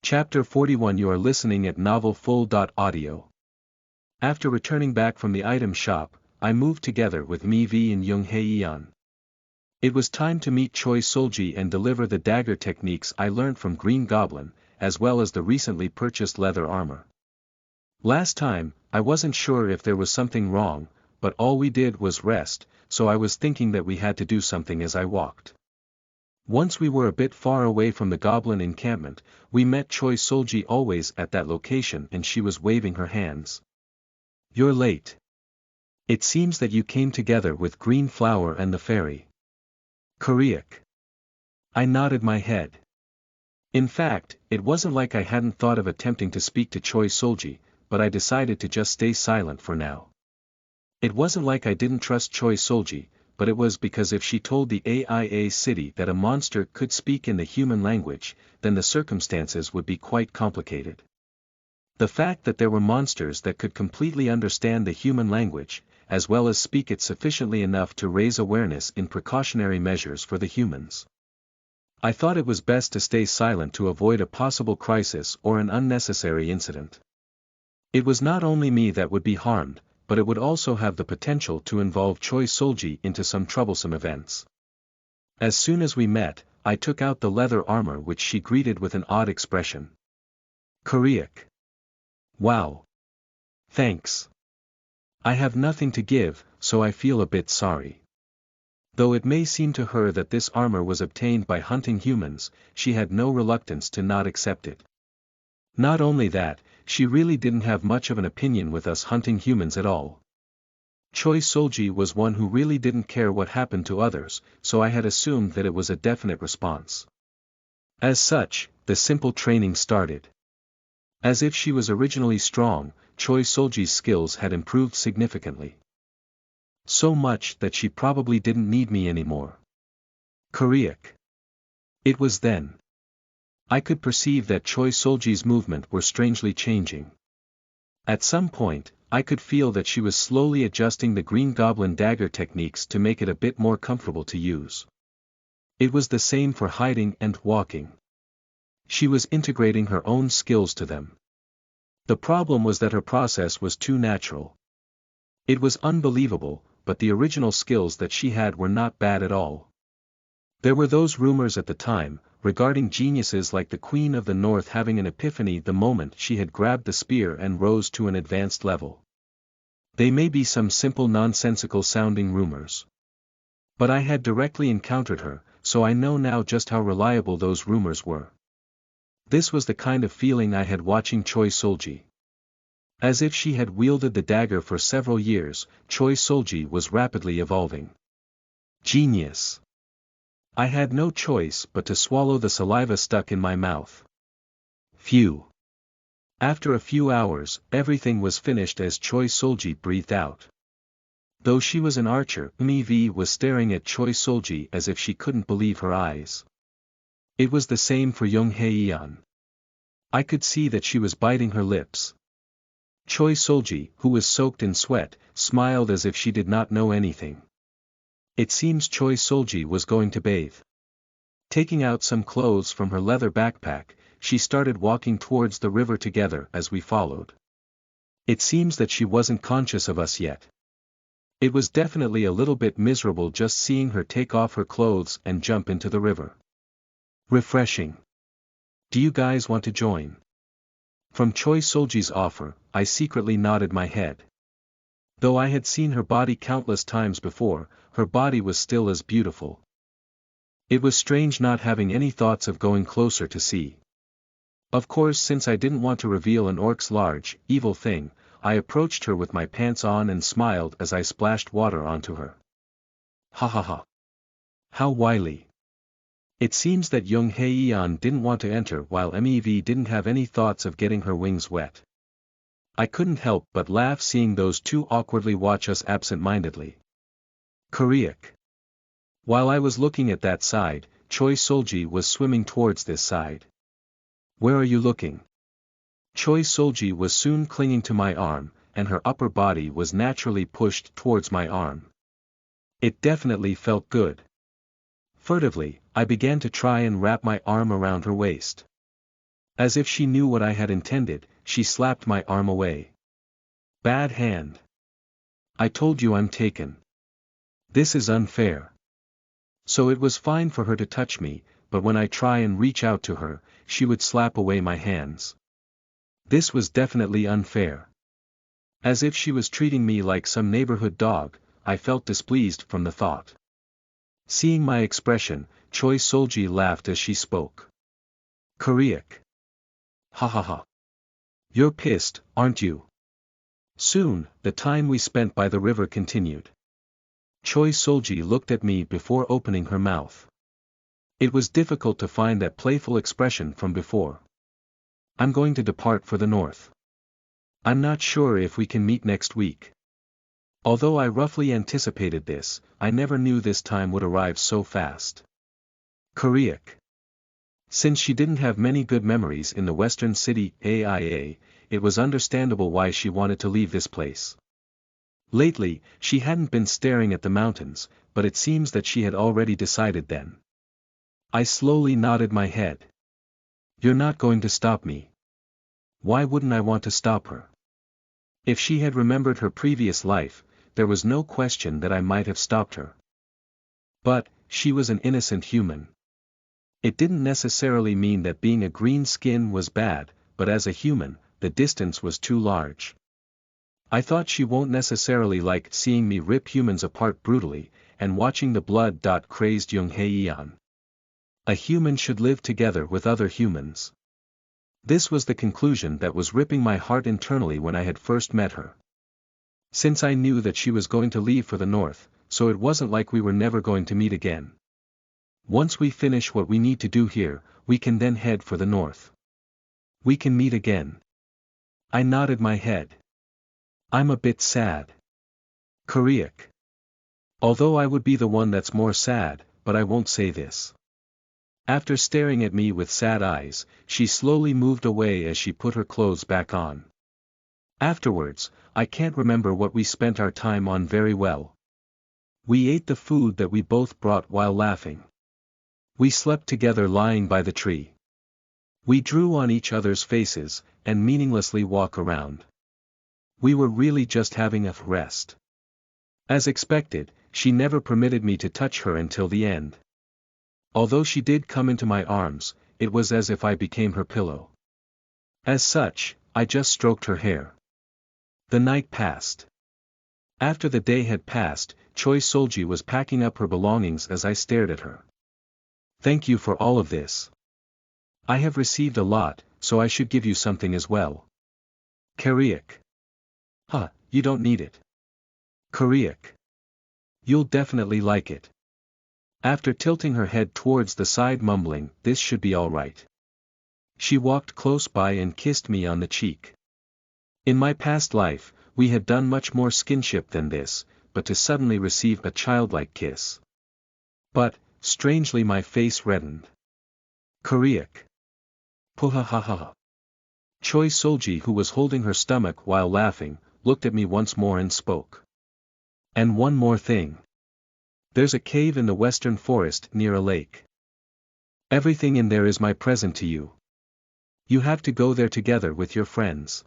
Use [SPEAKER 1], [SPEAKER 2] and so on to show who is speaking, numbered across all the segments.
[SPEAKER 1] Chapter 41. You are listening at novelfull.audio. After returning back from the item shop, I moved together with Mi-V and Young Hae-yeon. It was time to meet Choi Solji and deliver the dagger techniques I learned from Green Goblin, as well as the recently purchased leather armor. Last time, I wasn't sure if there was something wrong, but all we did was rest, so I was thinking that we had to do something as I walked. Once we were a bit far away from the goblin encampment, we met Choi Solji always at that location and she was waving her hands. "You're late. It seems that you came together with Green Flower and the fairy." "Koreak." I nodded my head. In fact, it wasn't like I hadn't thought of attempting to speak to Choi Solji, but I decided to just stay silent for now. It wasn't like I didn't trust Choi Solji, but it was because if she told the AIA city that a monster could speak in the human language, then the circumstances would be quite complicated. The fact that there were monsters that could completely understand the human language, as well as speak it sufficiently enough to raise awareness in precautionary measures for the humans. I thought it was best to stay silent to avoid a possible crisis or an unnecessary incident. It was not only me that would be harmed, but it would also have the potential to involve Choi Solji into some troublesome events. As soon as we met, I took out the leather armor which she greeted with an odd expression. "Koreak." "Wow. Thanks. I have nothing to give, so I feel a bit sorry." Though it may seem to her that this armor was obtained by hunting humans, she had no reluctance to not accept it. Not only that, she really didn't have much of an opinion with us hunting humans at all. Choi Solji was one who really didn't care what happened to others, so I had assumed that it was a definite response. As such, the simple training started. As if she was originally strong, Choi Solji's skills had improved significantly. So much that she probably didn't need me anymore. Koreak. It was then. I could perceive that Choi Solji's movement were strangely changing. At some point, I could feel that she was slowly adjusting the Green Goblin dagger techniques to make it a bit more comfortable to use. It was the same for hiding and walking. She was integrating her own skills to them. The problem was that her process was too natural. It was unbelievable, but the original skills that she had were not bad at all. There were those rumors at the time, regarding geniuses like the Queen of the North having an epiphany the moment she had grabbed the spear and rose to an advanced level. They may be some simple nonsensical sounding rumors. But I had directly encountered her, so I know now just how reliable those rumors were. This was the kind of feeling I had watching Choi Solji. As if she had wielded the dagger for several years, Choi Solji was rapidly evolving. Genius. I had no choice but to swallow the saliva stuck in my mouth. Phew. After a few hours, everything was finished as Choi Solji breathed out. Though she was an archer, Mi-V was staring at Choi Solji as if she couldn't believe her eyes. It was the same for Young Hae-yeon. I could see that she was biting her lips. Choi Solji, who was soaked in sweat, smiled as if she did not know anything. It seems Choi Solji was going to bathe. Taking out some clothes from her leather backpack, she started walking towards the river together as we followed. It seems that she wasn't conscious of us yet. It was definitely a little bit miserable just seeing her take off her clothes and jump into the river. Refreshing. Do you guys want to join? From Choi Solji's offer, I secretly nodded my head. Though I had seen her body countless times before, her body was still as beautiful. It was strange not having any thoughts of going closer to see. Of course, since I didn't want to reveal an orc's large, evil thing, I approached her with my pants on and smiled as I splashed water onto her. Ha ha ha. How wily. It seems that Young Hae-yeon didn't want to enter while Mi-V didn't have any thoughts of getting her wings wet. I couldn't help but laugh seeing those two awkwardly watch us absent-mindedly. Koreak. While I was looking at that side, Choi Solji was swimming towards this side. Where are you looking? Choi Solji was soon clinging to my arm, and her upper body was naturally pushed towards my arm. It definitely felt good. Furtively, I began to try and wrap my arm around her waist. As if she knew what I had intended, she slapped my arm away. Bad hand. I told you I'm taken. This is unfair. So it was fine for her to touch me, but when I try and reach out to her, she would slap away my hands. This was definitely unfair. As if she was treating me like some neighborhood dog, I felt displeased from the thought. Seeing my expression, Choi Solji laughed as she spoke. Koreak. Ha ha ha. You're pissed, aren't you? Soon, the time we spent by the river continued. Choi Solji looked at me before opening her mouth. It was difficult to find that playful expression from before. I'm going to depart for the north. I'm not sure if we can meet next week. Although I roughly anticipated this, I never knew this time would arrive so fast. Koreak. Since she didn't have many good memories in the western city AIA, it was understandable why she wanted to leave this place. Lately, she hadn't been staring at the mountains, but it seems that she had already decided then. I slowly nodded my head. You're not going to stop me. Why wouldn't I want to stop her? If she had remembered her previous life, there was no question that I might have stopped her. But, she was an innocent human. It didn't necessarily mean that being a green skin was bad, but as a human, the distance was too large. I thought she won't necessarily like seeing me rip humans apart brutally, and watching the blood-crazed Jung Hae-yeon. A human should live together with other humans. This was the conclusion that was ripping my heart internally when I had first met her. Since I knew that she was going to leave for the north, so it wasn't like we were never going to meet again. Once we finish what we need to do here, we can then head for the north. We can meet again. I nodded my head. I'm a bit sad. Koreak. Although I would be the one that's more sad, but I won't say this. After staring at me with sad eyes, she slowly moved away as she put her clothes back on. Afterwards, I can't remember what we spent our time on very well. We ate the food that we both brought while laughing. We slept together lying by the tree. We drew on each other's faces, and meaninglessly walk around. We were really just having a rest. As expected, she never permitted me to touch her until the end. Although she did come into my arms, it was as if I became her pillow. As such, I just stroked her hair. The night passed. After the day had passed, Choi Solji was packing up her belongings as I stared at her. Thank you for all of this. I have received a lot, so I should give you something as well. Koreak. Huh, you don't need it. Koreak. You'll definitely like it. After tilting her head towards the side mumbling, this should be all right. She walked close by and kissed me on the cheek. In my past life, we had done much more skinship than this, but to suddenly receive a childlike kiss. But, strangely my face reddened. Koreak. Puhahaha. Choi Solji, who was holding her stomach while laughing, looked at me once more and spoke. And one more thing. There's a cave in the western forest near a lake. Everything in there is my present to you. You have to go there together with your friends.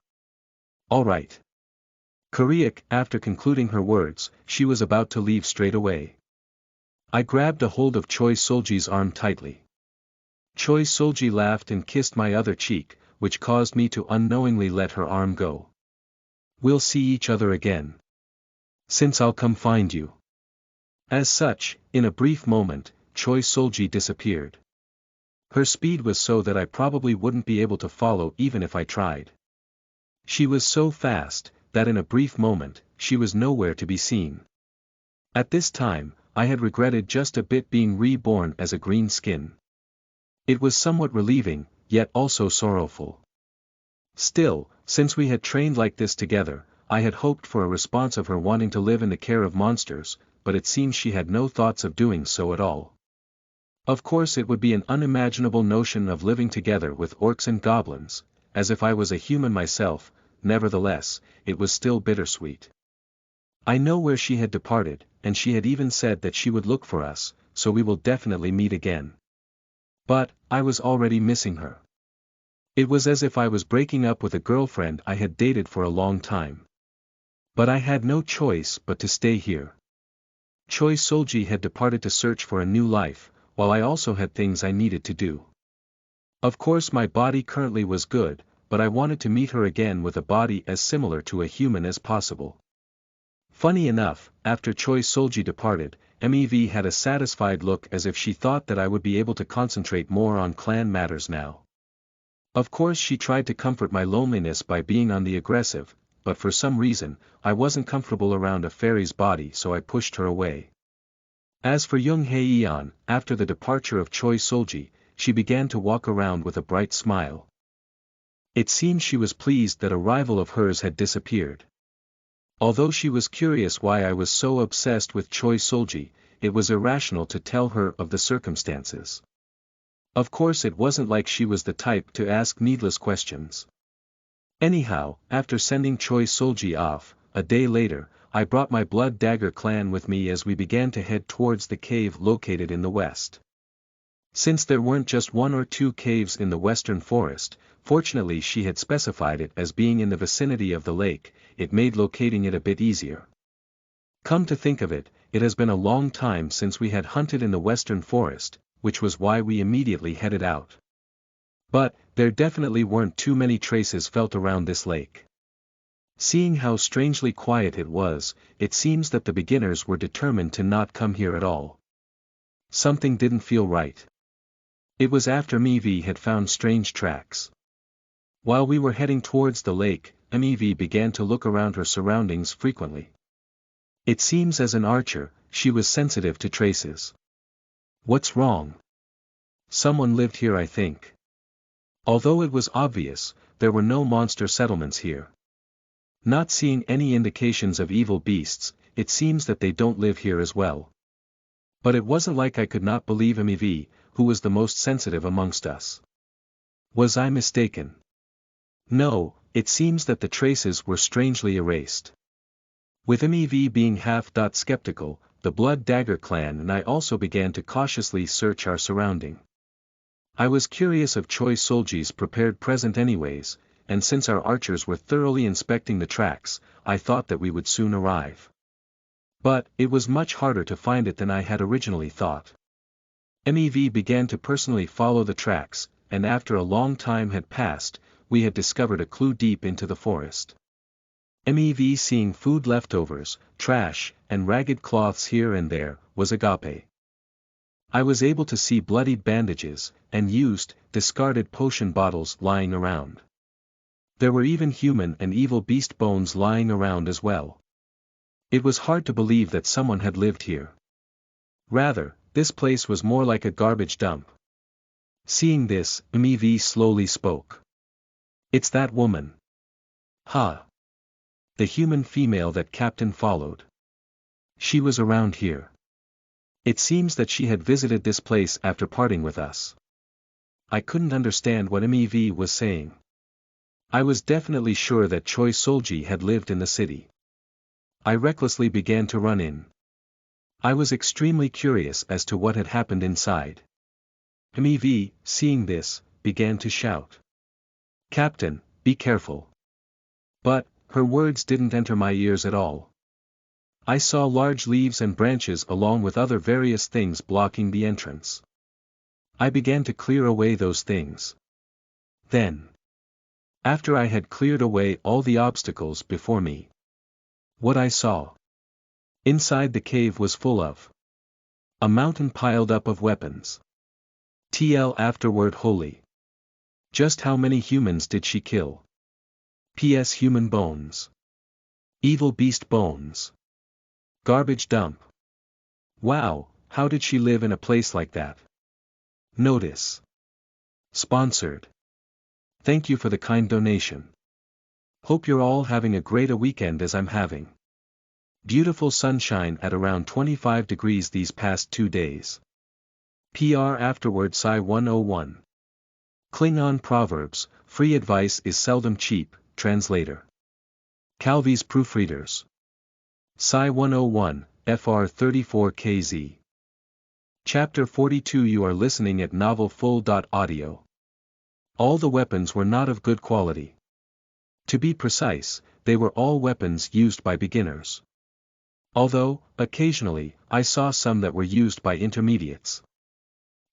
[SPEAKER 1] All right. Koreak. After concluding her words, she was about to leave straight away. I grabbed a hold of Choi Solji's arm tightly. Choi Solji laughed and kissed my other cheek, which caused me to unknowingly let her arm go. We'll see each other again. Since I'll come find you. As such, in a brief moment, Choi Solji disappeared. Her speed was so that I probably wouldn't be able to follow even if I tried. She was so fast, that in a brief moment, she was nowhere to be seen. At this time, I had regretted just a bit being reborn as a green skin. It was somewhat relieving, yet also sorrowful. Still, since we had trained like this together, I had hoped for a response of her wanting to live in the care of monsters, but it seems she had no thoughts of doing so at all. Of course it would be an unimaginable notion of living together with orcs and goblins, as if I was a human myself, nevertheless, it was still bittersweet. I know where she had departed, and she had even said that she would look for us, so we will definitely meet again. But, I was already missing her. It was as if I was breaking up with a girlfriend I had dated for a long time. But I had no choice but to stay here. Choi Solji had departed to search for a new life, while I also had things I needed to do. Of course my body currently was good, but I wanted to meet her again with a body as similar to a human as possible. Funny enough, after Choi Solji departed, MEV had a satisfied look as if she thought that I would be able to concentrate more on clan matters now. Of course she tried to comfort my loneliness by being on the aggressive, but for some reason, I wasn't comfortable around a fairy's body so I pushed her away. As for Young Hae-yeon, after the departure of Choi Solji, she began to walk around with a bright smile. It seemed she was pleased that a rival of hers had disappeared. Although she was curious why I was so obsessed with Choi Solji, it was irrational to tell her of the circumstances. Of course it wasn't like she was the type to ask needless questions. Anyhow, after sending Choi Solji off, a day later, I brought my Blood Dagger clan with me as we began to head towards the cave located in the west. Since there weren't just one or two caves in the western forest, fortunately she had specified it as being in the vicinity of the lake, it made locating it a bit easier. Come to think of it, it has been a long time since we had hunted in the western forest, which was why we immediately headed out. But, there definitely weren't too many traces felt around this lake. Seeing how strangely quiet it was, it seems that the beginners were determined to not come here at all. Something didn't feel right. It was after MEV had found strange tracks. While we were heading towards the lake, MEV began to look around her surroundings frequently. It seems as an archer, she was sensitive to traces. What's wrong? Someone lived here, I think. Although it was obvious, there were no monster settlements here. Not seeing any indications of evil beasts, it seems that they don't live here as well. But it wasn't like I could not believe MEV, who was the most sensitive amongst us. Was I mistaken? No, it seems that the traces were strangely erased. With MEV being half skeptical, the Blood Dagger clan and I also began to cautiously search our surrounding. I was curious of Choi Solji's prepared present anyways, and since our archers were thoroughly inspecting the tracks, I thought that we would soon arrive. But, it was much harder to find it than I had originally thought. MEV began to personally follow the tracks, and after a long time had passed, we had discovered a clue deep into the forest. MEV seeing food leftovers, trash, and ragged cloths here and there, was agape. I was able to see bloodied bandages, and used, discarded potion bottles lying around. There were even human and evil beast bones lying around as well. It was hard to believe that someone had lived here. Rather, this place was more like a garbage dump. Seeing this, MEV slowly spoke. It's that woman. Ha! The human female that Captain followed. She was around here. It seems that she had visited this place after parting with us. I couldn't understand what MEV was saying. I was definitely sure that Choi Solji had lived in the city. I recklessly began to run in. I was extremely curious as to what had happened inside. MEV, seeing this, began to shout. Captain, be careful. But, her words didn't enter my ears at all. I saw large leaves and branches along with other various things blocking the entrance. I began to clear away those things. Then, after I had cleared away all the obstacles before me, what I saw inside the cave was full of a mountain piled up of weapons. TL afterward holy. Just how many humans did she kill? PS human bones. Evil beast bones. Garbage dump. Wow, how did she live in a place like that? Notice. Sponsored. Thank you for the kind donation. Hope you're all having a great weekend as I'm having. Beautiful sunshine at around 25 degrees these past 2 days. PR afterward Psi 101. Klingon Proverbs, free advice is seldom cheap, translator. Calvi's Proofreaders. Psi 101, FR 34KZ. Chapter 42 You are listening at novelfull.audio. All the weapons were not of good quality. To be precise, they were all weapons used by beginners. Although, occasionally, I saw some that were used by intermediates.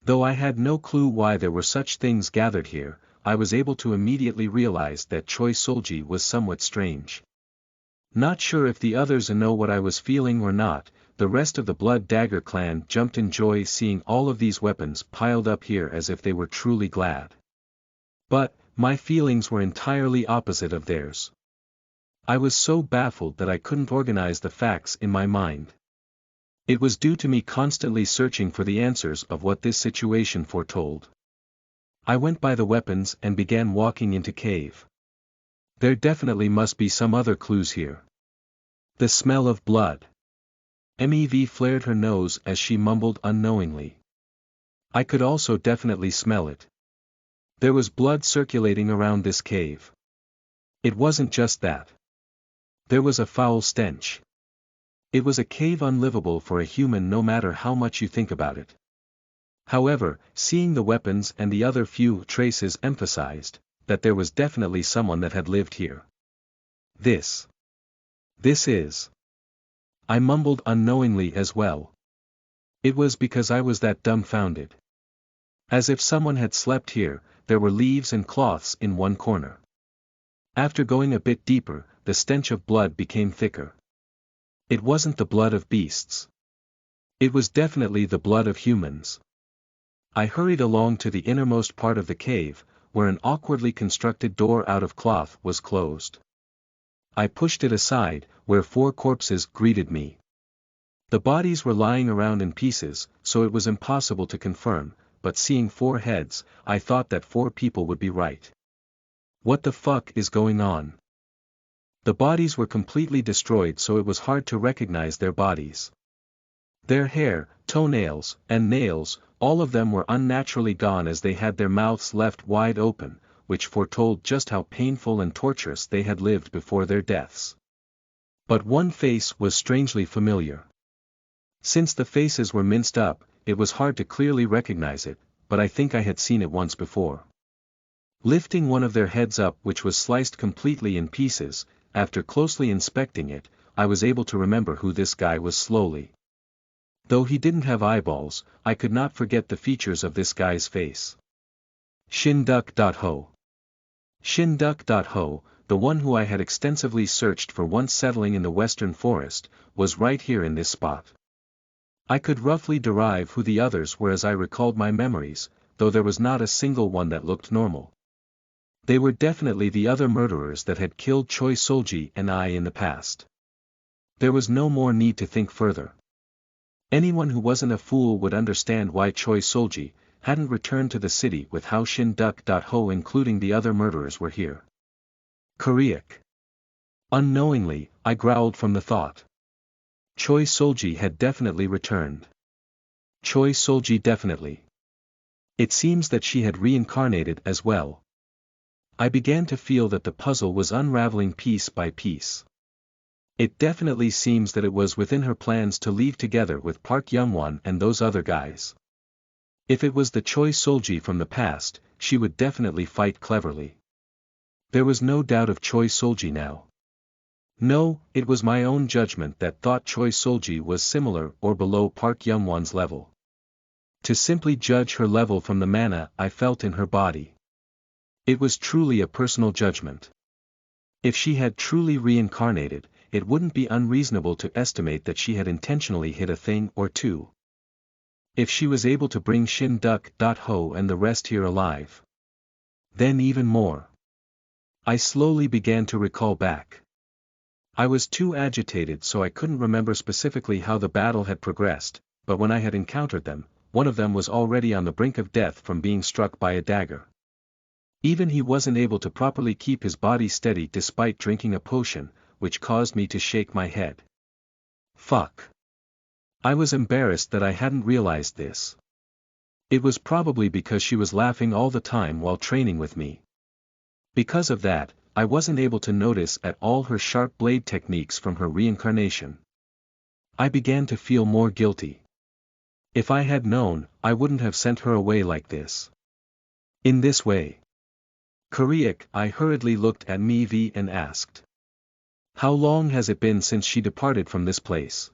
[SPEAKER 1] Though I had no clue why there were such things gathered here, I was able to immediately realize that Choi Solji was somewhat strange. Not sure if the others know what I was feeling or not, the rest of the Blood Dagger clan jumped in joy seeing all of these weapons piled up here as if they were truly glad. But, my feelings were entirely opposite of theirs. I was so baffled that I couldn't organize the facts in my mind. It was due to me constantly searching for the answers of what this situation foretold. I went by the weapons and began walking into cave. There definitely must be some other clues here. The smell of blood. MEV flared her nose as she mumbled unknowingly. I could also definitely smell it. There was blood circulating around this cave. It wasn't just that. There was a foul stench. It was a cave unlivable for a human no matter how much you think about it. However, seeing the weapons and the other few traces emphasized that there was definitely someone that had lived here. This is. I mumbled unknowingly as well. It was because I was that dumbfounded. As if someone had slept here, there were leaves and cloths in one corner. After going a bit deeper, the stench of blood became thicker. It wasn't the blood of beasts. It was definitely the blood of humans. I hurried along to the innermost part of the cave, where an awkwardly constructed door out of cloth was closed. I pushed it aside, where 4 corpses greeted me. The bodies were lying around in pieces, so it was impossible to confirm, but seeing 4 heads, I thought that 4 people would be right. What the fuck is going on? The bodies were completely destroyed so it was hard to recognize their bodies. Their hair, toenails, and nails, all of them were unnaturally gone as they had their mouths left wide open, which foretold just how painful and torturous they had lived before their deaths. But one face was strangely familiar. Since the faces were minced up, it was hard to clearly recognize it, but I think I had seen it once before. Lifting one of their heads up which was sliced completely in pieces, after closely inspecting it, I was able to remember who this guy was slowly. Though he didn't have eyeballs, I could not forget the features of this guy's face. Shin-Duk-Ho. Shin-Duk-Ho, the one who I had extensively searched for once settling in the western forest, was right here in this spot. I could roughly derive who the others were as I recalled my memories, though there was not a single one that looked normal. They were definitely the other murderers that had killed Choi Solji and I in the past. There was no more need to think further. Anyone who wasn't a fool would understand why Choi Solji hadn't returned to the city with how Shin-Duk-Ho including the other murderers were here. Koreak. Unknowingly, I growled from the thought. Choi Solji had definitely returned. Choi Solji definitely. It seems that she had reincarnated as well. I began to feel that the puzzle was unraveling piece by piece. It definitely seems that it was within her plans to leave together with Park Youngwon and those other guys. If it was the Choi Solji from the past, she would definitely fight cleverly. There was no doubt of Choi Solji now. No, it was my own judgment that thought Choi Solji was similar or below Park Youngwon's level. To simply judge her level from the mana I felt in her body. It was truly a personal judgment. If she had truly reincarnated, it wouldn't be unreasonable to estimate that she had intentionally hit a thing or two. If she was able to bring Shin-Duk-Ho and the rest here alive. Then even more. I slowly began to recall back. I was too agitated so I couldn't remember specifically how the battle had progressed, but when I had encountered them, one of them was already on the brink of death from being struck by a dagger. Even he wasn't able to properly keep his body steady despite drinking a potion, which caused me to shake my head. Fuck. I was embarrassed that I hadn't realized this. It was probably because she was laughing all the time while training with me. Because of that, I wasn't able to notice at all her sharp blade techniques from her reincarnation. I began to feel more guilty. If I had known, I wouldn't have sent her away like this. In this way. Koreak, I hurriedly looked at Mivi and asked. How long has it been since she departed from this place?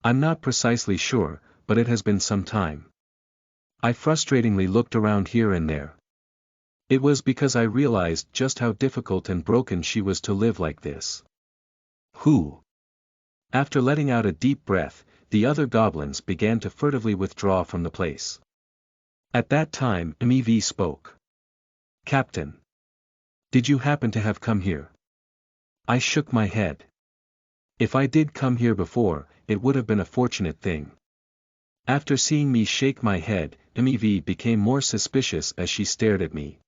[SPEAKER 1] I'm not precisely sure, but it has been some time. I frustratingly looked around here and there. It was because I realized just how difficult and broken she was to live like this. Who? After letting out a deep breath, the other goblins began to furtively withdraw from the place. At that time, Mev spoke. Captain. Did you happen to have come here? I shook my head. If I did come here before, it would have been a fortunate thing. After seeing me shake my head, Mev became more suspicious as she stared at me.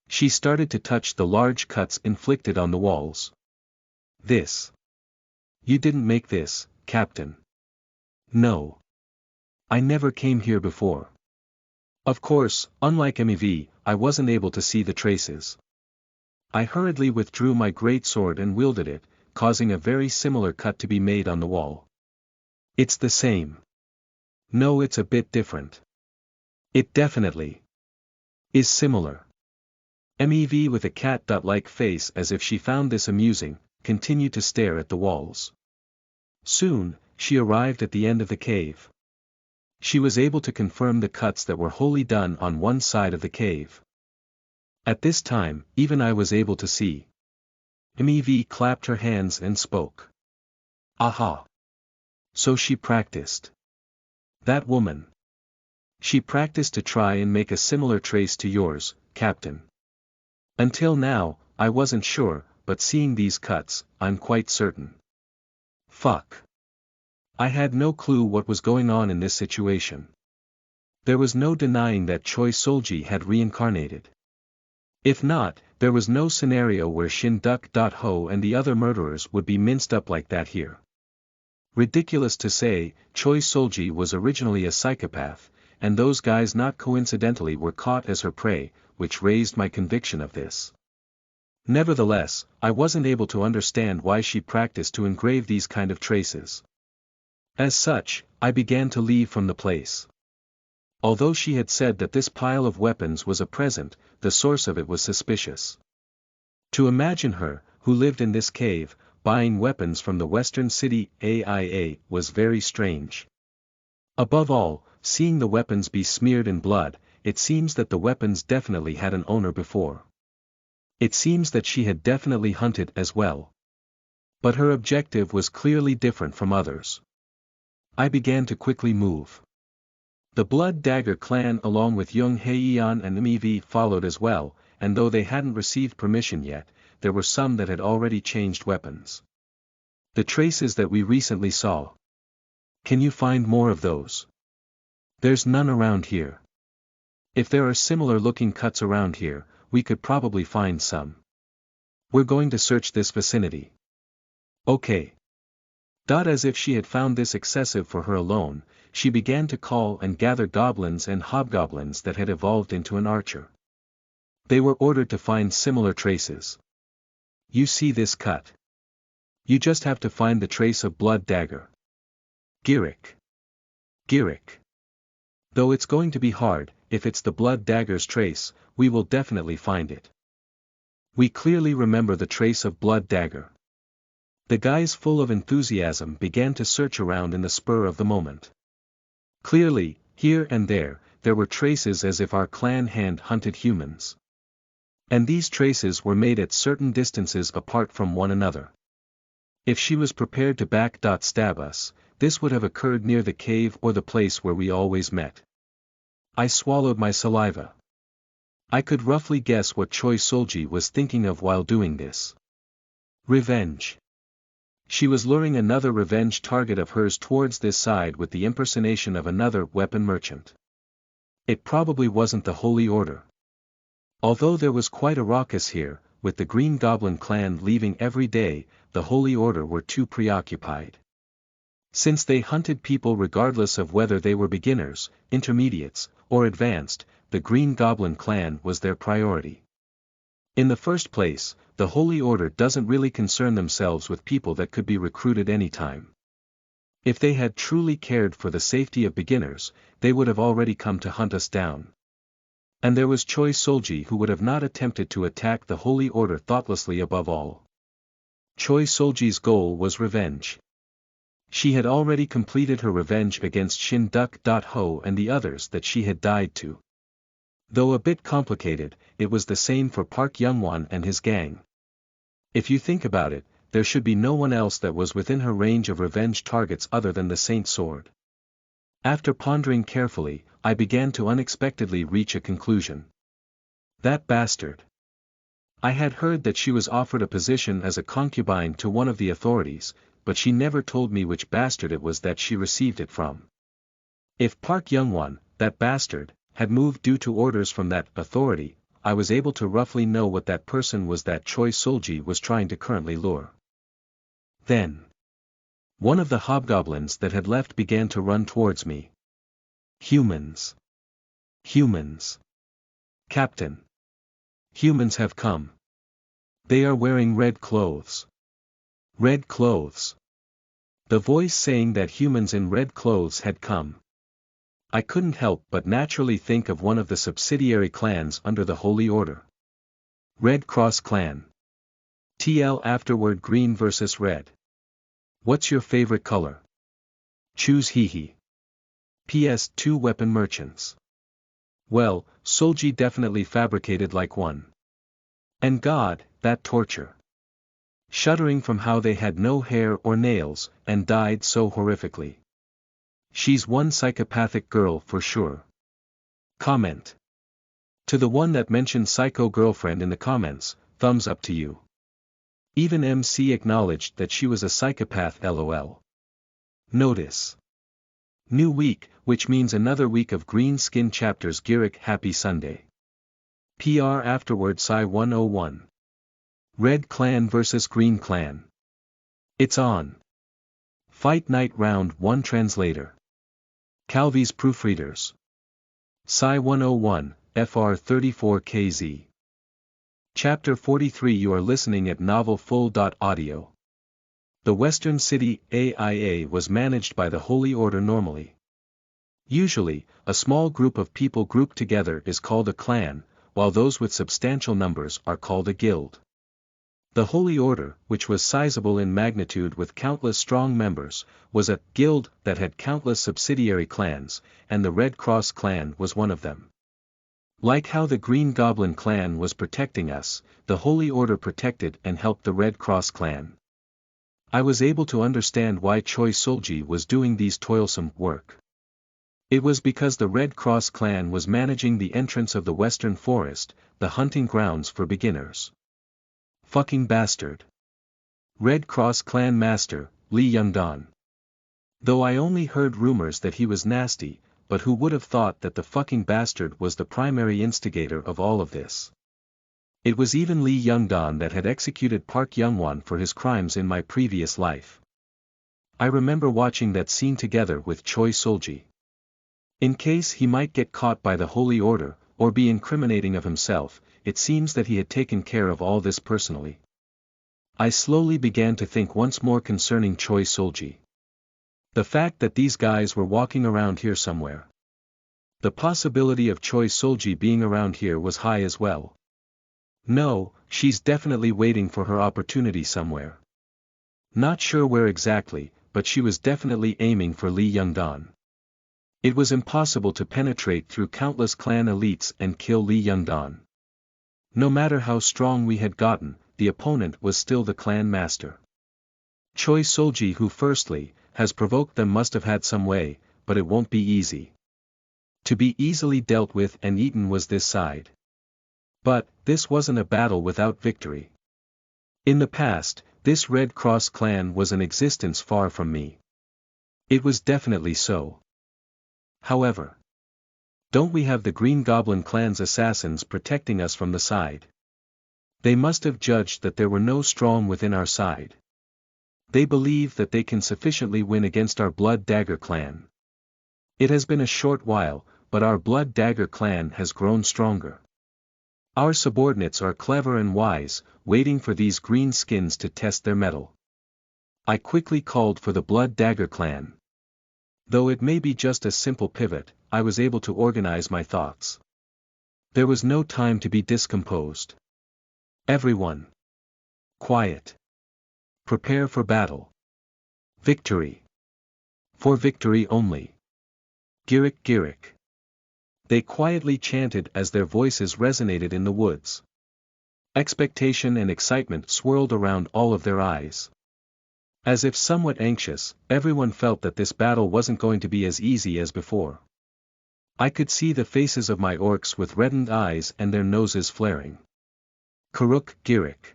[SPEAKER 1] She started to touch the large cuts inflicted on the walls. This. You didn't make this, Captain. No. I never came here before. Of course, unlike Mev, I wasn't able to see the traces. I hurriedly withdrew my great sword and wielded it, causing a very similar cut to be made on the wall. It's the same. No, it's a bit different. It definitely is similar. Mev with a cat-like face as if she found this amusing, continued to stare at the walls. Soon, she arrived at the end of the cave. She was able to confirm the cuts that were wholly done on one side of the cave. At this time, even I was able to see. Mev clapped her hands and spoke. Aha! So she practiced. That woman. She practiced to try and make a similar trace to yours, Captain. Until now, I wasn't sure, but seeing these cuts, I'm quite certain. Fuck. I had no clue what was going on in this situation. There was no denying that Choi Solji had reincarnated. If not, there was no scenario where Shin Duk.Ho and the other murderers would be minced up like that here. Ridiculous to say, Choi Solji was originally a psychopath, and those guys not coincidentally were caught as her prey, which raised my conviction of this. Nevertheless, I wasn't able to understand why she practiced to engrave these kind of traces. As such, I began to leave from the place. Although she had said that this pile of weapons was a present, the source of it was suspicious. To imagine her, who lived in this cave, buying weapons from the western city AIA was very strange. Above all, seeing the weapons be smeared in blood, it seems that the weapons definitely had an owner before. It seems that she had definitely hunted as well. But her objective was clearly different from others. I began to quickly move. The Blood Dagger clan along with Young Haeyeon and Mev followed as well, and though they hadn't received permission yet, there were some that had already changed weapons. The traces that we recently saw. Can you find more of those? There's none around here. If there are similar looking cuts around here, we could probably find some. We're going to search this vicinity. Okay. As if she had found this excessive for her alone, she began to call and gather goblins and hobgoblins that had evolved into an archer. They were ordered to find similar traces. You see this cut? You just have to find the trace of Blood Dagger. Girik. Girik. Though it's going to be hard, if it's the Blood Dagger's trace, we will definitely find it. We clearly remember the trace of Blood Dagger. The guys full of enthusiasm began to search around in the spur of the moment. Clearly, here and there were traces as if our clan hand hunted humans. And these traces were made at certain distances apart from one another. If she was prepared to stab us, this would have occurred near the cave or the place where we always met. I swallowed my saliva. I could roughly guess what Choi Solji was thinking of while doing this. Revenge. She was luring another revenge target of hers towards this side with the impersonation of another weapon merchant. It probably wasn't the Holy Order. Although there was quite a ruckus here, with the Green Goblin clan leaving every day, the Holy Order were too preoccupied. Since they hunted people regardless of whether they were beginners, intermediates, or advanced, the Green Goblin clan was their priority. In the first place, the Holy Order doesn't really concern themselves with people that could be recruited anytime. If they had truly cared for the safety of beginners, they would have already come to hunt us down. And there was Choi Solji, who would have not attempted to attack the Holy Order thoughtlessly. Above all, Choi Solji's goal was revenge. She had already completed her revenge against Shin Duk-Ho and the others that she had died to. Though a bit complicated, it was the same for Park Youngwon and his gang. If you think about it, there should be no one else that was within her range of revenge targets other than the Saint Sword. After pondering carefully, I began to unexpectedly reach a conclusion. That bastard. I had heard that she was offered a position as a concubine to one of the authorities, but she never told me which bastard it was that she received it from. If Park Youngwon, that bastard, had moved due to orders from that authority, I was able to roughly know what that person was that Choi Solji was trying to currently lure. Then, one of the hobgoblins that had left began to run towards me. Humans. Humans. Captain. Humans have come. They are wearing red clothes. Red clothes. The voice saying that humans in red clothes had come. I couldn't help but naturally think of one of the subsidiary clans under the Holy Order. Red Cross Clan. TL afterward green versus red. What's your favorite color? Choose Hehe. PS 2 weapon merchants. Well, Solji definitely fabricated like one. And God, that torture. Shuddering from how they had no hair or nails, and died so horrifically. She's one psychopathic girl for sure. Comment. To the one that mentioned psycho girlfriend in the comments, thumbs up to you. Even MC acknowledged that she was a psychopath. LOL. Notice. New week, which means another week of green skin chapters. Girik, happy Sunday. PR afterward. Psy 101. Red Clan vs Green Clan. It's on. Fight Night Round 1. Translator. Calvi's Proofreaders. Psy 101, FR 34KZ. Chapter 43. You are listening at NovelFull.audio. The Western City AIA was managed by the Holy Order normally. Usually, a small group of people grouped together is called a clan, while those with substantial numbers are called a guild. The Holy Order, which was sizable in magnitude with countless strong members, was a guild that had countless subsidiary clans, and the Red Cross clan was one of them. Like how the Green Goblin clan was protecting us, the Holy Order protected and helped the Red Cross clan. I was able to understand why Choi Solji was doing these toilsome work. It was because the Red Cross clan was managing the entrance of the Western Forest, the hunting grounds for beginners. Fucking bastard. Red Cross clan master, Lee Youngdon. Though I only heard rumors that he was nasty, but who would have thought that the fucking bastard was the primary instigator of all of this? It was even Lee Youngdon that had executed Park Youngwon for his crimes in my previous life. I remember watching that scene together with Choi Solji. In case he might get caught by the Holy Order, or be incriminating of himself, it seems that he had taken care of all this personally. I slowly began to think once more concerning Choi Solji. The fact that these guys were walking around here somewhere. The possibility of Choi Solji being around here was high as well. No, she's definitely waiting for her opportunity somewhere. Not sure where exactly, but she was definitely aiming for Lee Youngdon. It was impossible to penetrate through countless clan elites and kill Lee Youngdon. No matter how strong we had gotten, the opponent was still the clan master. Choi Solji, who firstly has provoked them, must have had some way, but it won't be easy. To be easily dealt with and eaten was this side. But, this wasn't a battle without victory. In the past, this Red Cross clan was an existence far from me. It was definitely so. However, don't we have the Green Goblin clan's assassins protecting us from the side? They must have judged that there were no strong within our side. They believe that they can sufficiently win against our Blood Dagger clan. It has been a short while, but our Blood Dagger clan has grown stronger. Our subordinates are clever and wise, waiting for these green skins to test their mettle. I quickly called for the Blood Dagger clan. Though it may be just a simple pivot, I was able to organize my thoughts. There was no time to be discomposed. Everyone. Quiet. Prepare for battle. Victory. For victory only. Girik Girik. They quietly chanted as their voices resonated in the woods. Expectation and excitement swirled around all of their eyes. As if somewhat anxious, everyone felt that this battle wasn't going to be as easy as before. I could see the faces of my orcs with reddened eyes and their noses flaring. Karuk Girik.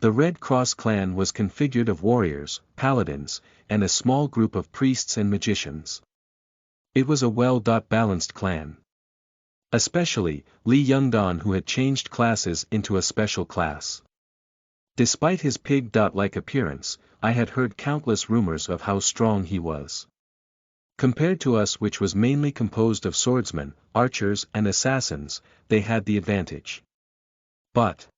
[SPEAKER 1] The Red Cross clan was configured of warriors, paladins, and a small group of priests and magicians. It was a well-balanced clan. Especially, Li Yongdan, who had changed classes into a special class. Despite his pig-like appearance, I had heard countless rumors of how strong he was. Compared to us, which was mainly composed of swordsmen, archers and assassins, they had the advantage. But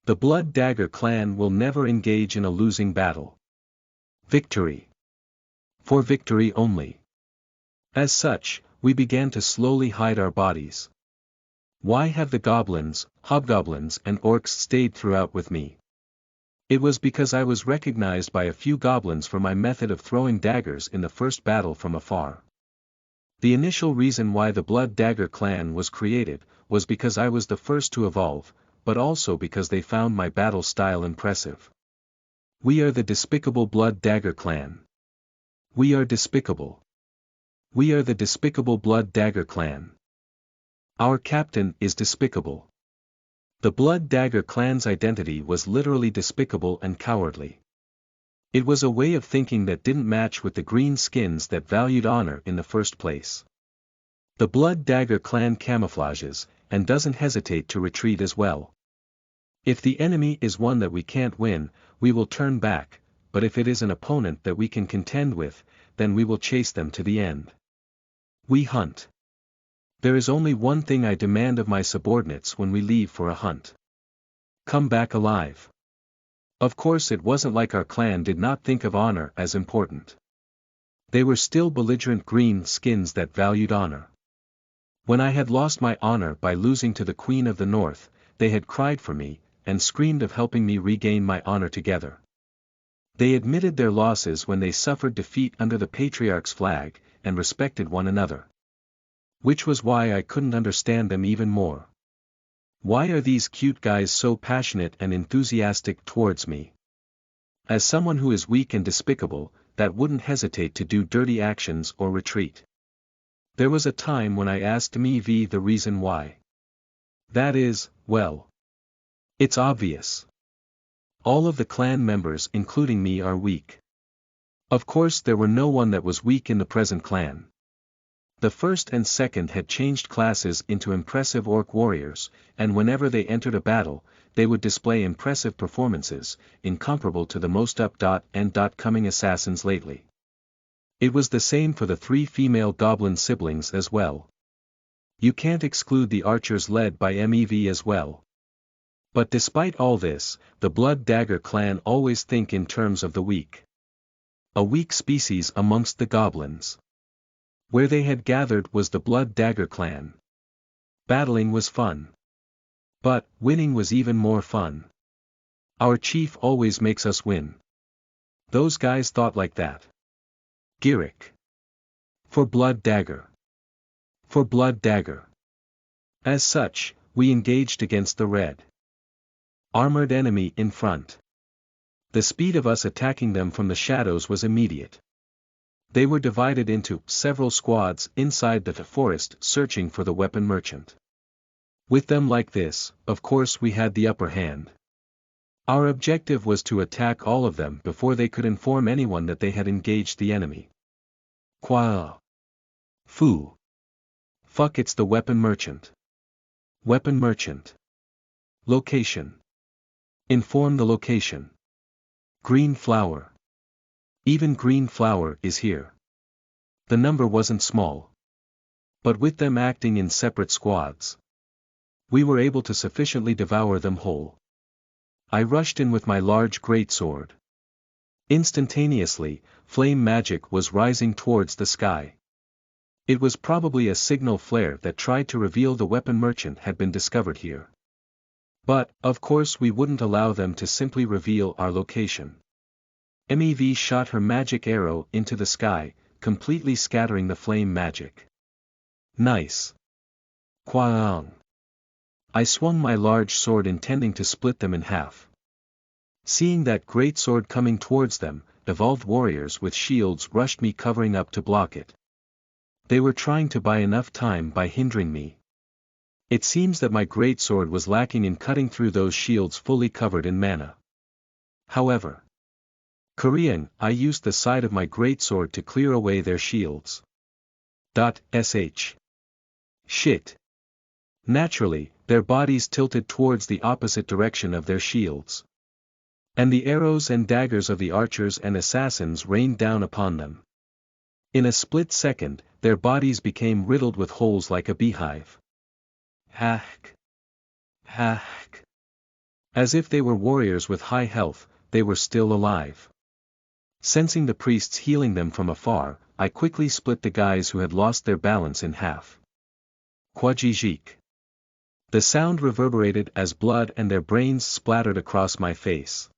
[SPEAKER 1] the Blood Dagger clan will never engage in a losing battle. Victory. For victory only. As such, we began to slowly hide our bodies. Why have the goblins, hobgoblins and orcs stayed throughout with me? It was because I was recognized by a few goblins for my method of throwing daggers in the first battle from afar. The initial reason why the Blood Dagger clan was created was because I was the first to evolve, but also because they found my battle style impressive. We are the despicable Blood Dagger clan. We are despicable. We are the despicable Blood Dagger clan. Our captain is despicable. The Blood Dagger clan's identity was literally despicable and cowardly. It was a way of thinking that didn't match with the green skins that valued honor in the first place. The Blood Dagger clan camouflages, and doesn't hesitate to retreat as well. If the enemy is one that we can't win, we will turn back, but if it is an opponent that we can contend with, then we will chase them to the end. We hunt. There is only one thing I demand of my subordinates when we leave for a hunt. Come back alive. Of course, it wasn't like our clan did not think of honor as important. They were still belligerent green skins that valued honor. When I had lost my honor by losing to the Queen of the North, they had cried for me, and screamed of helping me regain my honor together. They admitted their losses when they suffered defeat under the Patriarch's flag, and respected one another. Which was why I couldn't understand them even more. Why are these cute guys so passionate and enthusiastic towards me? As someone who is weak and despicable, that wouldn't hesitate to do dirty actions or retreat. There was a time when I asked me the reason why. That is, well, it's obvious. All of the clan members including me are weak. Of course there were no one that was weak in the present clan. The first and second had changed classes into impressive orc warriors, and whenever they entered a battle, they would display impressive performances, incomparable to the most up-and-coming assassins lately. It was the same for the 3 female goblin siblings as well. You can't exclude the archers led by Mev as well. But despite all this, the Blood Dagger clan always think in terms of the weak. A weak species amongst the goblins. Where they had gathered was the Blood Dagger clan. Battling was fun. But, winning was even more fun. Our chief always makes us win. Those guys thought like that. Girik. For Blood Dagger. For Blood Dagger. As such, we engaged against the red armored enemy in front. The speed of us attacking them from the shadows was immediate. They were divided into several squads inside the forest searching for the weapon merchant. With them like this, of course we had the upper hand. Our objective was to attack all of them before they could inform anyone that they had engaged the enemy. Qua. Fu. Fuck, it's the weapon merchant. Weapon merchant. Location. Inform the location. Green flower. Even green flower is here. The number wasn't small. But with them acting in separate squads, we were able to sufficiently devour them whole. I rushed in with my large greatsword. Instantaneously, flame magic was rising towards the sky. It was probably a signal flare that tried to reveal the weapon merchant had been discovered here. But, of course, we wouldn't allow them to simply reveal our location. MEV shot her magic arrow into the sky, completely scattering the flame magic. Nice. Kwaang. I swung my large sword intending to split them in half. Seeing that great sword coming towards them, evolved warriors with shields rushed me covering up to block it. They were trying to buy enough time by hindering me. It seems that my greatsword was lacking in cutting through those shields fully covered in mana. However, Korean, I used the side of my greatsword to clear away their shields. Sh. Shit. Naturally, their bodies tilted towards the opposite direction of their shields. And the arrows and daggers of the archers and assassins rained down upon them. In a split second, their bodies became riddled with holes like a beehive. Hack. Hack. As if they were warriors with high health, they were still alive. Sensing the priests healing them from afar, I quickly split the guys who had lost their balance in half. Kwajijik. The sound reverberated as blood and their brains splattered across my face.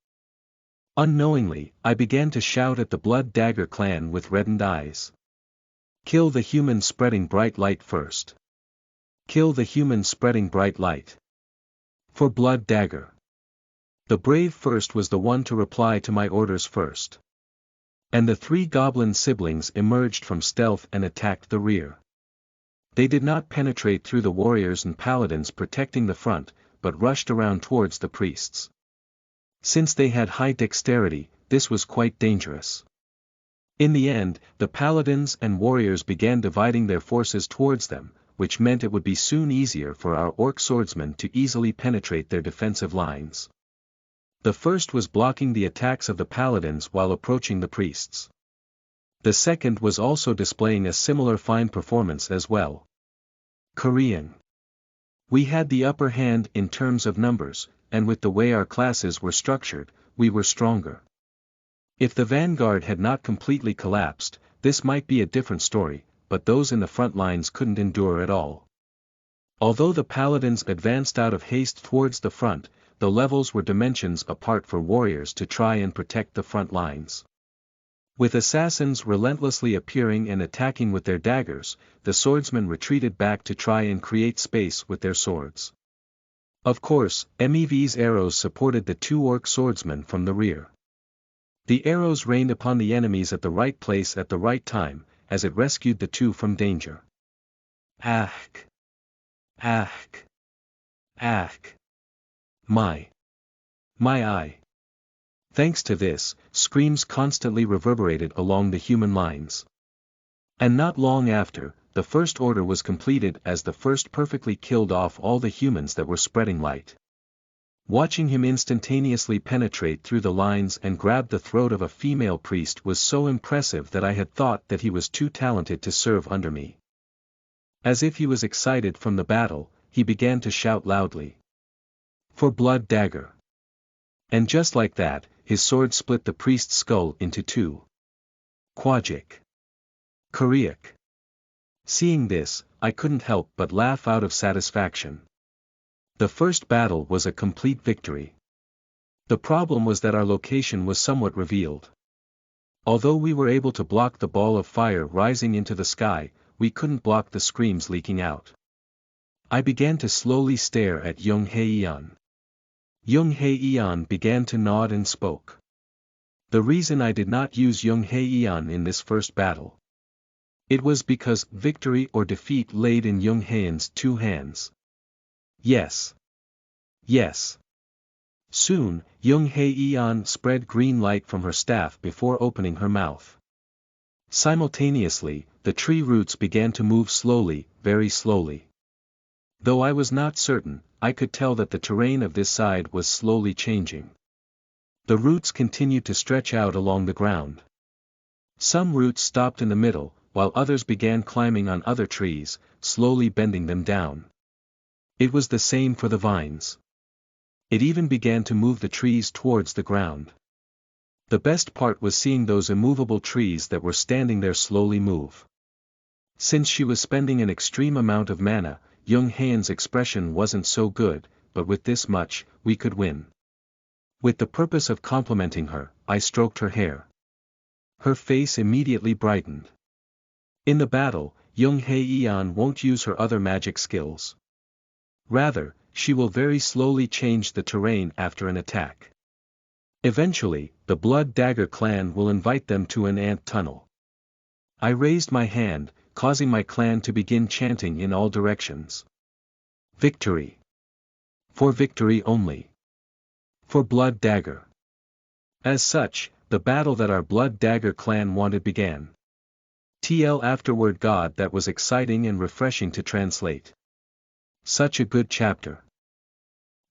[SPEAKER 1] Unknowingly, I began to shout at the Blood Dagger clan with reddened eyes. Kill the human spreading bright light first. Kill the human spreading bright light. For Blood Dagger. The brave first was the one to reply to my orders first. And the three goblin siblings emerged from stealth and attacked the rear. They did not penetrate through the warriors and paladins protecting the front, but rushed around towards the priests. Since they had high dexterity, this was quite dangerous. In the end, the paladins and warriors began dividing their forces towards them, which meant it would be soon easier for our orc swordsmen to easily penetrate their defensive lines. The first was blocking the attacks of the paladins while approaching the priests. The second was also displaying a similar fine performance as well. Korean. We had the upper hand in terms of numbers, and with the way our classes were structured, we were stronger. If the vanguard had not completely collapsed, this might be a different story, but those in the front lines couldn't endure at all. Although the paladins advanced out of haste towards the front, the levels were dimensions apart for warriors to try and protect the front lines. With assassins relentlessly appearing and attacking with their daggers, the swordsmen retreated back to try and create space with their swords. Of course, MEV's arrows supported the two orc swordsmen from the rear. The arrows rained upon the enemies at the right place at the right time, as it rescued the two from danger. Ack. Ack. Ack. My eye. Thanks to this, screams constantly reverberated along the human lines. And not long after, the first order was completed as the first perfectly killed off all the humans that were spreading light. Watching him instantaneously penetrate through the lines and grab the throat of a female priest was so impressive that I had thought that he was too talented to serve under me. As if he was excited from the battle, he began to shout loudly. For Blood Dagger. And just like that, his sword split the priest's skull into two. Kwajik. Koreak. Seeing this, I couldn't help but laugh out of satisfaction. The first battle was a complete victory. The problem was that our location was somewhat revealed. Although we were able to block the ball of fire rising into the sky, we couldn't block the screams leaking out. I began to slowly stare at Young Haeyeon. Young Haeyeon began to nod and spoke. The reason I did not use Young Haeyeon in this first battle. It was because victory or defeat laid in Young Haeyeon's two hands. Yes. Yes. Soon, Young Haeyeon spread green light from her staff before opening her mouth. Simultaneously, the tree roots began to move slowly, very slowly. Though I was not certain, I could tell that the terrain of this side was slowly changing. The roots continued to stretch out along the ground. Some roots stopped in the middle, while others began climbing on other trees, slowly bending them down. It was the same for the vines. It even began to move the trees towards the ground. The best part was seeing those immovable trees that were standing there slowly move. Since she was spending an extreme amount of mana, Young Haeun's expression wasn't so good, but with this much, we could win. With the purpose of complimenting her, I stroked her hair. Her face immediately brightened. In the battle, Young Hae-yeon won't use her other magic skills. Rather, she will very slowly change the terrain after an attack. Eventually, the Blood Dagger clan will invite them to an ant tunnel. I raised my hand, causing my clan to begin chanting in all directions. Victory. For victory only. For Blood Dagger. As such, the battle that our Blood Dagger clan wanted began. TL afterward God, that was exciting and refreshing to translate. Such a good chapter.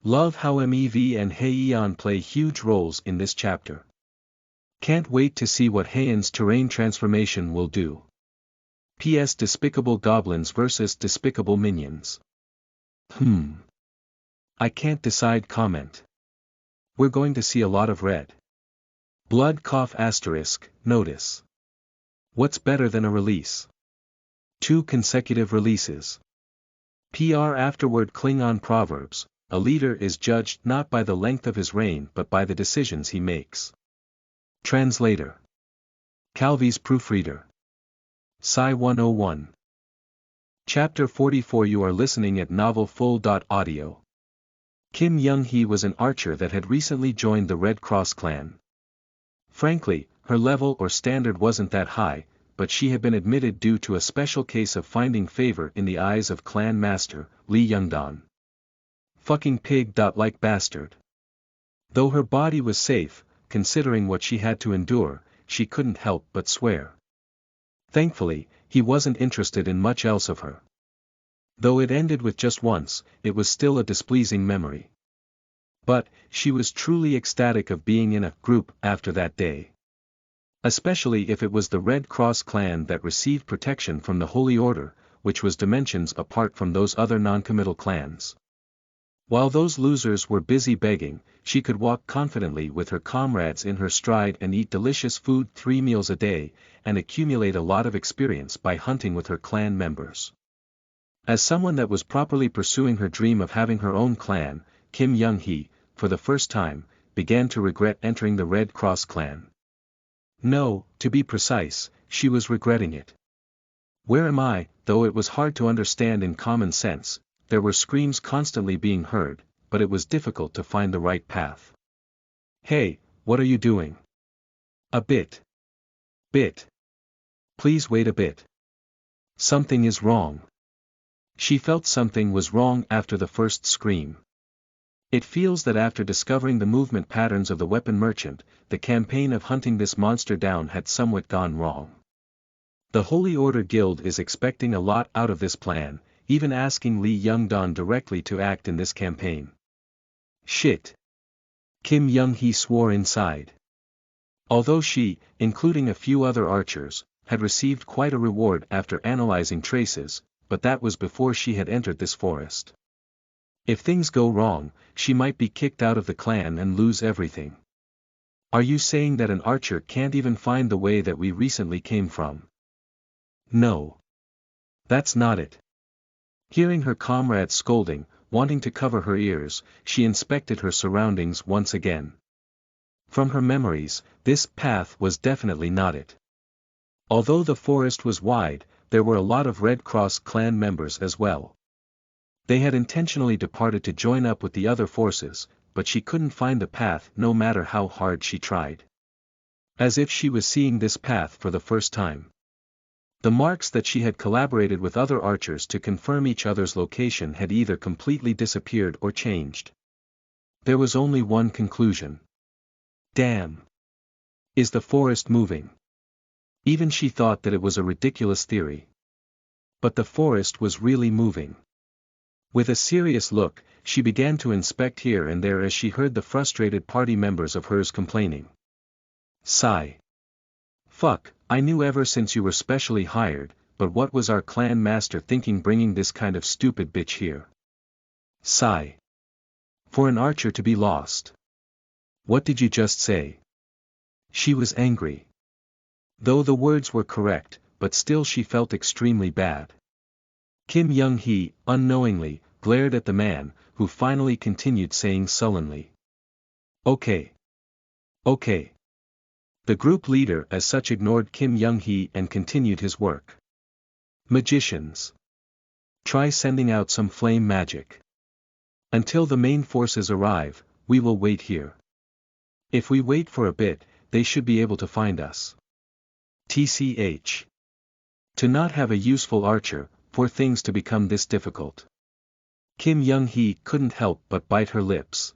[SPEAKER 1] Love how MEV and Hae-yeon play huge roles in this chapter. Can't wait to see what Haeun's terrain transformation will do. PS Despicable Goblins vs Despicable Minions. I can't decide. Comment. We're going to see a lot of red blood. Notice. What's better than a release? 2 consecutive releases. PR afterward. Klingon proverbs, a leader is judged not by the length of his reign but by the decisions he makes. Translator. Calvi's proofreader. Psi 101. Chapter 44. You are listening at NovelFull.audio. Kim Young-hee was an archer that had recently joined the Red Cross clan. Frankly, her level or standard wasn't that high, but she had been admitted due to a special case of finding favor in the eyes of clan master, Lee Youngdon. Fucking pig. Like bastard. Though her body was safe, considering what she had to endure, she couldn't help but swear. Thankfully, he wasn't interested in much else of her. Though it ended with just once, it was still a displeasing memory. But, she was truly ecstatic of being in a group after that day. Especially if it was the Red Cross clan that received protection from the Holy Order, which was dimensions apart from those other non-committal clans. While those losers were busy begging, she could walk confidently with her comrades in her stride and eat delicious food 3 meals a day, and accumulate a lot of experience by hunting with her clan members. As someone that was properly pursuing her dream of having her own clan, Kim Young-hee, for the first time, began to regret entering the Red Cross clan. No, to be precise, she was regretting it. Where am I? Though it was hard to understand in common sense, there were screams constantly being heard, but it was difficult to find the right path. Hey, what are you doing? A bit. Please wait a bit. Something is wrong. She felt something was wrong after the first scream. It feels that after discovering the movement patterns of the weapon merchant, the campaign of hunting this monster down had somewhat gone wrong. The Holy Order Guild is expecting a lot out of this plan, even asking Lee Youngdon directly to act in this campaign. Shit. Kim Young-hee swore inside. Although she, including a few other archers, had received quite a reward after analyzing traces, but that was before she had entered this forest. If things go wrong, she might be kicked out of the clan and lose everything. Are you saying that an archer can't even find the way that we recently came from? No. That's not it. Hearing her comrades scolding, wanting to cover her ears, she inspected her surroundings once again. From her memories, this path was definitely not it. Although the forest was wide, there were a lot of Red Cross clan members as well. They had intentionally departed to join up with the other forces, but she couldn't find the path no matter how hard she tried. As if she was seeing this path for the first time. The marks that she had collaborated with other archers to confirm each other's location had either completely disappeared or changed. There was only one conclusion. Damn. Is the forest moving? Even she thought that it was a ridiculous theory. But the forest was really moving. With a serious look, she began to inspect here and there as she heard the frustrated party members of hers complaining. Sigh. Fuck, I knew ever since you were specially hired, but what was our clan master thinking bringing this kind of stupid bitch here? Sigh. For an archer to be lost. What did you just say? She was angry. Though the words were correct, but still she felt extremely bad. Kim Young-hee, unknowingly, glared at the man, who finally continued saying sullenly. Okay. Okay. The group leader as such ignored Kim Young-hee and continued his work. Magicians. Try sending out some flame magic. Until the main forces arrive, we will wait here. If we wait for a bit, they should be able to find us. TCH. To not have a useful archer, for things to become this difficult. Kim Young-hee couldn't help but bite her lips.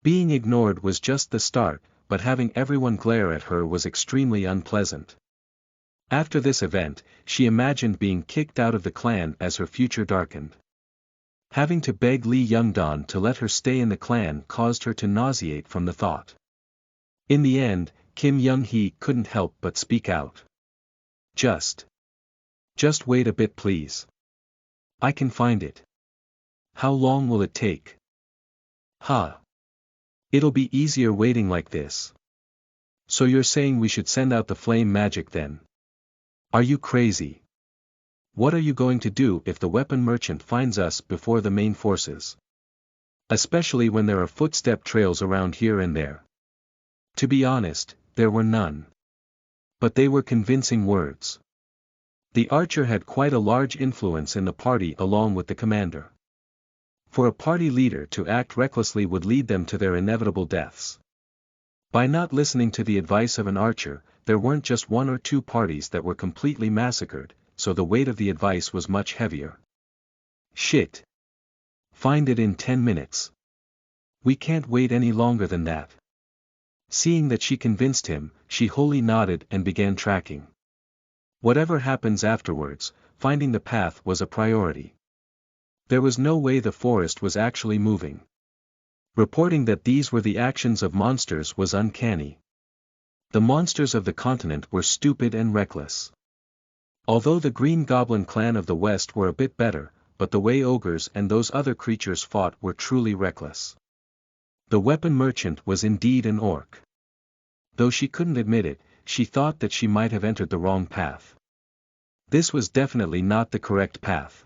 [SPEAKER 1] Being ignored was just the start, but having everyone glare at her was extremely unpleasant. After this event, she imagined being kicked out of the clan as her future darkened. Having to beg Lee Young-don to let her stay in the clan caused her to nauseate from the thought. In the end, Kim Young-hee couldn't help but speak out. Just wait a bit please. I can find it. How long will it take? Ha. It'll be easier waiting like this. So you're saying we should send out the flame magic then? Are you crazy? What are you going to do if the weapon merchant finds us before the main forces? Especially when there are footstep trails around here and there. To be honest, there were none. But they were convincing words. The archer had quite a large influence in the party along with the commander. For a party leader to act recklessly would lead them to their inevitable deaths. By not listening to the advice of an archer, there weren't just one or two parties that were completely massacred, so the weight of the advice was much heavier. Shit. Find it in 10 minutes. We can't wait any longer than that. Seeing that she convinced him, she wholly nodded and began tracking. Whatever happens afterwards, finding the path was a priority. There was no way the forest was actually moving. Reporting that these were the actions of monsters was uncanny. The monsters of the continent were stupid and reckless. Although the Green Goblin clan of the West were a bit better, but the way ogres and those other creatures fought were truly reckless. The weapon merchant was indeed an orc. Though she couldn't admit it, she thought that she might have entered the wrong path. This was definitely not the correct path.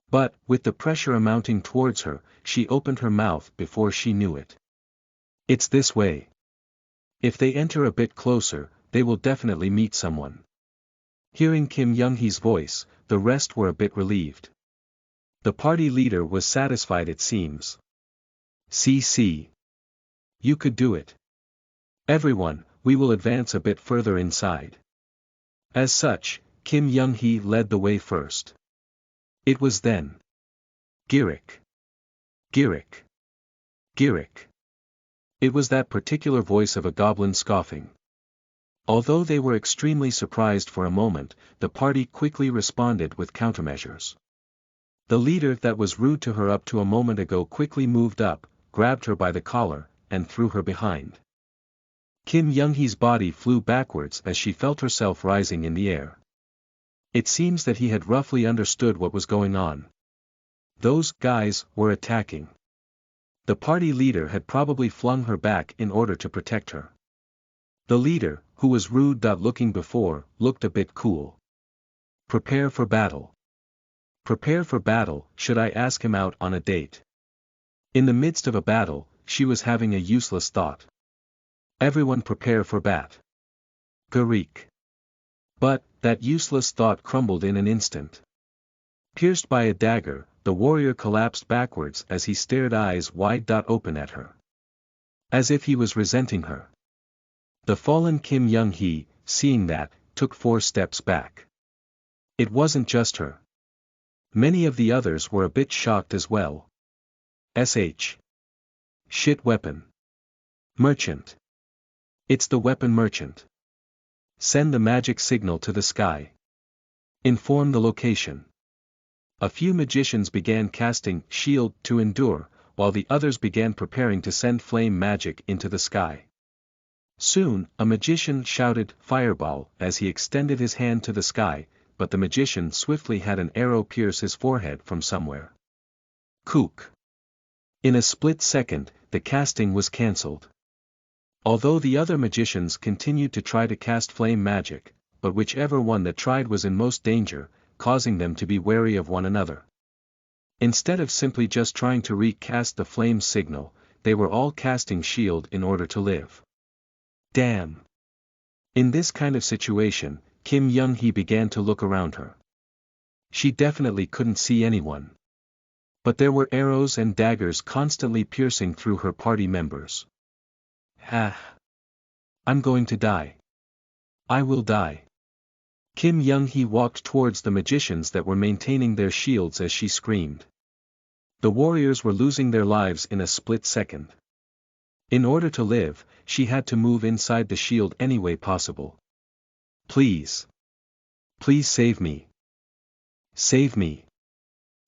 [SPEAKER 1] But, with the pressure amounting towards her, she opened her mouth before she knew it. It's this way. If they enter a bit closer, they will definitely meet someone. Hearing Kim Young-hee's voice, the rest were a bit relieved. The party leader was satisfied it seems. CC. You could do it. Everyone, we will advance a bit further inside. As such, Kim Young-hee led the way first. It was then. Girik. Girik. Girik. It was that particular voice of a goblin scoffing. Although they were extremely surprised for a moment, the party quickly responded with countermeasures. The leader that was rude to her up to a moment ago quickly moved up, grabbed her by the collar, and threw her behind. Kim Young-hee's body flew backwards as she felt herself rising in the air. It seems that he had roughly understood what was going on. Those guys were attacking. The party leader had probably flung her back in order to protect her. The leader, who was rude looking before, looked a bit cool. Prepare for battle. Prepare for battle, should I ask him out on a date? In the midst of a battle, she was having a useless thought. Everyone prepare for bat. Girik. But, that useless thought crumbled in an instant. Pierced by a dagger, the warrior collapsed backwards as he stared eyes wide open at her. As if he was resenting her. The fallen Kim Young-hee, seeing that, took 4 steps back. It wasn't just her. Many of the others were a bit shocked as well. SH. Shit weapon. Merchant. It's the weapon merchant. Send the magic signal to the sky. Inform the location. A few magicians began casting Shield to Endure, while the others began preparing to send flame magic into the sky. Soon, a magician shouted Fireball as he extended his hand to the sky, but the magician swiftly had an arrow pierce his forehead from somewhere. Kook. In a split second, the casting was cancelled. Although the other magicians continued to try to cast flame magic, but whichever one that tried was in most danger, causing them to be wary of one another. Instead of simply just trying to recast the flame signal, they were all casting shield in order to live. Damn. In this kind of situation, Kim Young-hee began to look around her. She definitely couldn't see anyone. But there were arrows and daggers constantly piercing through her party members. Ah. I'm going to die. I will die. Kim Young-hee walked towards the magicians that were maintaining their shields as she screamed. The warriors were losing their lives in a split second. In order to live, she had to move inside the shield any way possible. Please. Please save me. Save me.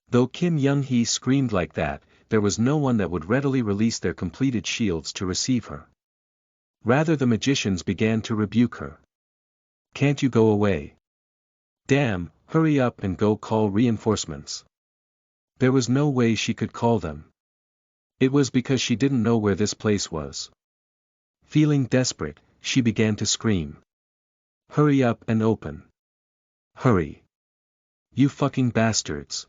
[SPEAKER 1] Though Kim Young-hee screamed like that, there was no one that would readily release their completed shields to receive her. Rather, the magicians began to rebuke her. Can't you go away? Damn, hurry up and go call reinforcements. There was no way she could call them. It was because she didn't know where this place was. Feeling desperate, she began to scream. Hurry up and open. Hurry. You fucking bastards.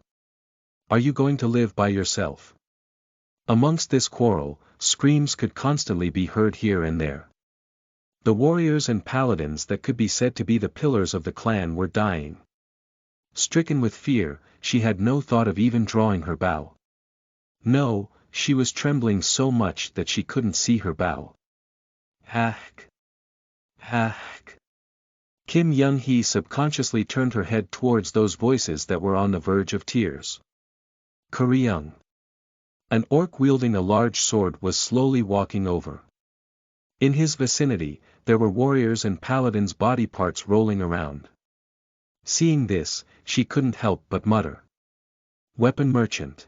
[SPEAKER 1] Are you going to live by yourself? Amongst this quarrel, screams could constantly be heard here and there. The warriors and paladins that could be said to be the pillars of the clan were dying. Stricken with fear, she had no thought of even drawing her bow. No, she was trembling so much that she couldn't see her bow. Hack. Hack. Kim Young-hee subconsciously turned her head towards those voices that were on the verge of tears. Koryung. An orc wielding a large sword was slowly walking over. In his vicinity, there were warriors and paladins' body parts rolling around. Seeing this, she couldn't help but mutter. Weapon merchant.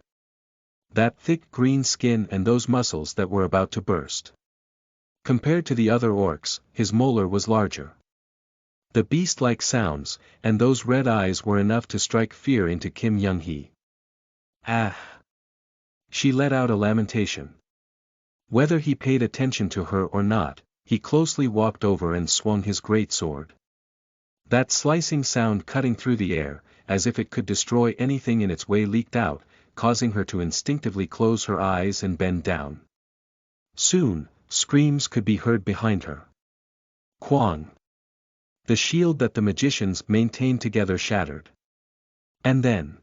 [SPEAKER 1] That thick green skin and those muscles that were about to burst. Compared to the other orcs, his molar was larger. The beast-like sounds, and those red eyes were enough to strike fear into Kim Young-hee. Ah! She let out a lamentation. Whether he paid attention to her or not, he closely walked over and swung his great sword. That slicing sound cutting through the air, as if it could destroy anything in its way, leaked out, causing her to instinctively close her eyes and bend down. Soon, screams could be heard behind her. Kwang! The shield that the magicians maintained together shattered. And then,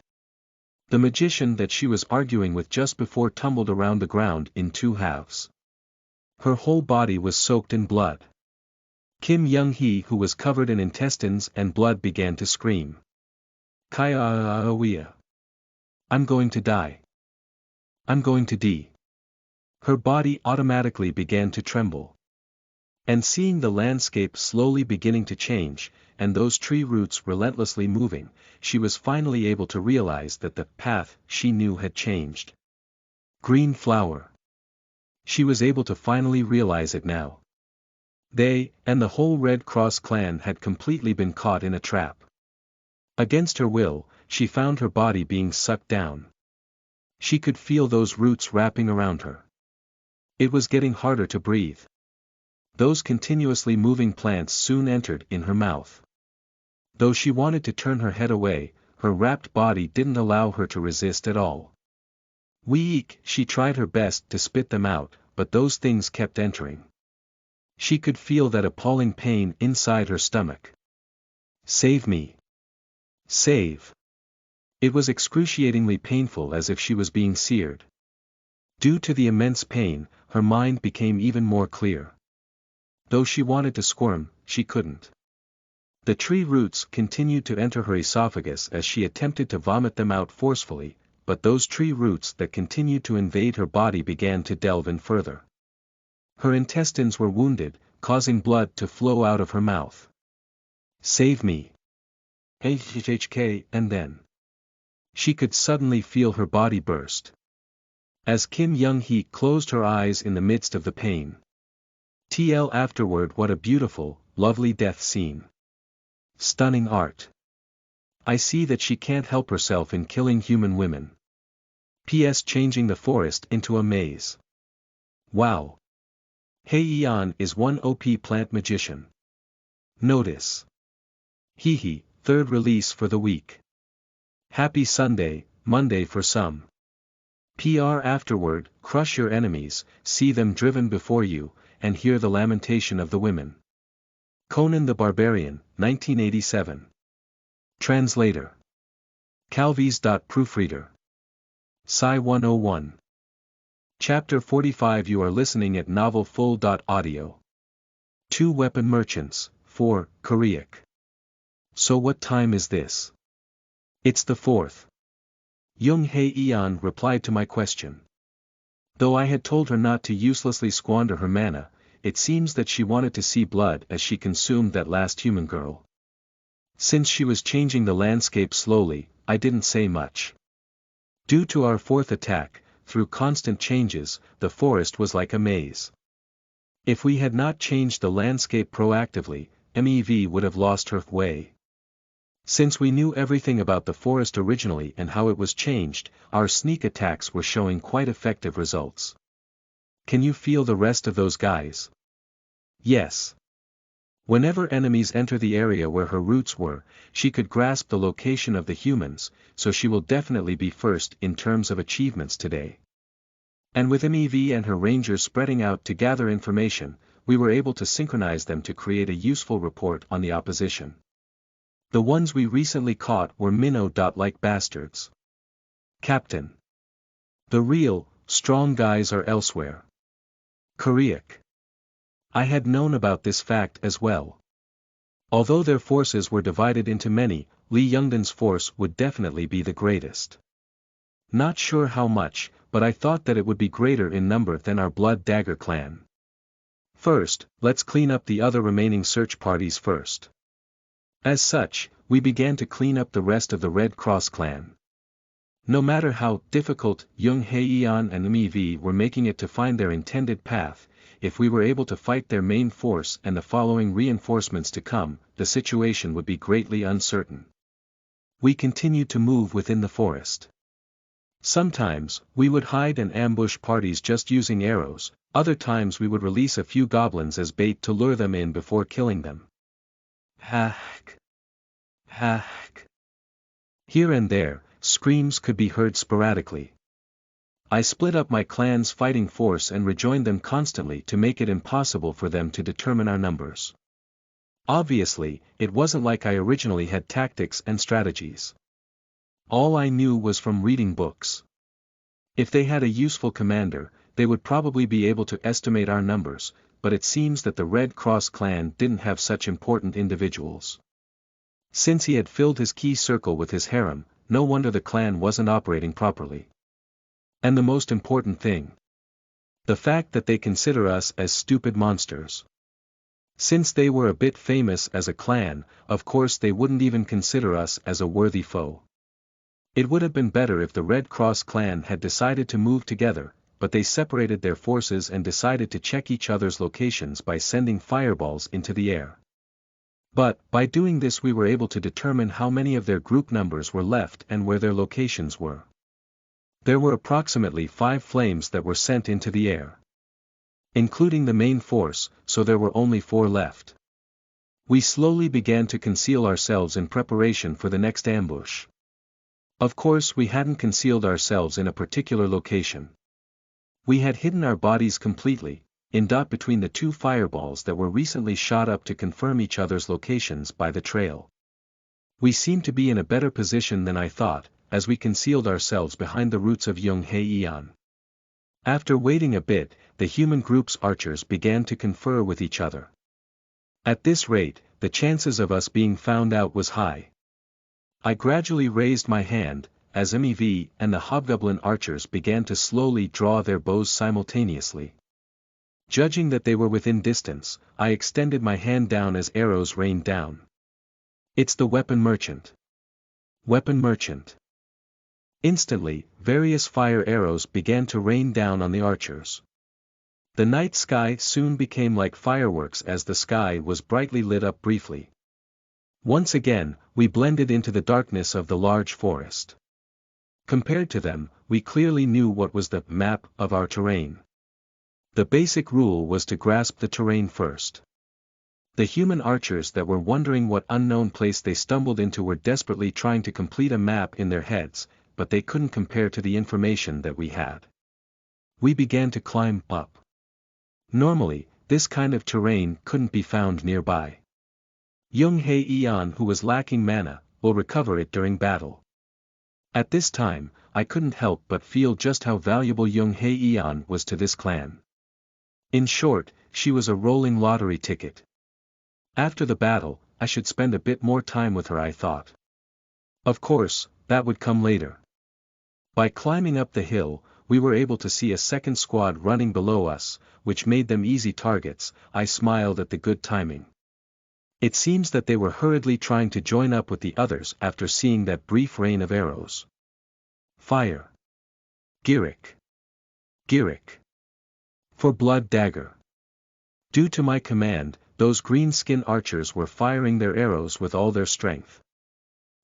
[SPEAKER 1] the magician that she was arguing with just before tumbled around the ground in two halves. Her whole body was soaked in blood. Kim Young-hee, who was covered in intestines and blood, began to scream. Kaya. I'm going to die. I'm going to die. Her body automatically began to tremble. And seeing the landscape slowly beginning to change, and those tree roots relentlessly moving, she was finally able to realize that the path she knew had changed. Green flower. She was able to finally realize it now. They, and the whole Red Cross clan, had completely been caught in a trap. Against her will, she found her body being sucked down. She could feel those roots wrapping around her. It was getting harder to breathe. Those continuously moving plants soon entered in her mouth. Though she wanted to turn her head away, her wrapped body didn't allow her to resist at all. Weak, she tried her best to spit them out, but those things kept entering. She could feel that appalling pain inside her stomach. Save me. Save. It was excruciatingly painful, as if she was being seared. Due to the immense pain, her mind became even more clear. Though she wanted to squirm, she couldn't. The tree roots continued to enter her esophagus as she attempted to vomit them out forcefully, but those tree roots that continued to invade her body began to delve in further. Her intestines were wounded, causing blood to flow out of her mouth. Save me. HHK, and then she could suddenly feel her body burst. As Kim Young-hee closed her eyes in the midst of the pain. TL afterward, what a beautiful, lovely death scene. Stunning art. I see that she can't help herself in killing human women. PS changing the forest into a maze. Wow. Hei Yan is one OP plant magician. Notice. Hee hee, third release for the week. Happy Sunday, Monday for some. PR afterward, crush your enemies, see them driven before you, and hear the lamentation of the women. Conan the Barbarian, 1987. Translator. Calvis. Proofreader. Sci 101. Chapter 45. You are listening at NovelFull.audio. 2 Weapon Merchants, 4, Koreac. So what time is this? It's the 4th. Jung Hae-yeon replied to my question. Though I had told her not to uselessly squander her mana, it seems that she wanted to see blood as she consumed that last human girl. Since she was changing the landscape slowly, I didn't say much. Due to our 4th attack, through constant changes, the forest was like a maze. If we had not changed the landscape proactively, MEV would have lost her way. Since we knew everything about the forest originally and how it was changed, our sneak attacks were showing quite effective results. Can you feel the rest of those guys? Yes. Whenever enemies enter the area where her roots were, she could grasp the location of the humans, so she will definitely be first in terms of achievements today. And with MEV and her rangers spreading out to gather information, we were able to synchronize them to create a useful report on the opposition. The ones we recently caught were minnow-like bastards. Captain. The real, strong guys are elsewhere. Koreac. I had known about this fact as well. Although their forces were divided into many, Lee Youngdan's force would definitely be the greatest. Not sure how much, but I thought that it would be greater in number than our Blood Dagger clan. First, let's clean up the other remaining search parties first. As such, we began to clean up the rest of the Red Cross clan. No matter how difficult Jung Hae-yeon and MEV were making it to find their intended path, if we were able to fight their main force and the following reinforcements to come, the situation would be greatly uncertain. We continued to move within the forest. Sometimes, we would hide and ambush parties just using arrows, other times we would release a few goblins as bait to lure them in before killing them. Hack. Hack. Here and there, screams could be heard sporadically. I split up my clan's fighting force and rejoined them constantly to make it impossible for them to determine our numbers. Obviously, it wasn't like I originally had tactics and strategies. All I knew was from reading books. If they had a useful commander, they would probably be able to estimate our numbers, but it seems that the Red Cross clan didn't have such important individuals. Since he had filled his key circle with his harem, no wonder the clan wasn't operating properly. And the most important thing. The fact that they consider us as stupid monsters. Since they were a bit famous as a clan, of course they wouldn't even consider us as a worthy foe. It would have been better if the Red Cross clan had decided to move together, but they separated their forces and decided to check each other's locations by sending fireballs into the air. But, by doing this we were able to determine how many of their group numbers were left and where their locations were. There were approximately 5 flames that were sent into the air. Including the main force, so there were only 4 left. We slowly began to conceal ourselves in preparation for the next ambush. Of course we hadn't concealed ourselves in a particular location. We had hidden our bodies completely, in dot between the 2 fireballs that were recently shot up to confirm each other's locations by the trail. We seemed to be in a better position than I thought, as we concealed ourselves behind the roots of Jung Hae-yeon. After waiting a bit, the human group's archers began to confer with each other. At this rate, the chances of us being found out was high. I gradually raised my hand, as MEV and the hobgoblin archers began to slowly draw their bows simultaneously. Judging that they were within distance, I extended my hand down as arrows rained down. It's the weapon merchant. Weapon merchant. Instantly, various fire arrows began to rain down on the archers. The night sky soon became like fireworks as the sky was brightly lit up briefly. Once again, we blended into the darkness of the large forest. Compared to them, we clearly knew what was the map of our terrain. The basic rule was to grasp the terrain first. The human archers that were wondering what unknown place they stumbled into were desperately trying to complete a map in their heads, but they couldn't compare to the information that we had. We began to climb up. Normally, this kind of terrain couldn't be found nearby. Young Hei Ian, who was lacking mana, will recover it during battle. At this time, I couldn't help but feel just how valuable Young Hei Ian was to this clan. In short, she was a rolling lottery ticket. After the battle, I should spend a bit more time with her, I thought. Of course, that would come later. By climbing up the hill, we were able to see a second squad running below us, which made them easy targets. I smiled at the good timing. It seems that they were hurriedly trying to join up with the others after seeing that brief rain of arrows. Fire! Giric! Giric! For blood dagger! Due to my command, those green-skin archers were firing their arrows with all their strength.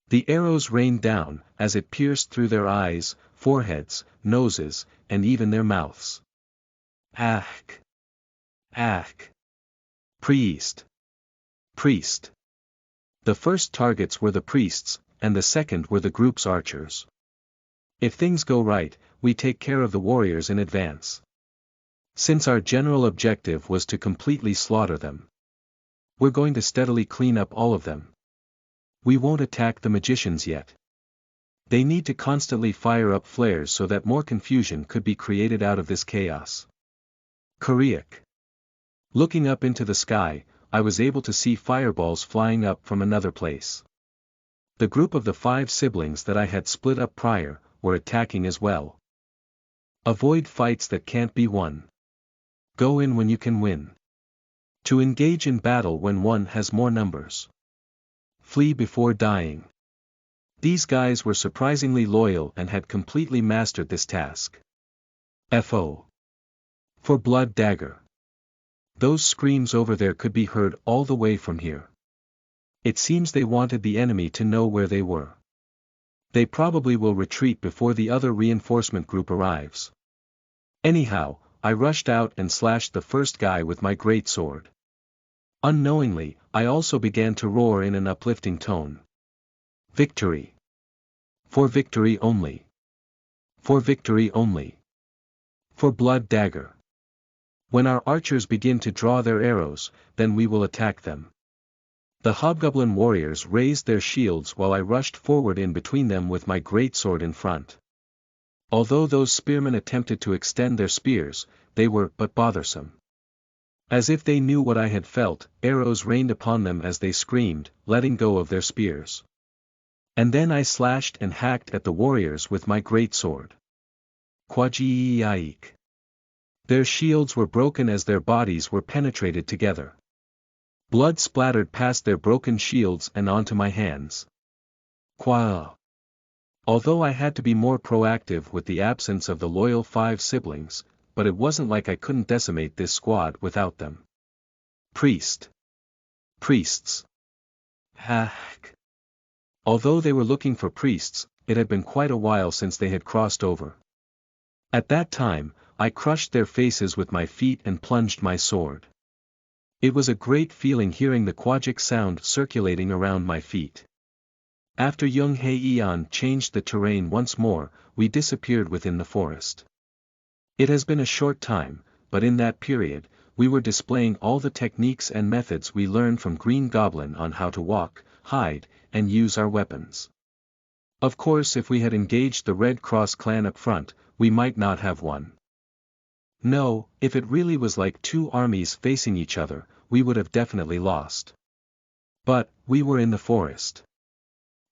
[SPEAKER 1] The arrows rained down, as it pierced through their eyes, foreheads, noses, and even their mouths. Ack! Ack! Priest! Priest! The first targets were the priests, and the second were the group's archers. If things go right, we take care of the warriors in advance. Since our general objective was to completely slaughter them, we're going to steadily clean up all of them. We won't attack the magicians yet. They need to constantly fire up flares so that more confusion could be created out of this chaos. Koreak. Looking up into the sky, I was able to see fireballs flying up from another place. The group of the 5 siblings that I had split up prior, were attacking as well. Avoid fights that can't be won. Go in when you can win. To engage in battle when one has more numbers. Flee before dying. These guys were surprisingly loyal and had completely mastered this task. FO. For blood dagger. Those screams over there could be heard all the way from here. It seems they wanted the enemy to know where they were. They probably will retreat before the other reinforcement group arrives. Anyhow, I rushed out and slashed the first guy with my greatsword. Unknowingly, I also began to roar in an uplifting tone. Victory! For victory only! For victory only! For blood dagger! When our archers begin to draw their arrows, then we will attack them. The hobgoblin warriors raised their shields while I rushed forward in between them with my greatsword in front. Although those spearmen attempted to extend their spears, they were but bothersome. As if they knew what I had felt, arrows rained upon them as they screamed, letting go of their spears. And then I slashed and hacked at the warriors with my greatsword. Kwajiiaik. Their shields were broken as their bodies were penetrated together. Blood splattered past their broken shields and onto my hands. Kwa. Although I had to be more proactive with the absence of the loyal 5 siblings, but it wasn't like I couldn't decimate this squad without them. Priest. Priests. Hack. Although they were looking for priests, it had been quite a while since they had crossed over. At that time, I crushed their faces with my feet and plunged my sword. It was a great feeling hearing the Kwajik sound circulating around my feet. After Young Hei Ian changed the terrain once more, we disappeared within the forest. It has been a short time, but in that period, we were displaying all the techniques and methods we learned from Green Goblin on how to walk, hide, and use our weapons. Of course, if we had engaged the Red Cross clan up front, we might not have won. No, if it really was like 2 armies facing each other, we would have definitely lost. But, we were in the forest.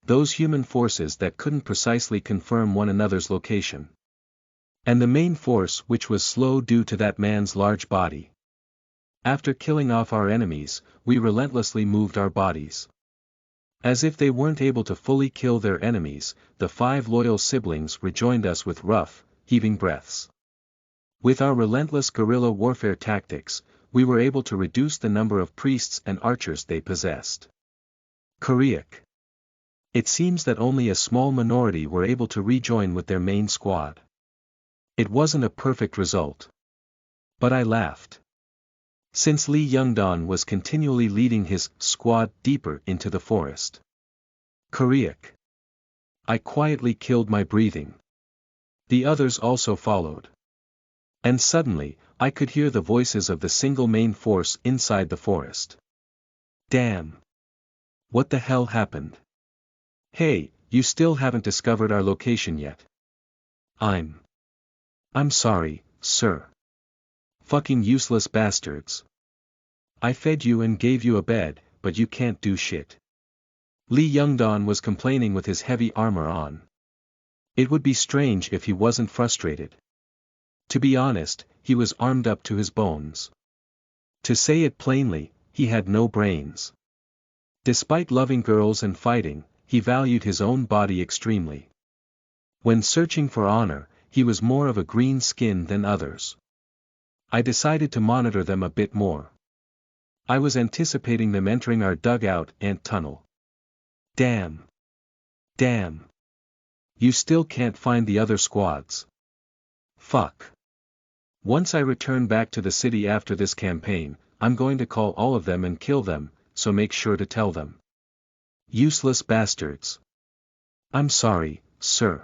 [SPEAKER 1] Those human forces that couldn't precisely confirm one another's location. And the main force which was slow due to that man's large body. After killing off our enemies, we relentlessly moved our bodies. As if they weren't able to fully kill their enemies, the 5 loyal siblings rejoined us with rough, heaving breaths. With our relentless guerrilla warfare tactics, we were able to reduce the number of priests and archers they possessed. Koreak. It seems that only a small minority were able to rejoin with their main squad. It wasn't a perfect result. But I laughed. Since Lee Youngdon was continually leading his squad deeper into the forest. Koreak. I quietly killed my breathing. The others also followed. And suddenly, I could hear the voices of the single main force inside the forest. Damn. What the hell happened? Hey, you still haven't discovered our location yet. I'm sorry, sir. Fucking useless bastards. I fed you and gave you a bed, but you can't do shit. Lee Youngdon was complaining with his heavy armor on. It would be strange if he wasn't frustrated. To be honest, he was armed up to his bones. To say it plainly, he had no brains. Despite loving girls and fighting, he valued his own body extremely. When searching for honor, he was more of a green skin than others. I decided to monitor them a bit more. I was anticipating them entering our dugout ant tunnel. Damn. Damn. You still can't find the other squads. Fuck. Once I return back to the city after this campaign, I'm going to call all of them and kill them, so make sure to tell them. Useless bastards. I'm sorry, sir.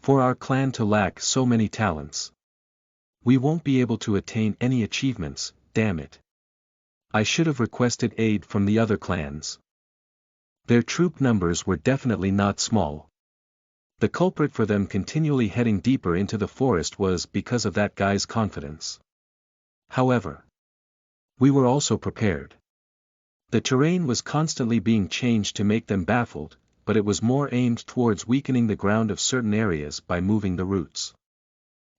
[SPEAKER 1] For our clan to lack so many talents. We won't be able to attain any achievements, damn it. I should have requested aid from the other clans. Their troop numbers were definitely not small. The culprit for them continually heading deeper into the forest was because of that guy's confidence. However, we were also prepared. The terrain was constantly being changed to make them baffled, but it was more aimed towards weakening the ground of certain areas by moving the roots.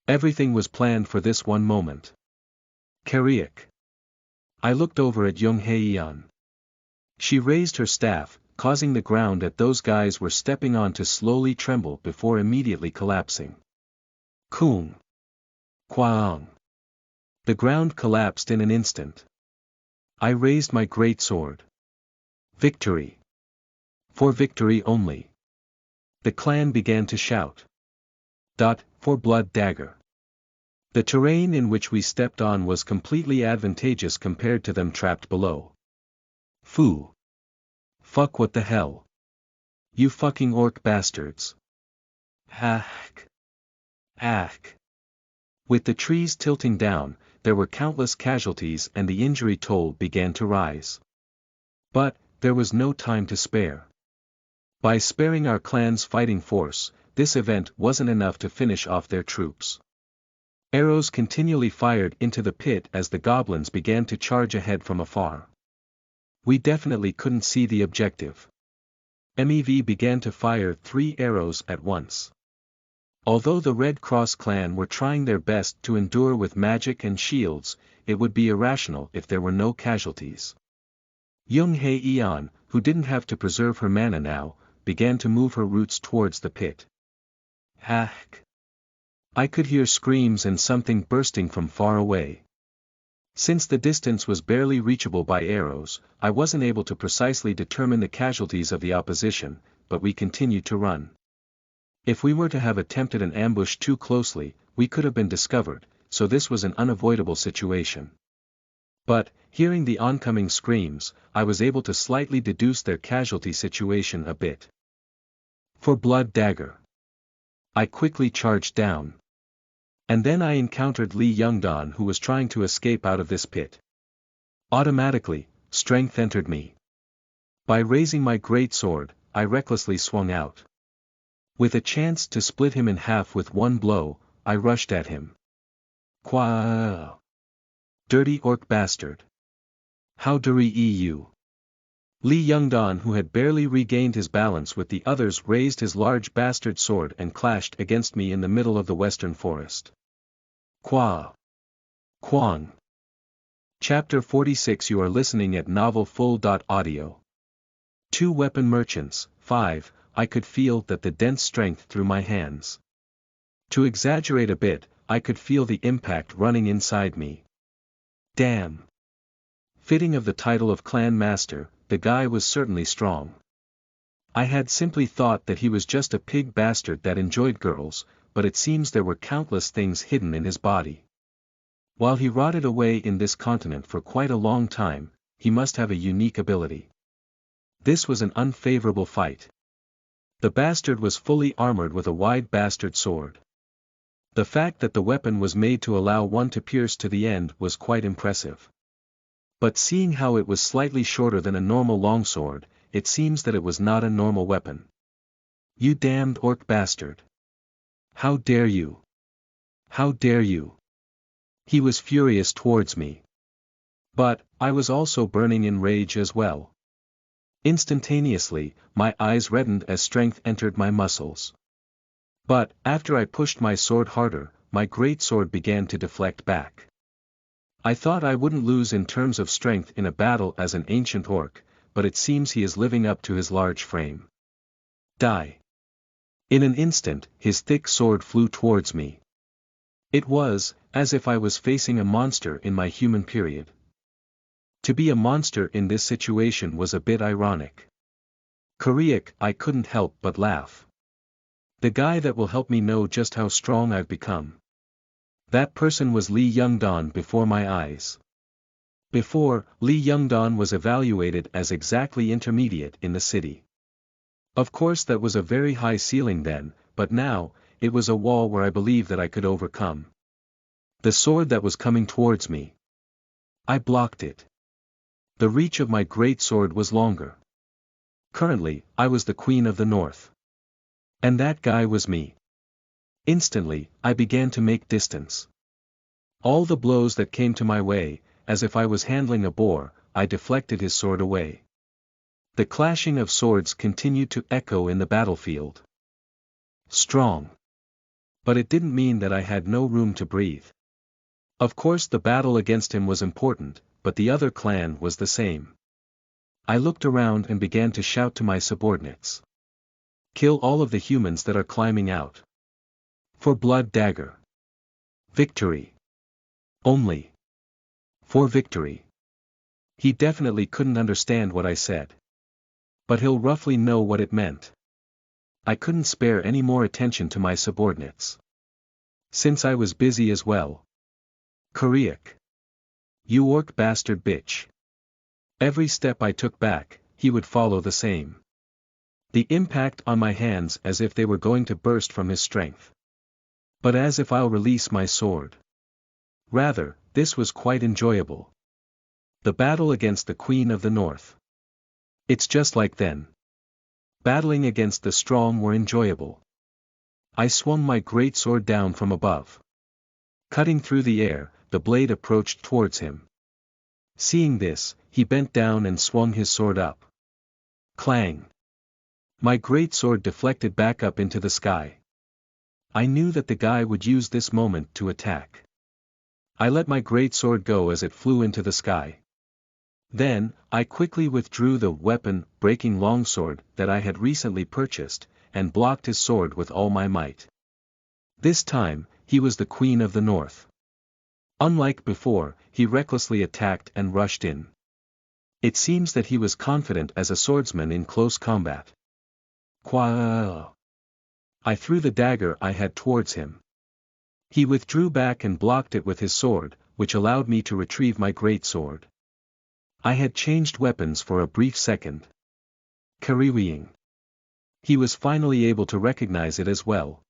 [SPEAKER 1] Everything was planned for this one moment. Koreak. I looked over at Young Haeyeon. She raised her staff, causing the ground that those guys were stepping on to slowly tremble before immediately collapsing. Kung. Kwaang. The ground collapsed in an instant. I raised my greatsword. Victory. For victory only. The clan began to shout. For blood dagger. The terrain in which we stepped on was completely advantageous compared to them trapped below. Foo. Fuck, what the hell? You fucking orc bastards. Hack. Hack. With the trees tilting down, there were countless casualties and the injury toll began to rise. But, there was no time to spare. By sparing our clan's fighting force, this event wasn't enough to finish off their troops. Arrows continually fired into the pit as the goblins began to charge ahead from afar. We definitely couldn't see the objective. MEV began to fire 3 arrows at once. Although the Red Cross clan were trying their best to endure with magic and shields, it would be irrational if there were no casualties. Young Haeyeon, who didn't have to preserve her mana now, began to move her roots towards the pit. Hack. I could hear screams and something bursting from far away. Since the distance was barely reachable by arrows, I wasn't able to precisely determine the casualties of the opposition, but we continued to run. If we were to have attempted an ambush too closely, we could have been discovered, so this was an unavoidable situation. But, hearing the oncoming screams, I was able to slightly deduce their casualty situation a bit. For blood dagger. I quickly charged down. And then I encountered Lee Youngdon, who was trying to escape out of this pit. Automatically, strength entered me. By raising my greatsword, I recklessly swung out. With a chance to split him in half with one blow, I rushed at him. Quah! Dirty orc bastard. How dare you? Lee Youngdon, who had barely regained his balance with the others, raised his large bastard sword and clashed against me in the middle of the western forest. Quah! Quang. Chapter 46. You are listening at novelfull.audio. 2 weapon merchants. 5. I could feel that the dense strength through my hands. To exaggerate a bit, I could feel the impact running inside me. Damn. Fitting of the title of clan master, the guy was certainly strong. I had simply thought that he was just a pig bastard that enjoyed girls, but it seems there were countless things hidden in his body. While he rotted away in this continent for quite a long time, he must have a unique ability. This was an unfavorable fight. The bastard was fully armored with a wide bastard sword. The fact that the weapon was made to allow one to pierce to the end was quite impressive. But seeing how it was slightly shorter than a normal longsword, it seems that it was not a normal weapon. You damned orc bastard! How dare you! How dare you! He was furious towards me. But, I was also burning in rage as well. Instantaneously, my eyes reddened as strength entered my muscles. But, after I pushed my sword harder, my great sword began to deflect back. I thought I wouldn't lose in terms of strength in a battle as an ancient orc, but it seems he is living up to his large frame. Die! In an instant, his thick sword flew towards me. It was, as if I was facing a monster in my human period. To be a monster in this situation was a bit ironic. Koreak, I couldn't help but laugh. The guy that will help me know just how strong I've become. That person was Lee Youngdon before my eyes. Before, Lee Youngdon was evaluated as exactly intermediate in the city. Of course that was a very high ceiling then, but now, it was a wall where I believed that I could overcome. The sword that was coming towards me. I blocked it. The reach of my great sword was longer. Currently, I was the Queen of the North. And that guy was me. Instantly, I began to make distance. All the blows that came to my way, as if I was handling a boar, I deflected his sword away. The clashing of swords continued to echo in the battlefield. Strong. But it didn't mean that I had no room to breathe. Of course the battle against him was important, but the other clan was the same. I looked around and began to shout to my subordinates. Kill all of the humans that are climbing out. For Blood Dagger. Victory. Only. For victory. He definitely couldn't understand what I said. But he'll roughly know what it meant. I couldn't spare any more attention to my subordinates. Since I was busy as well. Koreak. You orc bastard bitch. Every step I took back, he would follow the same. The impact on my hands as if they were going to burst from his strength. But as if I'll release my sword. Rather, this was quite enjoyable. The battle against the Queen of the North. It's just like then. Battling against the strong were enjoyable. I swung my great sword down from above. Cutting through the air, the blade approached towards him. Seeing this, he bent down and swung his sword up. Clang! My great sword deflected back up into the sky. I knew that the guy would use this moment to attack. I let my great sword go as it flew into the sky. Then, I quickly withdrew the weapon-breaking longsword that I had recently purchased, and blocked his sword with all my might. This time, he was the Queen of the North. Unlike before, he recklessly attacked and rushed in. It seems that he was confident as a swordsman in close combat. Qua! I threw the dagger I had towards him. He withdrew back and blocked it with his sword, which allowed me to retrieve my great sword. I had changed weapons for a brief second. Kariwiing. He was finally able to recognize it as well.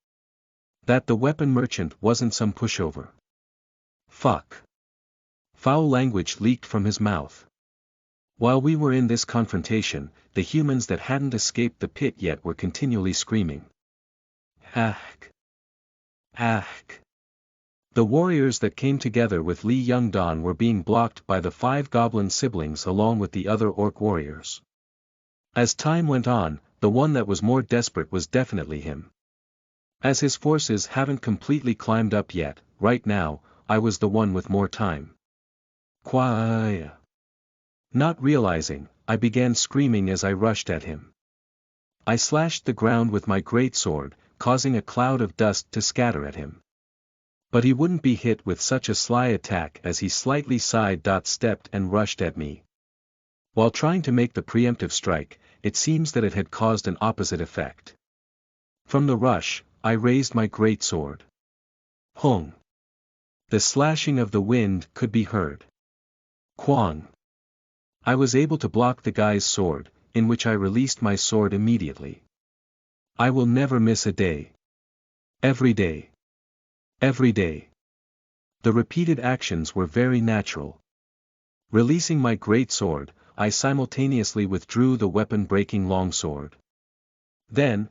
[SPEAKER 1] That the weapon merchant wasn't some pushover. Fuck. Foul language leaked from his mouth. While we were in this confrontation, the humans that hadn't escaped the pit yet were continually screaming. Hack. Hack. The warriors that came together with Lee Youngdon were being blocked by the 5 goblin siblings along with the other orc warriors. As time went on, the one that was more desperate was definitely him. As his forces haven't completely climbed up yet, right now, I was the one with more time. Quiet. Not realizing, I began screaming as I rushed at him. I slashed the ground with my great sword, causing a cloud of dust to scatter at him. But he wouldn't be hit with such a sly attack as he slightly side-stepped and rushed at me. While trying to make the preemptive strike, it seems that it had caused an opposite effect. From the rush, I raised my great sword. Hung. The slashing of the wind could be heard. Kwang. I was able to block the guy's sword, in which I released my sword immediately. I will never miss a day. Every day. Every day. The repeated actions were very natural. Releasing my great sword, I simultaneously withdrew the weapon-breaking longsword. Then,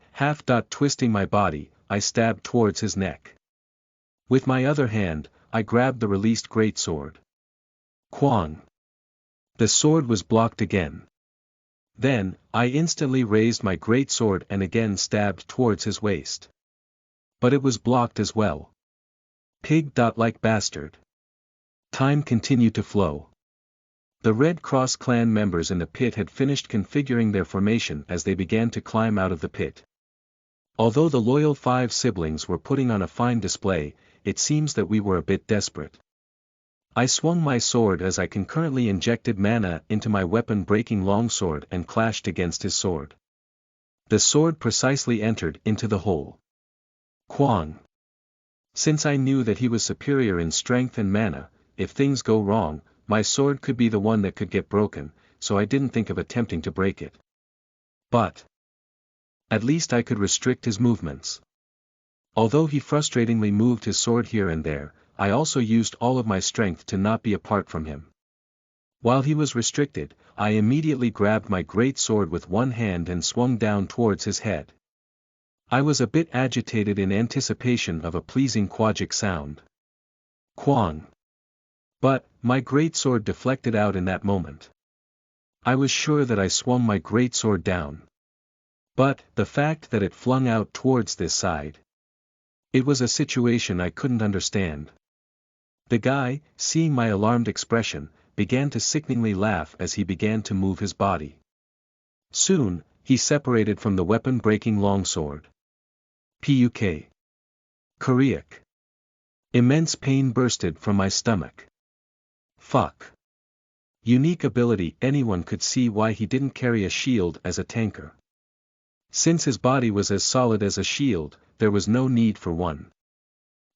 [SPEAKER 1] twisting my body, I stabbed towards his neck. With my other hand, I grabbed the released greatsword. Kwang. The sword was blocked again. Then, I instantly raised my greatsword and again stabbed towards his waist. But it was blocked as well. Pig-like bastard. Time continued to flow. The Red Cross clan members in the pit had finished configuring their formation as they began to climb out of the pit. Although the loyal 5 siblings were putting on a fine display, it seems that we were a bit desperate. I swung my sword as I concurrently injected mana into my weapon-breaking longsword and clashed against his sword. The sword precisely entered into the hole. Kwang. Since I knew that he was superior in strength and mana, if things go wrong, my sword could be the one that could get broken, so I didn't think of attempting to break it. But at least I could restrict his movements. Although he frustratingly moved his sword here and there, I also used all of my strength to not be apart from him. While he was restricted, I immediately grabbed my great sword with one hand and swung down towards his head. I was a bit agitated in anticipation of a pleasing quagic sound. Kwang. But, my greatsword deflected out in that moment. I was sure that I swung my greatsword down. But, the fact that it flung out towards this side. It was a situation I couldn't understand. The guy, seeing my alarmed expression, began to sickeningly laugh as he began to move his body. Soon, he separated from the weapon-breaking longsword. Puk. Koreak. Immense pain bursted from my stomach. Fuck. Unique ability. Anyone could see why he didn't carry a shield as a tanker. Since his body was as solid as a shield, there was no need for one.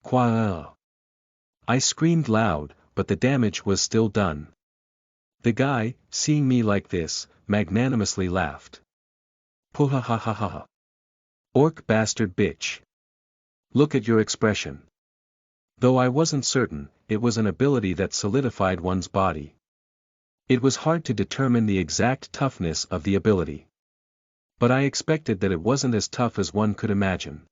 [SPEAKER 1] Qua. I screamed loud, but the damage was still done. The guy, seeing me like this, magnanimously laughed. Puhahahaha. Orc bastard bitch. Look at your expression. Though I wasn't certain, it was an ability that solidified one's body. It was hard to determine the exact toughness of the ability. But I expected that it wasn't as tough as one could imagine.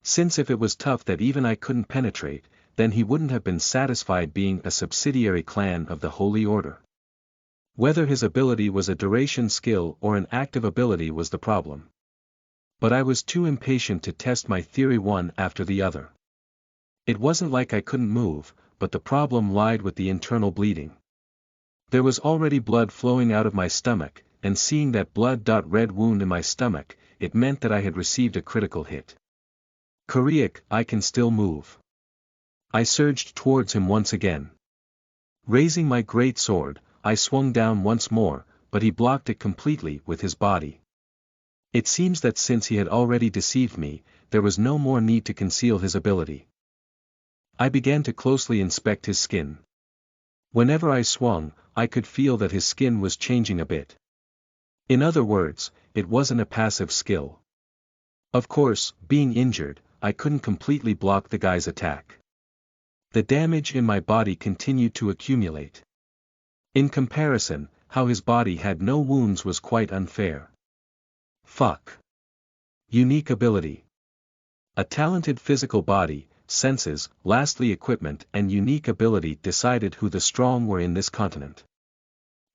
[SPEAKER 1] Since if it was tough that even I couldn't penetrate, then he wouldn't have been satisfied being a subsidiary clan of the Holy Order. Whether his ability was a duration skill or an active ability was the problem. But I was too impatient to test my theory one after the other. It wasn't like I couldn't move, but the problem lied with the internal bleeding. There was already blood flowing out of my stomach, and seeing that blood-red wound in my stomach, it meant that I had received a critical hit. Koreak, I can still move. I surged towards him once again. Raising my great sword, I swung down once more, but he blocked it completely with his body. It seems that since he had already deceived me, there was no more need to conceal his ability. I began to closely inspect his skin. Whenever I swung, I could feel that his skin was changing a bit. In other words, it wasn't a passive skill. Of course, being injured, I couldn't completely block the guy's attack. The damage in my body continued to accumulate. In comparison, how his body had no wounds was quite unfair. Fuck. Unique ability. A talented physical body, senses, lastly equipment and unique ability decided who the strong were in this continent.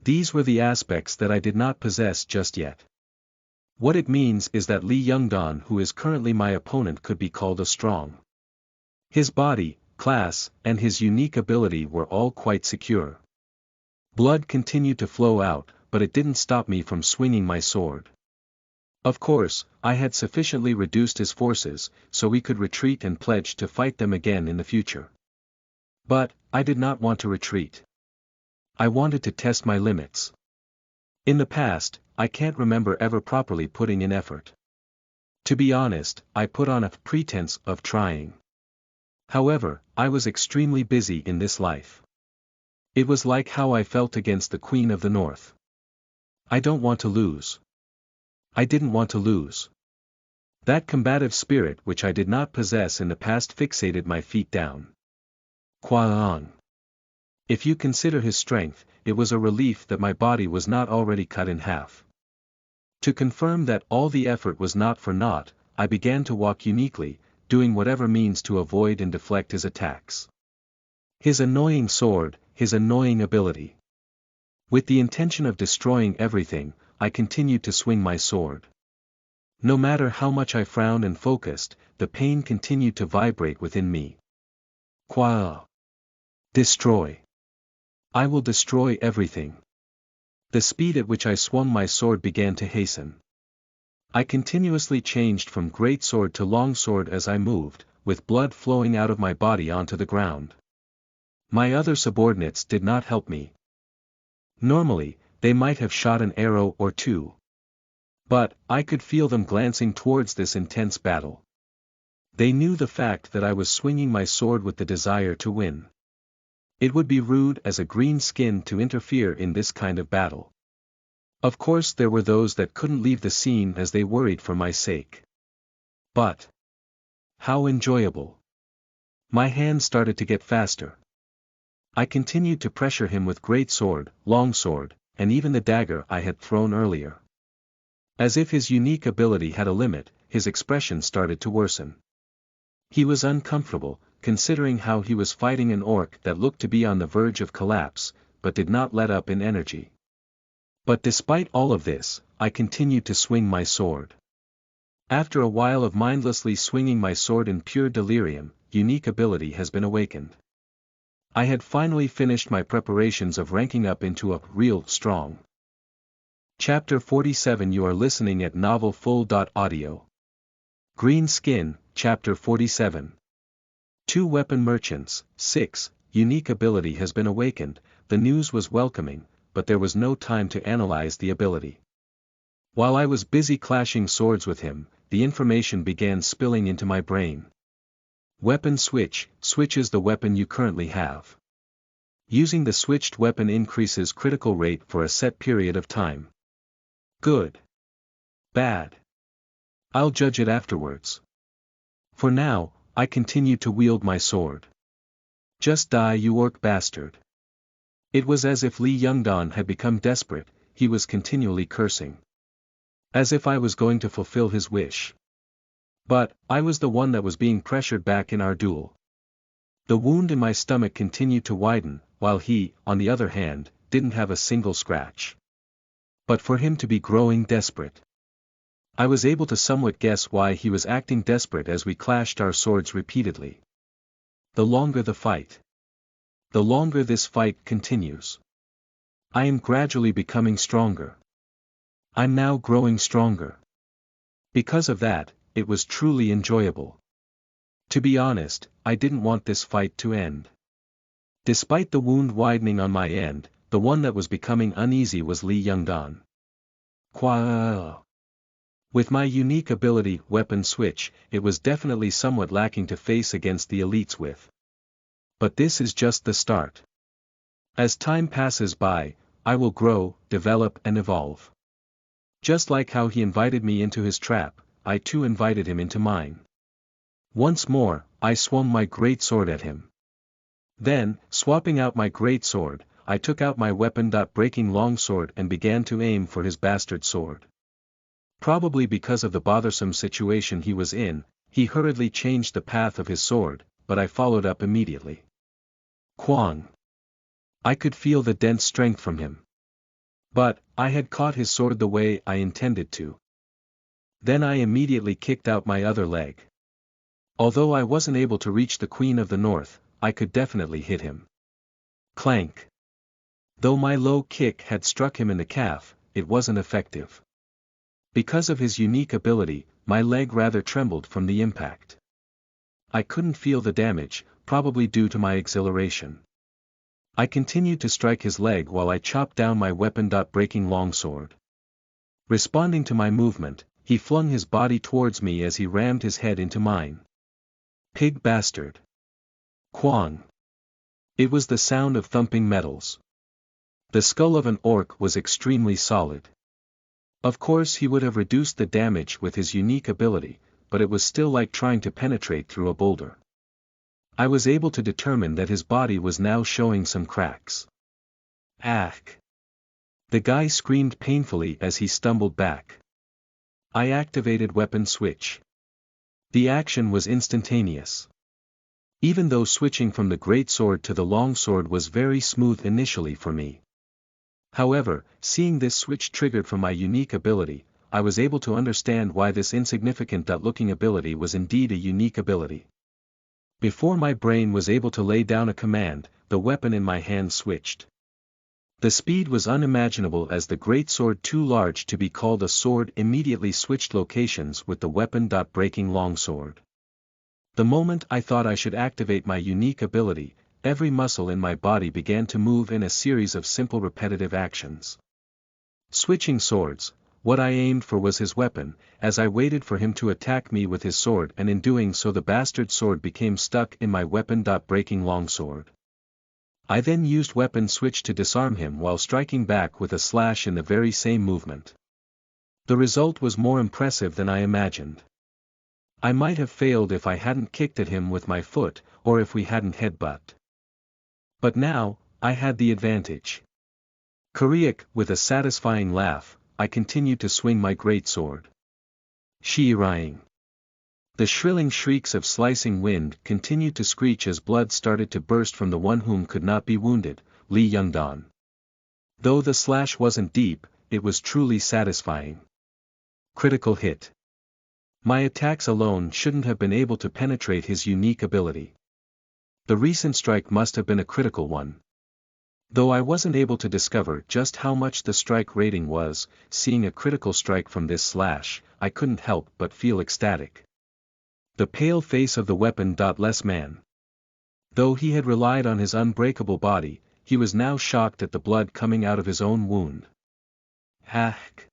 [SPEAKER 1] These were the aspects that I did not possess just yet. What it means is that Li Yongdan, who is currently my opponent, could be called a strong. His body, class, and his unique ability were all quite secure. Blood continued to flow out, but it didn't stop me from swinging my sword. Of course, I had sufficiently reduced his forces, so we could retreat and pledge to fight them again in the future. But, I did not want to retreat. I wanted to test my limits. In the past, I can't remember ever properly putting in effort. To be honest, I put on a pretense of trying. However, I was extremely busy in this life. It was like how I felt against the Queen of the North. I don't want to lose. I didn't want to lose. That combative spirit which I did not possess in the past fixated my feet down. Kwang. If you consider his strength, it was a relief that my body was not already cut in half. To confirm that all the effort was not for naught, I began to walk uniquely, doing whatever means to avoid and deflect his attacks. His annoying sword, his annoying ability. With the intention of destroying everything, I continued to swing my sword. No matter how much I frowned and focused, the pain continued to vibrate within me. Kwa. Destroy. I will destroy everything. The speed at which I swung my sword began to hasten. I continuously changed from great sword to long sword as I moved, with blood flowing out of my body onto the ground. My other subordinates did not help me. Normally, they might have shot an arrow or two. But, I could feel them glancing towards this intense battle. They knew the fact that I was swinging my sword with the desire to win. It would be rude as a green skin to interfere in this kind of battle. Of course there were those that couldn't leave the scene as they worried for my sake. But how enjoyable. My hands started to get faster. I continued to pressure him with great sword, long sword, and even the dagger I had thrown earlier. As if his unique ability had a limit, his expression started to worsen. He was uncomfortable, considering how he was fighting an orc that looked to be on the verge of collapse, but did not let up in energy. But despite all of this, I continued to swing my sword. After a while of mindlessly swinging my sword in pure delirium, unique ability has been awakened. I had finally finished my preparations of ranking up into a real strong. Chapter 47. You are listening at NovelFull.audio. Green Skin, Chapter 47. 2 Weapon Merchants, 6, Unique ability has been awakened. The news was welcoming, but there was no time to analyze the ability. While I was busy clashing swords with him, the information began spilling into my brain. Weapon switch, switches the weapon you currently have. Using the switched weapon increases critical rate for a set period of time. Good. Bad. I'll judge it afterwards. For now, I continue to wield my sword. Just die, you orc bastard. It was as if Li Yongdan had become desperate, he was continually cursing. As if I was going to fulfill his wish. But, I was the one that was being pressured back in our duel. The wound in my stomach continued to widen, while he, on the other hand, didn't have a single scratch. But for him to be growing desperate. I was able to somewhat guess why he was acting desperate as we clashed our swords repeatedly. The longer the fight. The longer this fight continues. I am gradually becoming stronger. I'm now growing stronger. Because of that, it was truly enjoyable. To be honest, I didn't want this fight to end. Despite the wound widening on my end, the one that was becoming uneasy was Li Yongdan. With my unique ability, Weapon Switch, it was definitely somewhat lacking to face against the elites with. But this is just the start. As time passes by, I will grow, develop and evolve. Just like how he invited me into his trap, I too invited him into mine. Once more, I swung my great sword at him. Then, swapping out my great sword, I took out my weapon-breaking longsword and began to aim for his bastard sword. Probably because of the bothersome situation he was in, he hurriedly changed the path of his sword, but I followed up immediately. Kwang. I could feel the dense strength from him. But, I had caught his sword the way I intended to. Then I immediately kicked out my other leg. Although I wasn't able to reach the Queen of the North, I could definitely hit him. Clank. Though my low kick had struck him in the calf, it wasn't effective. Because of his unique ability, my leg rather trembled from the impact. I couldn't feel the damage, probably due to my exhilaration. I continued to strike his leg while I chopped down my weapon-breaking longsword. Responding to my movement, he flung his body towards me as he rammed his head into mine. Pig bastard. Quang. It was the sound of thumping metals. The skull of an orc was extremely solid. Of course he would have reduced the damage with his unique ability, but it was still like trying to penetrate through a boulder. I was able to determine that his body was now showing some cracks. Ack! The guy screamed painfully as he stumbled back. I activated weapon switch. The action was instantaneous. Even though switching from the greatsword to the longsword was very smooth initially for me. However, seeing this switch triggered from my unique ability, I was able to understand why this insignificant-looking ability was indeed a unique ability. Before my brain was able to lay down a command, the weapon in my hand switched. The speed was unimaginable as the greatsword, too large to be called a sword, immediately switched locations with the weapon. Breaking longsword. The moment I thought I should activate my unique ability, every muscle in my body began to move in a series of simple repetitive actions. Switching swords, what I aimed for was his weapon, as I waited for him to attack me with his sword, and in doing so the bastard sword became stuck in my weapon. Breaking longsword. I then used weapon switch to disarm him while striking back with a slash in the very same movement. The result was more impressive than I imagined. I might have failed if I hadn't kicked at him with my foot, or if we hadn't headbutted. But now, I had the advantage. Koreak, with a satisfying laugh, I continued to swing my greatsword. Shiiraing. The shrilling shrieks of slicing wind continued to screech as blood started to burst from the one whom could not be wounded, Li Yongdan. Though the slash wasn't deep, it was truly satisfying. Critical hit. My attacks alone shouldn't have been able to penetrate his unique ability. The recent strike must have been a critical one. Though I wasn't able to discover just how much the strike rating was, seeing a critical strike from this slash, I couldn't help but feel ecstatic. The pale face of the weapon-less man. Though he had relied on his unbreakable body, he was now shocked at the blood coming out of his own wound. Hack!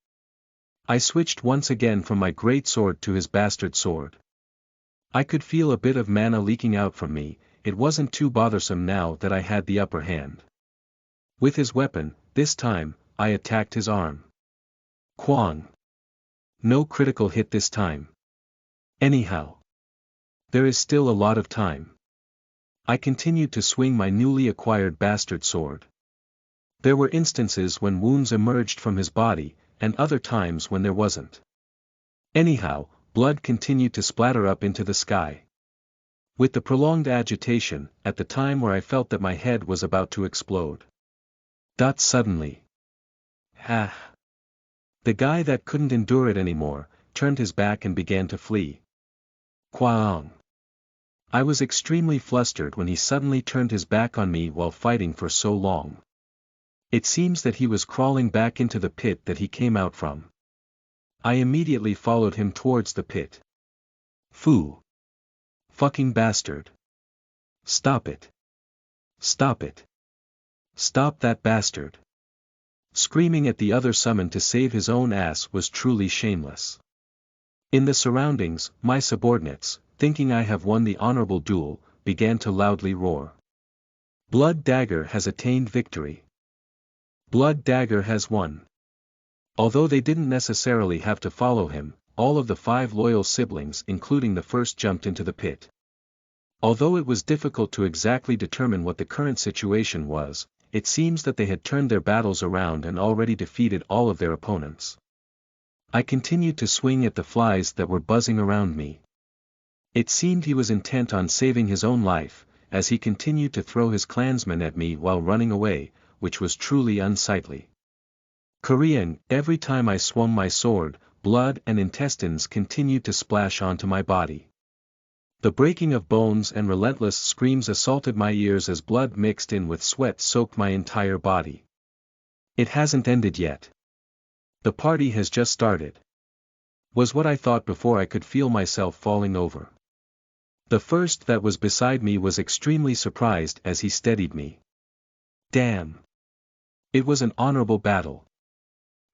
[SPEAKER 1] I switched once again from my greatsword to his bastard sword. I could feel a bit of mana leaking out from me. It wasn't too bothersome now that I had the upper hand. With his weapon, this time, I attacked his arm. Quang! No critical hit this time. Anyhow. There is still a lot of time. I continued to swing my newly acquired bastard sword. There were instances when wounds emerged from his body, and other times when there wasn't. Anyhow, blood continued to splatter up into the sky. With the prolonged agitation, at the time where I felt that my head was about to explode. Suddenly. The guy that couldn't endure it anymore, turned his back and began to flee. Quang. I was extremely flustered when he suddenly turned his back on me while fighting for so long. It seems that he was crawling back into the pit that he came out from. I immediately followed him towards the pit. Foo. Fucking bastard. Stop it. Stop it. Stop that bastard. Screaming at the other summon to save his own ass was truly shameless. In the surroundings, my subordinates, thinking I have won the honorable duel, began to loudly roar. Blood Dagger has attained victory. Blood Dagger has won. Although they didn't necessarily have to follow him, all of the 5 loyal siblings including the first jumped into the pit. Although it was difficult to exactly determine what the current situation was, it seems that they had turned their battles around and already defeated all of their opponents. I continued to swing at the flies that were buzzing around me. It seemed he was intent on saving his own life, as he continued to throw his clansmen at me while running away, which was truly unsightly. Korean, every time I swung my sword, blood and intestines continued to splash onto my body. The breaking of bones and relentless screams assaulted my ears as blood mixed in with sweat soaked my entire body. It hasn't ended yet. The party has just started. Was what I thought before I could feel myself falling over. The first that was beside me was extremely surprised as he steadied me. Damn. It was an honorable battle.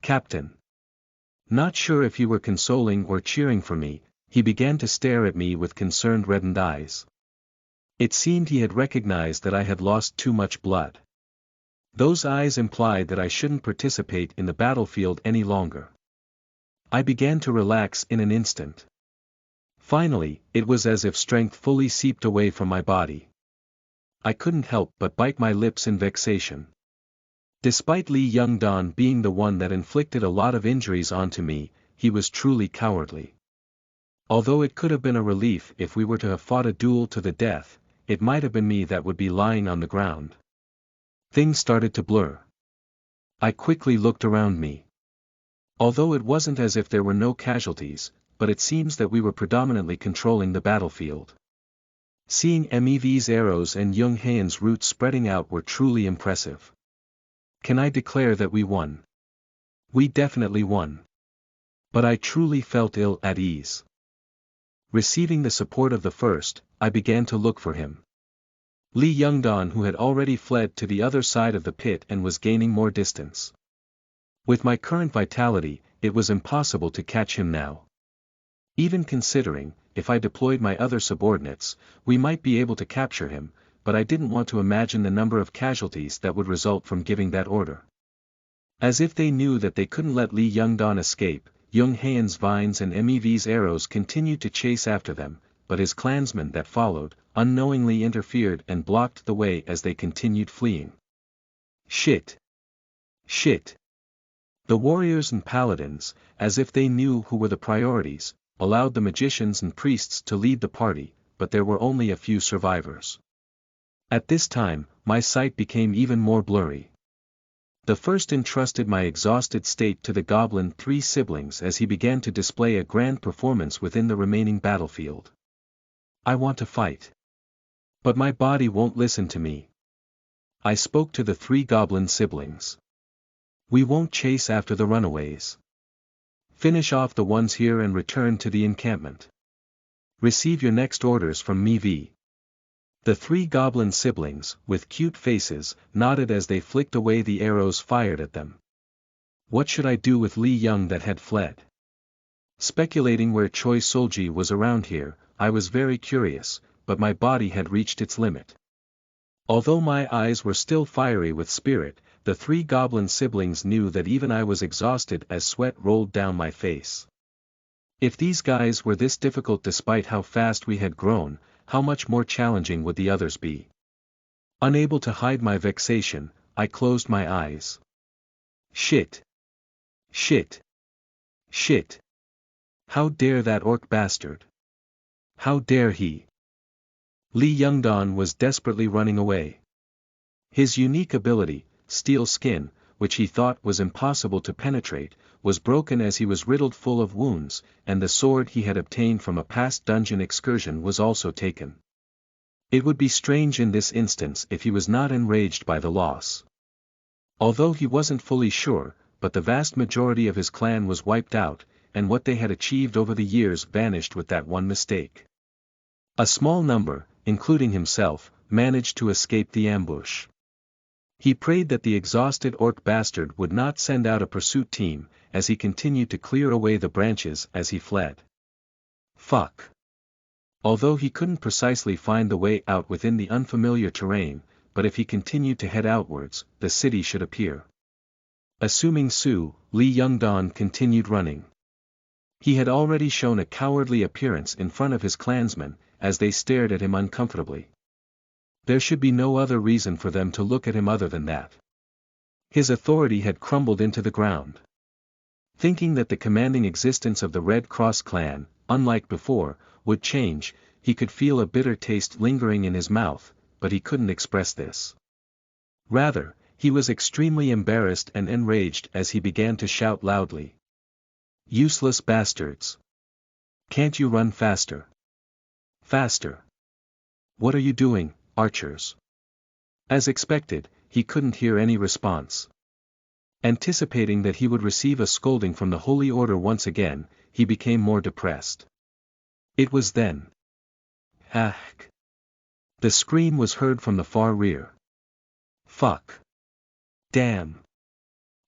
[SPEAKER 1] Captain. Not sure if you were consoling or cheering for me, he began to stare at me with concerned reddened eyes. It seemed he had recognized that I had lost too much blood. Those eyes implied that I shouldn't participate in the battlefield any longer. I began to relax in an instant. Finally, it was as if strength fully seeped away from my body. I couldn't help but bite my lips in vexation. Despite Li Yongdan being the one that inflicted a lot of injuries onto me, he was truly cowardly. Although it could have been a relief if we were to have fought a duel to the death, it might have been me that would be lying on the ground. Things started to blur. I quickly looked around me. Although it wasn't as if there were no casualties, but it seems that we were predominantly controlling the battlefield. Seeing MEV's arrows and Young Haen's roots spreading out were truly impressive. Can I declare that we won? We definitely won. But I truly felt ill at ease. Receiving the support of the first, I began to look for him. Li Yongdan, who had already fled to the other side of the pit and was gaining more distance. With my current vitality, it was impossible to catch him now. Even considering, if I deployed my other subordinates, we might be able to capture him, but I didn't want to imagine the number of casualties that would result from giving that order. As if they knew that they couldn't let Li Yongdan escape, Young Haen's vines and MEV's arrows continued to chase after them, but his clansmen that followed, unknowingly interfered and blocked the way as they continued fleeing. Shit! Shit! The warriors and paladins, as if they knew who were the priorities, allowed the magicians and priests to lead the party, but there were only a few survivors. At this time, my sight became even more blurry. The first entrusted my exhausted state to the goblin three siblings as he began to display a grand performance within the remaining battlefield. I want to fight. But my body won't listen to me. I spoke to the three goblin siblings. We won't chase after the runaways. Finish off the ones here and return to the encampment. Receive your next orders from me V. The three goblin siblings, with cute faces, nodded as they flicked away the arrows fired at them. What should I do with Li Young that had fled? Speculating where Choi Solji was around here, I was very curious, but my body had reached its limit. Although my eyes were still fiery with spirit, the three goblin siblings knew that even I was exhausted as sweat rolled down my face. If these guys were this difficult despite how fast we had grown, how much more challenging would the others be? Unable to hide my vexation, I closed my eyes. Shit! Shit! Shit! How dare that orc bastard? How dare he? Li Yongdan was desperately running away. His unique ability, Steel Skin, which he thought was impossible to penetrate, was broken as he was riddled full of wounds, and the sword he had obtained from a past dungeon excursion was also taken. It would be strange in this instance if he was not enraged by the loss. Although he wasn't fully sure, but the vast majority of his clan was wiped out, and what they had achieved over the years vanished with that one mistake. A small number, including himself, managed to escape the ambush. He prayed that the exhausted orc bastard would not send out a pursuit team, as he continued to clear away the branches as he fled. Fuck. Although he couldn't precisely find the way out within the unfamiliar terrain, but if he continued to head outwards, the city should appear. Assuming Su, Li Yongdan continued running. He had already shown a cowardly appearance in front of his clansmen, as they stared at him uncomfortably. There should be no other reason for them to look at him other than that. His authority had crumbled into the ground. Thinking that the commanding existence of the Red Cross clan, unlike before, would change, he could feel a bitter taste lingering in his mouth, but he couldn't express this. Rather, he was extremely embarrassed and enraged as he began to shout loudly. Useless bastards! Can't you run faster? Faster! What are you doing, archers? As expected, he couldn't hear any response. Anticipating that he would receive a scolding from the Holy Order once again, he became more depressed. It was then. Ahk! The scream was heard from the far rear. Fuck! Damn!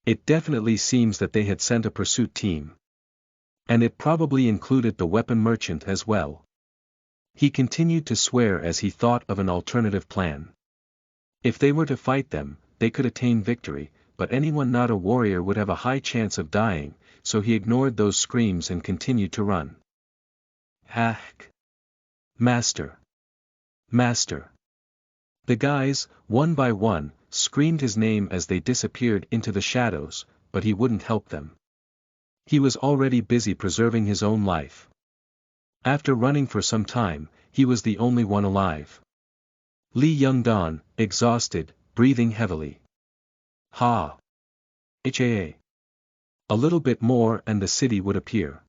[SPEAKER 1] It definitely seems that they had sent a pursuit team. And it probably included the weapon merchant as well. He continued to swear as he thought of an alternative plan. If they were to fight them, they could attain victory, but anyone not a warrior would have a high chance of dying, so he ignored those screams and continued to run. Hack! Master! Master! The guys, one by one, screamed his name as they disappeared into the shadows, but he wouldn't help them. He was already busy preserving his own life. After running for some time, he was the only one alive. Li Yongdan, exhausted, breathing heavily. Ha! Ha! A little bit more and the city would appear.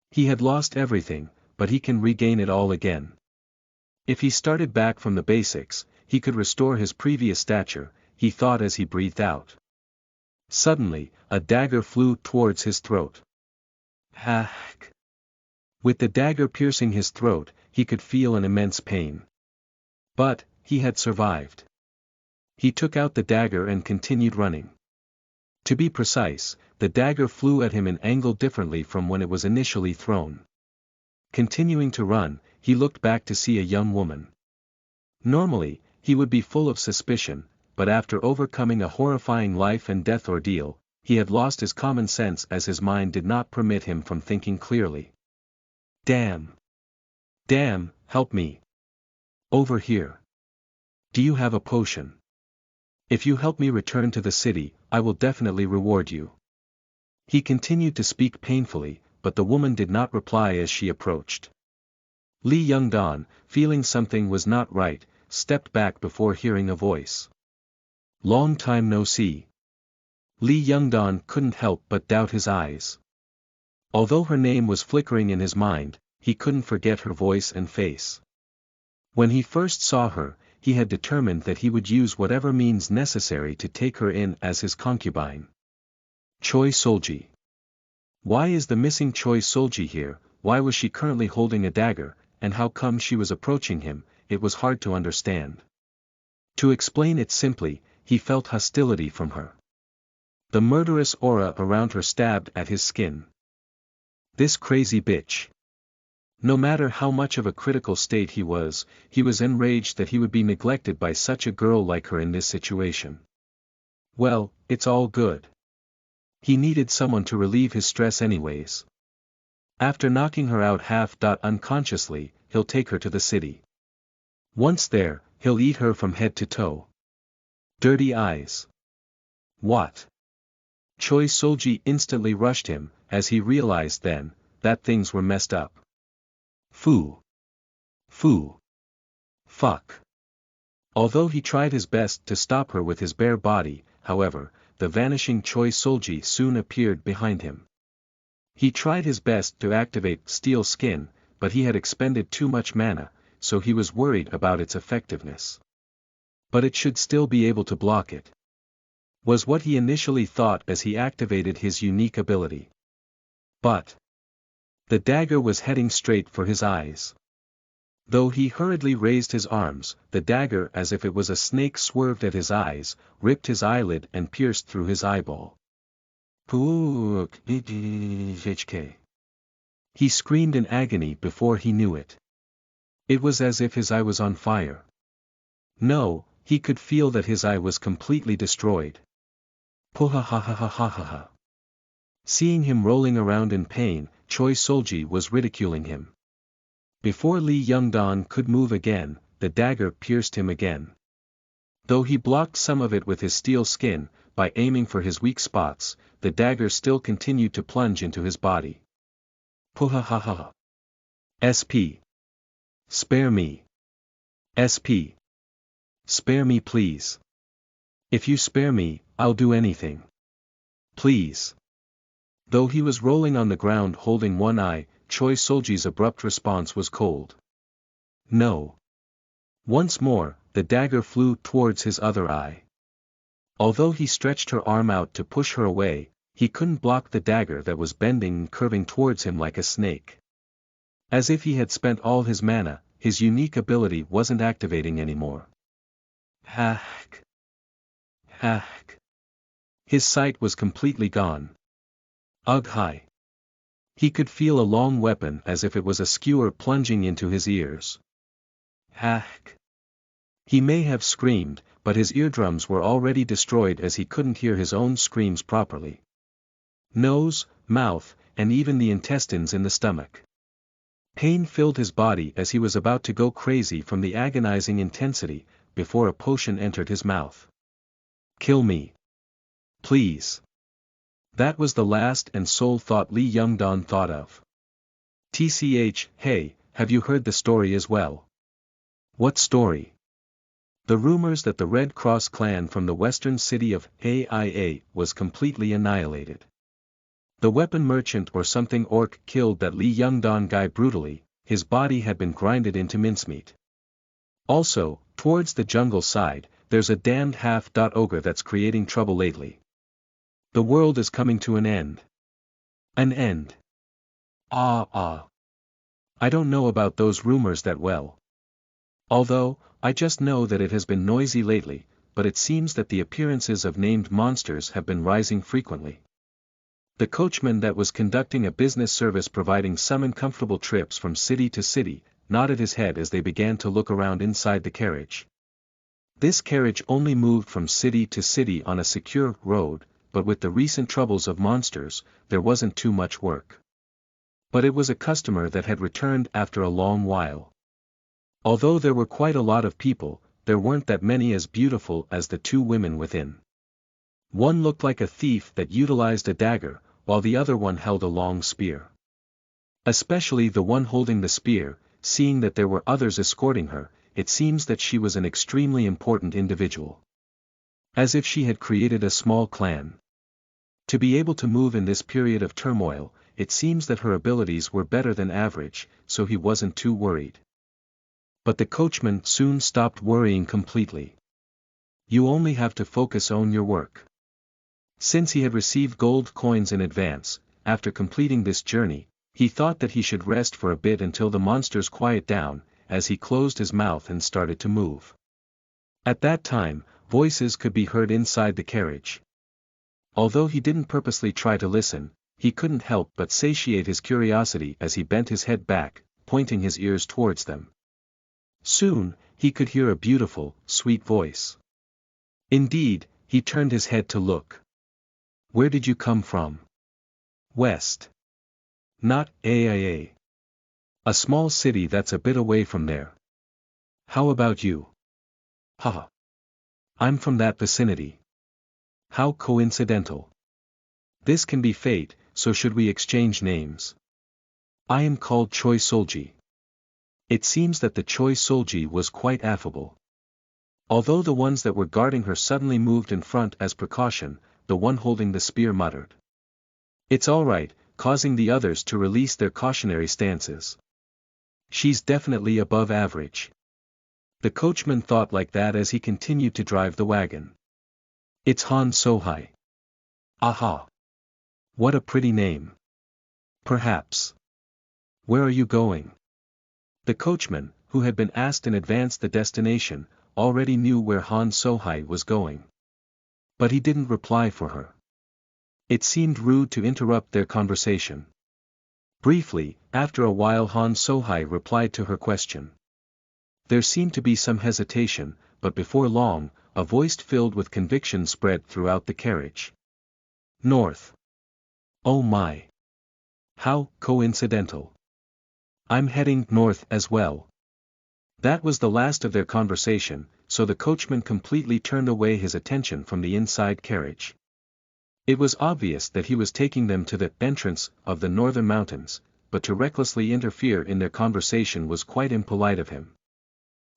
[SPEAKER 1] He had lost everything, but he can regain it all again. If he started back from the basics, he could restore his previous stature, he thought as he breathed out. Suddenly, a dagger flew towards his throat. Hack! With the dagger piercing his throat, he could feel an immense pain. But, he had survived. He took out the dagger and continued running. To be precise, the dagger flew at him and angled differently from when it was initially thrown. Continuing to run, he looked back to see a young woman. Normally, he would be full of suspicion, but after overcoming a horrifying life and death ordeal, he had lost his common sense as his mind did not permit him from thinking clearly. Damn! Damn, help me! Over here. Do you have a potion? If you help me return to the city, I will definitely reward you. He continued to speak painfully, but the woman did not reply as she approached. Li Yongdan, feeling something was not right, stepped back before hearing a voice. Long time no see. Li Yongdan couldn't help but doubt his eyes. Although her name was flickering in his mind, he couldn't forget her voice and face. When he first saw her, he had determined that he would use whatever means necessary to take her in as his concubine. Choi Solji. Why is the missing Choi Solji here? Why was she currently holding a dagger, and how come she was approaching him? It was hard to understand. To explain it simply, he felt hostility from her. The murderous aura around her stabbed at his skin. This crazy bitch. No matter how much of a critical state he was enraged that he would be neglected by such a girl like her in this situation. Well, it's all good. He needed someone to relieve his stress anyways. After knocking her out unconsciously, he'll take her to the city. Once there, he'll eat her from head to toe. Dirty eyes. What? Choi Solji instantly rushed him, as he realized then, that things were messed up. Foo. Foo. Fuck. Although he tried his best to stop her with his bare body, however, the vanishing Choi Solji soon appeared behind him. He tried his best to activate Steel Skin, but he had expended too much mana, so he was worried about its effectiveness. But it should still be able to block it. Was what he initially thought as he activated his unique ability. But the dagger was heading straight for his eyes. Though he hurriedly raised his arms, the dagger as if it was a snake swerved at his eyes, ripped his eyelid and pierced through his eyeball. He screamed in agony before he knew it. It was as if his eye was on fire. No, he could feel that his eye was completely destroyed. Puhahahahahaha. Seeing him rolling around in pain, Choi Solji was ridiculing him. Before Li Yongdan could move again, the dagger pierced him again. Though he blocked some of it with his steel skin, by aiming for his weak spots, the dagger still continued to plunge into his body. Puhahaha. SP. Spare me. SP. Spare me please. If you spare me, I'll do anything. Please. Though he was rolling on the ground holding one eye, Choi Solji's abrupt response was cold. No. Once more, the dagger flew towards his other eye. Although he stretched her arm out to push her away, he couldn't block the dagger that was bending and curving towards him like a snake. As if he had spent all his mana, his unique ability wasn't activating anymore. Hack. Hack. His sight was completely gone. Ugh hi. He could feel a long weapon as if it was a skewer plunging into his ears. Hack! He may have screamed, but his eardrums were already destroyed as he couldn't hear his own screams properly. Nose, mouth, and even the intestines in the stomach. Pain filled his body as he was about to go crazy from the agonizing intensity, before a potion entered his mouth. Kill me. Please. That was the last and sole thought Li Yongdan thought of. TCH, hey, have you heard the story as well? What story? The rumors that the Red Cross clan from the western city of AIA was completely annihilated. The weapon merchant or something orc killed that Li Yongdan guy brutally, his body had been grinded into mincemeat. Also, towards the jungle side, there's a damned half-ogre that's creating trouble lately. The world is coming to an end. An end. I don't know about those rumors that well. Although, I just know that it has been noisy lately, but it seems that the appearances of named monsters have been rising frequently. The coachman that was conducting a business service providing some uncomfortable trips from city to city, nodded his head as they began to look around inside the carriage. This carriage only moved from city to city on a secure road, but with the recent troubles of monsters, there wasn't too much work. But it was a customer that had returned after a long while. Although there were quite a lot of people, there weren't that many as beautiful as the two women within. One looked like a thief that utilized a dagger, while the other one held a long spear. Especially the one holding the spear, seeing that there were others escorting her, it seems that she was an extremely important individual. As if she had created a small clan. To be able to move in this period of turmoil, it seems that her abilities were better than average, so he wasn't too worried. But the coachman soon stopped worrying completely. You only have to focus on your work. Since he had received gold coins in advance, after completing this journey, he thought that he should rest for a bit until the monsters quiet down, as he closed his mouth and started to move. At that time, voices could be heard inside the carriage. Although he didn't purposely try to listen, he couldn't help but satiate his curiosity as he bent his head back, pointing his ears towards them. Soon, he could hear a beautiful, sweet voice. Indeed, he turned his head to look. Where did you come from? West. Not AIA. A small city that's a bit away from there. How about you? Haha. I'm from that vicinity. How coincidental. This can be fate, so should we exchange names? I am called Choi Solji. It seems that the Choi Solji was quite affable. Although the ones that were guarding her suddenly moved in front as precaution, the one holding the spear muttered. It's alright, causing the others to release their cautionary stances. She's definitely above average. The coachman thought like that as he continued to drive the wagon. It's Han Sohai. Aha! What a pretty name. Perhaps. Where are you going? The coachman, who had been asked in advance the destination, already knew where Han Sohai was going. But he didn't reply for her. It seemed rude to interrupt their conversation. Briefly, after a while Han Sohai replied to her question. There seemed to be some hesitation, but before long, a voice filled with conviction spread throughout the carriage. North. Oh my. How coincidental. I'm heading north as well. That was the last of their conversation, so the coachman completely turned away his attention from the inside carriage. It was obvious that he was taking them to the entrance of the northern mountains, but to recklessly interfere in their conversation was quite impolite of him.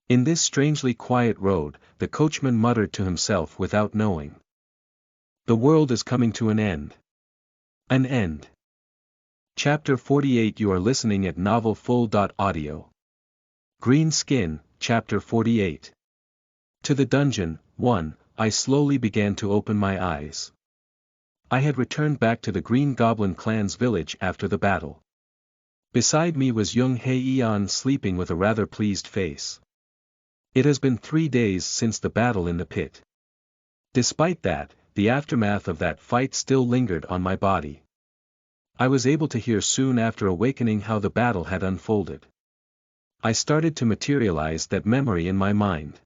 [SPEAKER 1] In this strangely quiet road, the coachman muttered to himself without knowing. The world is coming to an end. An end. Chapter 48. You are listening at NovelFull.audio. Green Skin, Chapter 48. To the dungeon, 1, I slowly began to open my eyes. I had returned back to the Green Goblin clan's village after the battle. Beside me was young Hei-An sleeping with a rather pleased face. It has been 3 days since the battle in the pit. Despite that, the aftermath of that fight still lingered on my body. I was able to hear soon after awakening how the battle had unfolded. I started to materialize that memory in my mind.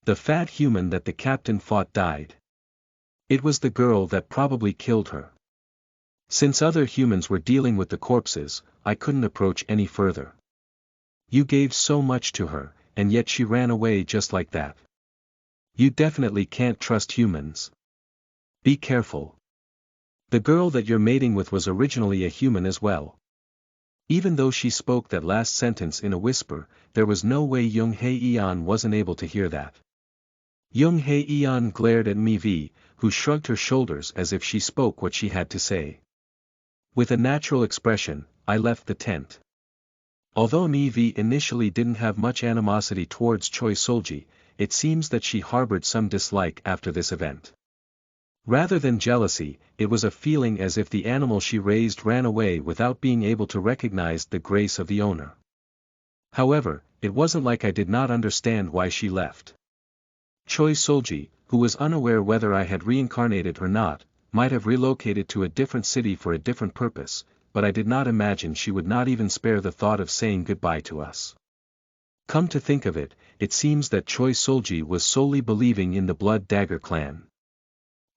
[SPEAKER 1] The fat human that the captain fought died. It was the girl that probably killed her. Since other humans were dealing with the corpses, I couldn't approach any further. You gave so much to her, and yet she ran away just like that. You definitely can't trust humans. Be careful. The girl that you're mating with was originally a human as well. Even though she spoke that last sentence in a whisper, there was no way Young Hae-yeon wasn't able to hear that. Young Hae-yeon glared at Mi-vi, who shrugged her shoulders as if she spoke what she had to say. With a natural expression, I left the tent. Although Mi-vi initially didn't have much animosity towards Choi Solji, it seems that she harbored some dislike after this event. Rather than jealousy, it was a feeling as if the animal she raised ran away without being able to recognize the grace of the owner. However, it wasn't like I did not understand why she left. Choi Solji, who was unaware whether I had reincarnated or not, might have relocated to a different city for a different purpose, but I did not imagine she would not even spare the thought of saying goodbye to us. Come to think of it, it seems that Choi Solji was solely believing in the Blood Dagger clan.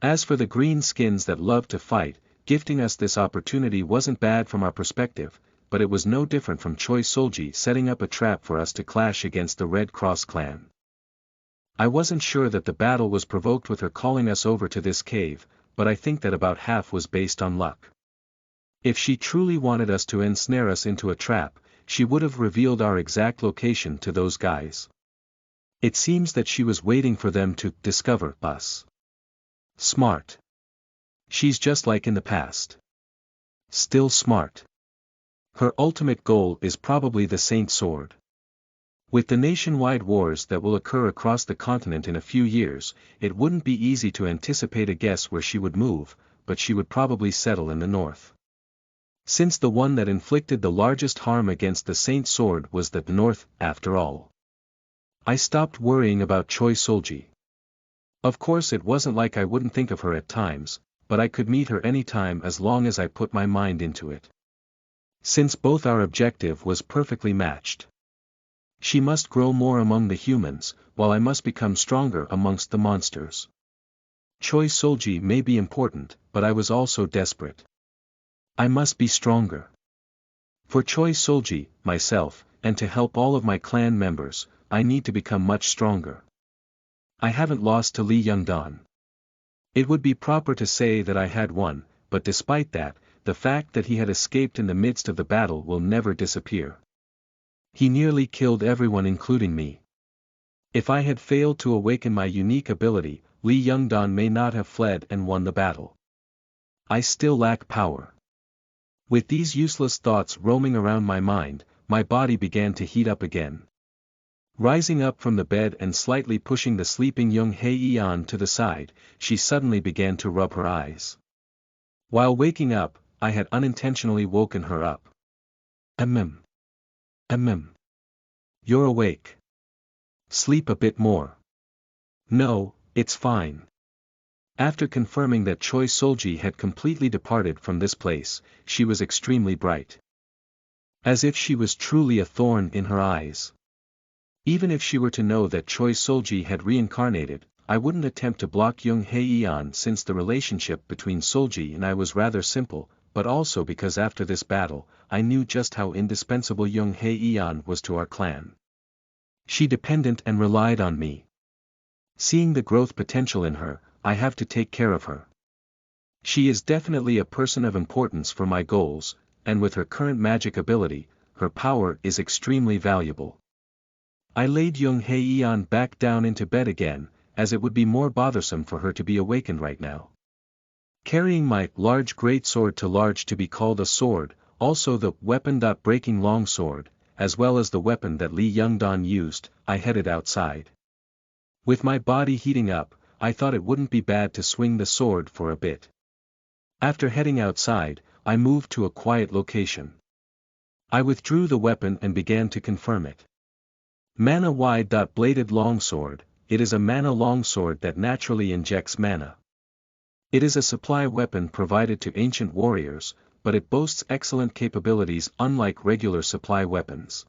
[SPEAKER 1] As for the green skins that loved to fight, gifting us this opportunity wasn't bad from our perspective, but it was no different from Choi Solji setting up a trap for us to clash against the Red Cross clan. I wasn't sure that the battle was provoked with her calling us over to this cave, but I think that about half was based on luck. If she truly wanted us to ensnare us into a trap, she would have revealed our exact location to those guys. It seems that she was waiting for them to discover us. Smart. She's just like in the past. Still smart. Her ultimate goal is probably the Saint Sword. With the nationwide wars that will occur across the continent in a few years, it wouldn't be easy to anticipate a guess where she would move, but she would probably settle in the north. Since the one that inflicted the largest harm against the Saint Sword was the north, after all. I stopped worrying about Choi Solji. Of course it wasn't like I wouldn't think of her at times, but I could meet her anytime as long as I put my mind into it. Since both our objective was perfectly matched. She must grow more among the humans, while I must become stronger amongst the monsters. Choi Solji may be important, but I was also desperate. I must be stronger. For Choi Solji, myself, and to help all of my clan members, I need to become much stronger. I haven't lost to Lee Young-dan. It would be proper to say that I had won, but despite that, the fact that he had escaped in the midst of the battle will never disappear. He nearly killed everyone including me. If I had failed to awaken my unique ability, Lee Young-dan may not have fled and won the battle. I still lack power. With these useless thoughts roaming around my mind, my body began to heat up again. Rising up from the bed and slightly pushing the sleeping Young Hae-yeon to the side, she suddenly began to rub her eyes. While waking up, I had unintentionally woken her up. You're awake. Sleep a bit more. No, it's fine. After confirming that Choi Solji had completely departed from this place, she was extremely bright. As if she was truly a thorn in her eyes. Even if she were to know that Choi Solji had reincarnated, I wouldn't attempt to block Young Hae-yeon since the relationship between Solji and I was rather simple, but also because after this battle, I knew just how indispensable Young Hae-yeon was to our clan. She depended and relied on me. Seeing the growth potential in her, I have to take care of her. She is definitely a person of importance for my goals, and with her current magic ability, her power is extremely valuable. I laid Young Hae-yeon back down into bed again, as it would be more bothersome for her to be awakened right now. Carrying my large greatsword to large to be called a sword, also the weapon-breaking longsword, as well as the weapon that Lee Young-dan used, I headed outside. With my body heating up, I thought it wouldn't be bad to swing the sword for a bit. After heading outside, I moved to a quiet location. I withdrew the weapon and began to confirm it. Mana wide-bladed longsword, it is a mana longsword that naturally injects mana. It is a supply weapon provided to ancient warriors, but it boasts excellent capabilities unlike regular supply weapons.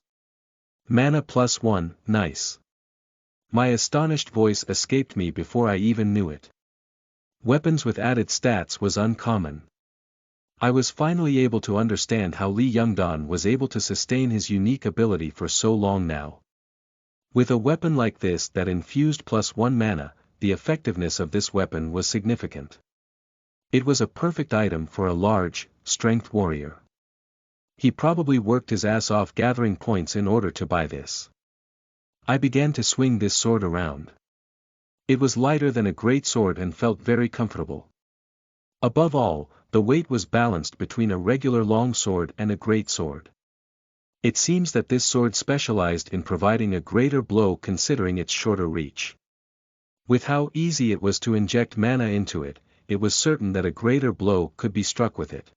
[SPEAKER 1] Mana +1, nice. My astonished voice escaped me before I even knew it. Weapons with added stats was uncommon. I was finally able to understand how Li Yongdan was able to sustain his unique ability for so long now. With a weapon like this that infused +1 mana, the effectiveness of this weapon was significant. It was a perfect item for a large, strength warrior. He probably worked his ass off gathering points in order to buy this. I began to swing this sword around. It was lighter than a great sword and felt very comfortable. Above all, the weight was balanced between a regular long sword and a great sword. It seems that this sword specialized in providing a greater blow considering its shorter reach. With how easy it was to inject mana into it, it was certain that a greater blow could be struck with it.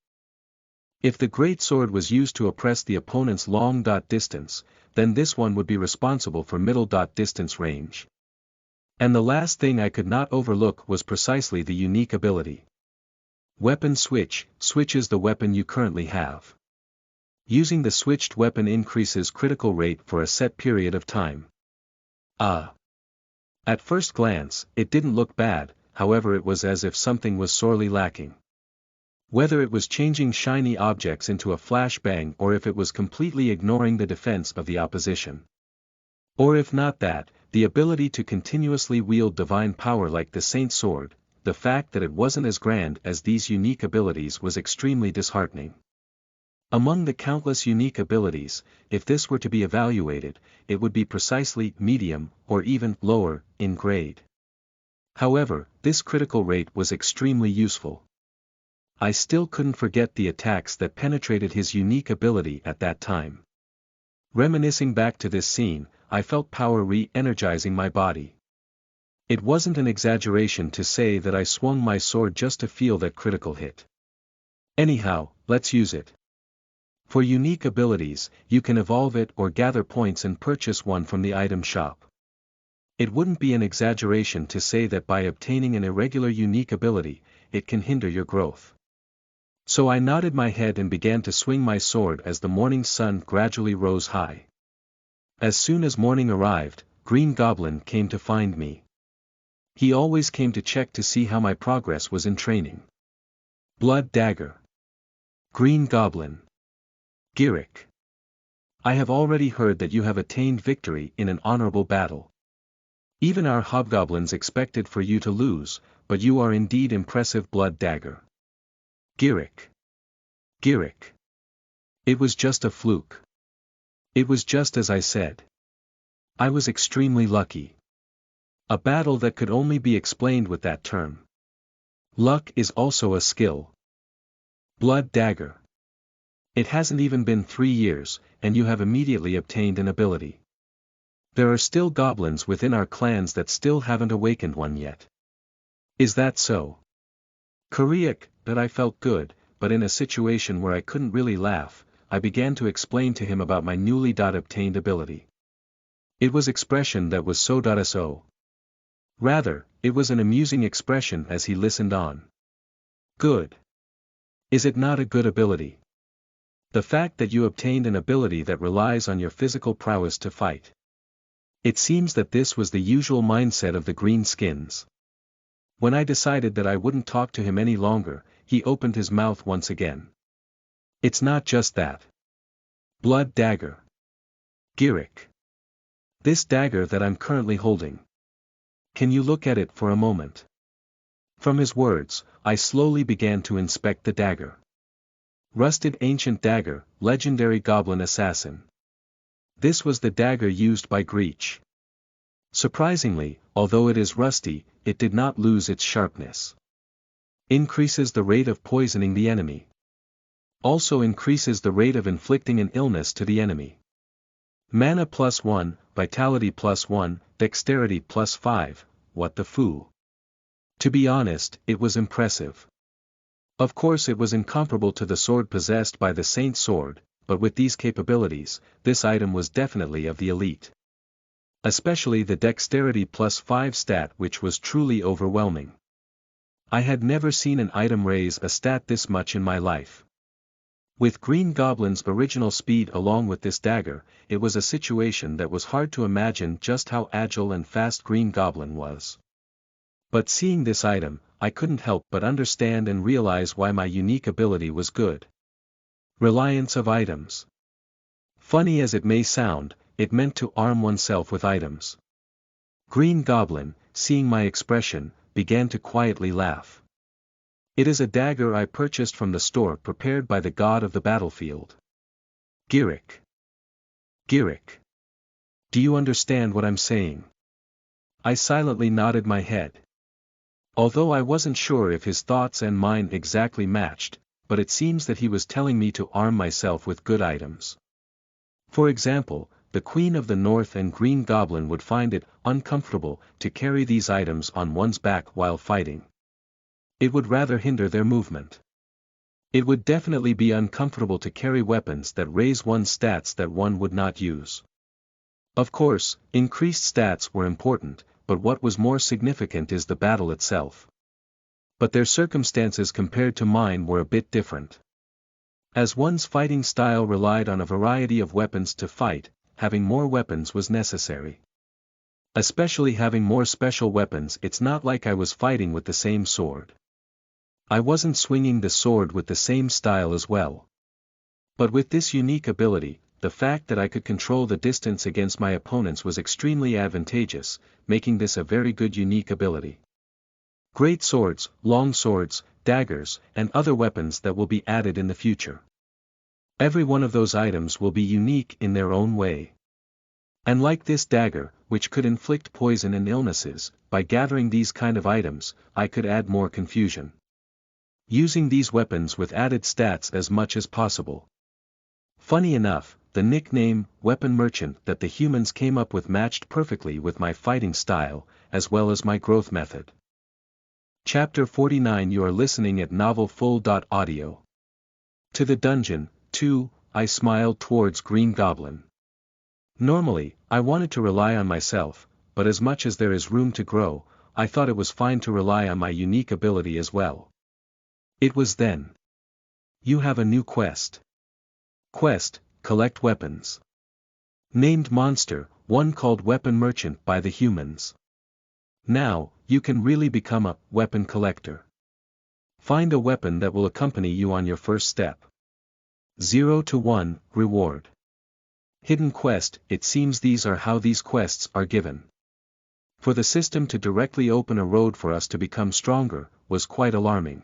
[SPEAKER 1] If the great sword was used to oppress the opponent's long distance, then this one would be responsible for middle distance range. And the last thing I could not overlook was precisely the unique ability. Weapon switch, switches the weapon you currently have. Using the switched weapon increases critical rate for a set period of time. At first glance, it didn't look bad, however it was as if something was sorely lacking. Whether it was changing shiny objects into a flashbang or if it was completely ignoring the defense of the opposition. Or if not that, the ability to continuously wield divine power like the Saint Sword, the fact that it wasn't as grand as these unique abilities was extremely disheartening. Among the countless unique abilities, if this were to be evaluated, it would be precisely medium, or even lower, in grade. However, this critical rate was extremely useful. I still couldn't forget the attacks that penetrated his unique ability at that time. Reminiscing back to this scene, I felt power re-energizing my body. It wasn't an exaggeration to say that I swung my sword just to feel that critical hit. Anyhow, let's use it. For unique abilities, you can evolve it or gather points and purchase one from the item shop. It wouldn't be an exaggeration to say that by obtaining an irregular unique ability, it can hinder your growth. So I nodded my head and began to swing my sword as the morning sun gradually rose high. As soon as morning arrived, Green Goblin came to find me. He always came to check to see how my progress was in training. Blood Dagger. Green Goblin. Girick. I have already heard that you have attained victory in an honorable battle. Even our hobgoblins expected for you to lose, but you are indeed impressive. Blood Dagger. Girick. Girick. It was just a fluke. It was just as I said. I was extremely lucky. A battle that could only be explained with that term. Luck is also a skill. Blood Dagger. It hasn't even been 3 years, and you have immediately obtained an ability. There are still goblins within our clans that still haven't awakened one yet. Is that so? Kuriak, that I felt good, but in a situation where I couldn't really laugh, I began to explain to him about my newly obtained ability. It was expression that was so. Rather, it was an amusing expression as he listened on. Good. Is it not a good ability? The fact that you obtained an ability that relies on your physical prowess to fight. It seems that this was the usual mindset of the greenskins. When I decided that I wouldn't talk to him any longer, he opened his mouth once again. It's not just that. Blood Dagger. Girick. This dagger that I'm currently holding. Can you look at it for a moment? From his words, I slowly began to inspect the dagger. Rusted ancient dagger, legendary goblin assassin. This was the dagger used by Greech. Surprisingly, although it is rusty, it did not lose its sharpness. Increases the rate of poisoning the enemy. Also increases the rate of inflicting an illness to the enemy. Mana +1, Vitality +1, Dexterity +5, what the foo? To be honest, it was impressive. Of course it was incomparable to the sword possessed by the Saint Sword, but with these capabilities, this item was definitely of the elite. Especially the Dexterity +5 stat, which was truly overwhelming. I had never seen an item raise a stat this much in my life. With Green Goblin's original speed along with this dagger, it was a situation that was hard to imagine just how agile and fast Green Goblin was. But seeing this item, I couldn't help but understand and realize why my unique ability was good. Reliance of items. Funny as it may sound, it meant to arm oneself with items. Green Goblin, seeing my expression, began to quietly laugh. It is a dagger I purchased from the store prepared by the god of the battlefield. Giric. Giric. Do you understand what I'm saying? I silently nodded my head. Although I wasn't sure if his thoughts and mine exactly matched, but it seems that he was telling me to arm myself with good items. For example, the Queen of the North and Green Goblin would find it uncomfortable to carry these items on one's back while fighting. It would rather hinder their movement. It would definitely be uncomfortable to carry weapons that raise one's stats that one would not use. Of course, increased stats were important, but what was more significant is the battle itself. But their circumstances compared to mine were a bit different. As one's fighting style relied on a variety of weapons to fight, having more weapons was necessary. Especially having more special weapons. It's not like I was fighting with the same sword. I wasn't swinging the sword with the same style as well. But with this unique ability, the fact that I could control the distance against my opponents was extremely advantageous, making this a very good unique ability. Great swords, long swords, daggers, and other weapons that will be added in the future. Every one of those items will be unique in their own way. And like this dagger, which could inflict poison and illnesses, by gathering these kind of items, I could add more confusion. Using these weapons with added stats as much as possible. Funny enough, the nickname, Weapon Merchant, that the humans came up with matched perfectly with my fighting style, as well as my growth method. Chapter 49. You are listening at NovelFull.audio. To the dungeon, too, I smiled towards Green Goblin. Normally, I wanted to rely on myself, but as much as there is room to grow, I thought it was fine to rely on my unique ability as well. It was then. You have a new quest. Quest, collect weapons. Named monster, one called Weapon Merchant by the humans. Now, you can really become a weapon collector. Find a weapon that will accompany you on your first step. 0 to 1, reward. Hidden quest. It seems these are how these quests are given. For the system to directly open a road for us to become stronger, was quite alarming.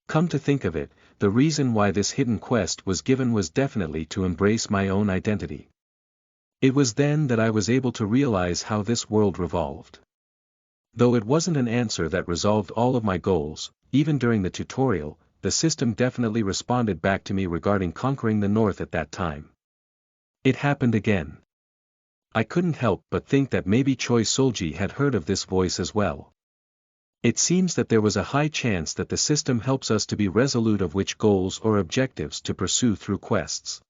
[SPEAKER 1] Come to think of it, the reason why this hidden quest was given was definitely to embrace my own identity. It was then that I was able to realize how this world revolved. Though it wasn't an answer that resolved all of my goals, even during the tutorial, the system definitely responded back to me regarding conquering the North at that time. It happened again. I couldn't help but think that maybe Choi Solji had heard of this voice as well. It seems that there was a high chance that the system helps us to be resolute of which goals or objectives to pursue through quests.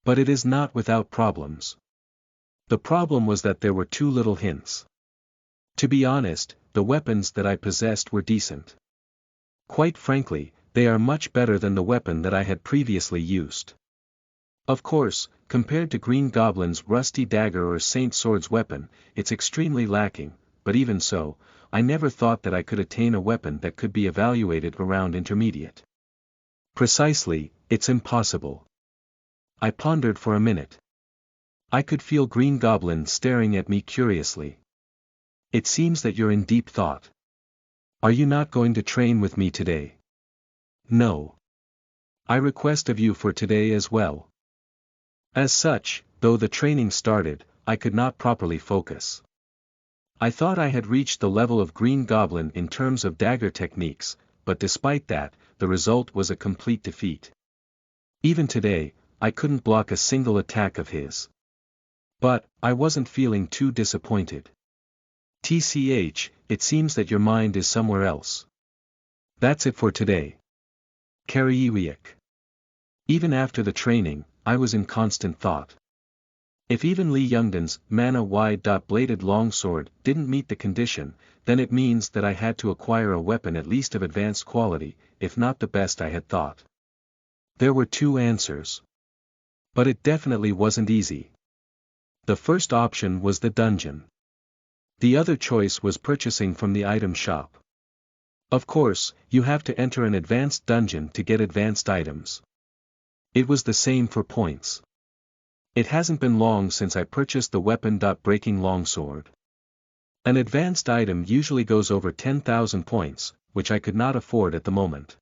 [SPEAKER 1] But it is not without problems. The problem was that there were too little hints. To be honest, the weapons that I possessed were decent. Quite frankly, they are much better than the weapon that I had previously used. Of course, compared to Green Goblin's rusty dagger or Saint Sword's weapon, it's extremely lacking, but even so, I never thought that I could attain a weapon that could be evaluated around intermediate. Precisely, it's impossible. I pondered for a minute. I could feel Green Goblin staring at me curiously. It seems that you're in deep thought. Are you not going to train with me today? No. I request of you for today as well. As such, though the training started, I could not properly focus. I thought I had reached the level of Green Goblin in terms of dagger techniques, but despite that, the result was a complete defeat. Even today, I couldn't block a single attack of his. But, I wasn't feeling too disappointed. TCH, it seems that your mind is somewhere else. That's it for today. Kariyiwiak. Even after the training, I was in constant thought. If even Li Youngdan's mana wide-bladed longsword didn't meet the condition, then it means that I had to acquire a weapon at least of advanced quality, if not the best I had thought. There were two answers. But it definitely wasn't easy. The first option was the dungeon. The other choice was purchasing from the item shop. Of course, you have to enter an advanced dungeon to get advanced items. It was the same for points. It hasn't been long since I purchased the weapon-breaking longsword. An advanced item usually goes over 10,000 points, which I could not afford at the moment.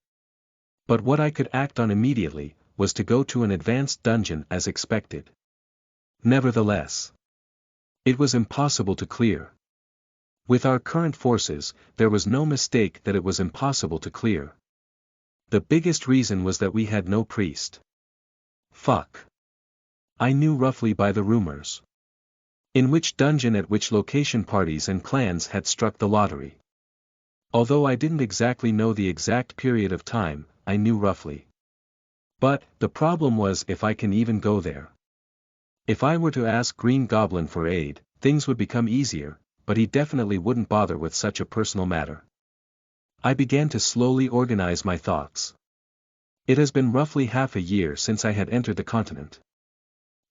[SPEAKER 1] But what I could act on immediately was to go to an advanced dungeon as expected. Nevertheless, it was impossible to clear. With our current forces, there was no mistake that it was impossible to clear. The biggest reason was that we had no priest. Fuck. I knew roughly by the rumors. In which dungeon at which location parties and clans had struck the lottery. Although I didn't exactly know the exact period of time, I knew roughly. But, the problem was if I can even go there. If I were to ask Green Goblin for aid, things would become easier, but he definitely wouldn't bother with such a personal matter. I began to slowly organize my thoughts. It has been roughly half a year since I had entered the continent.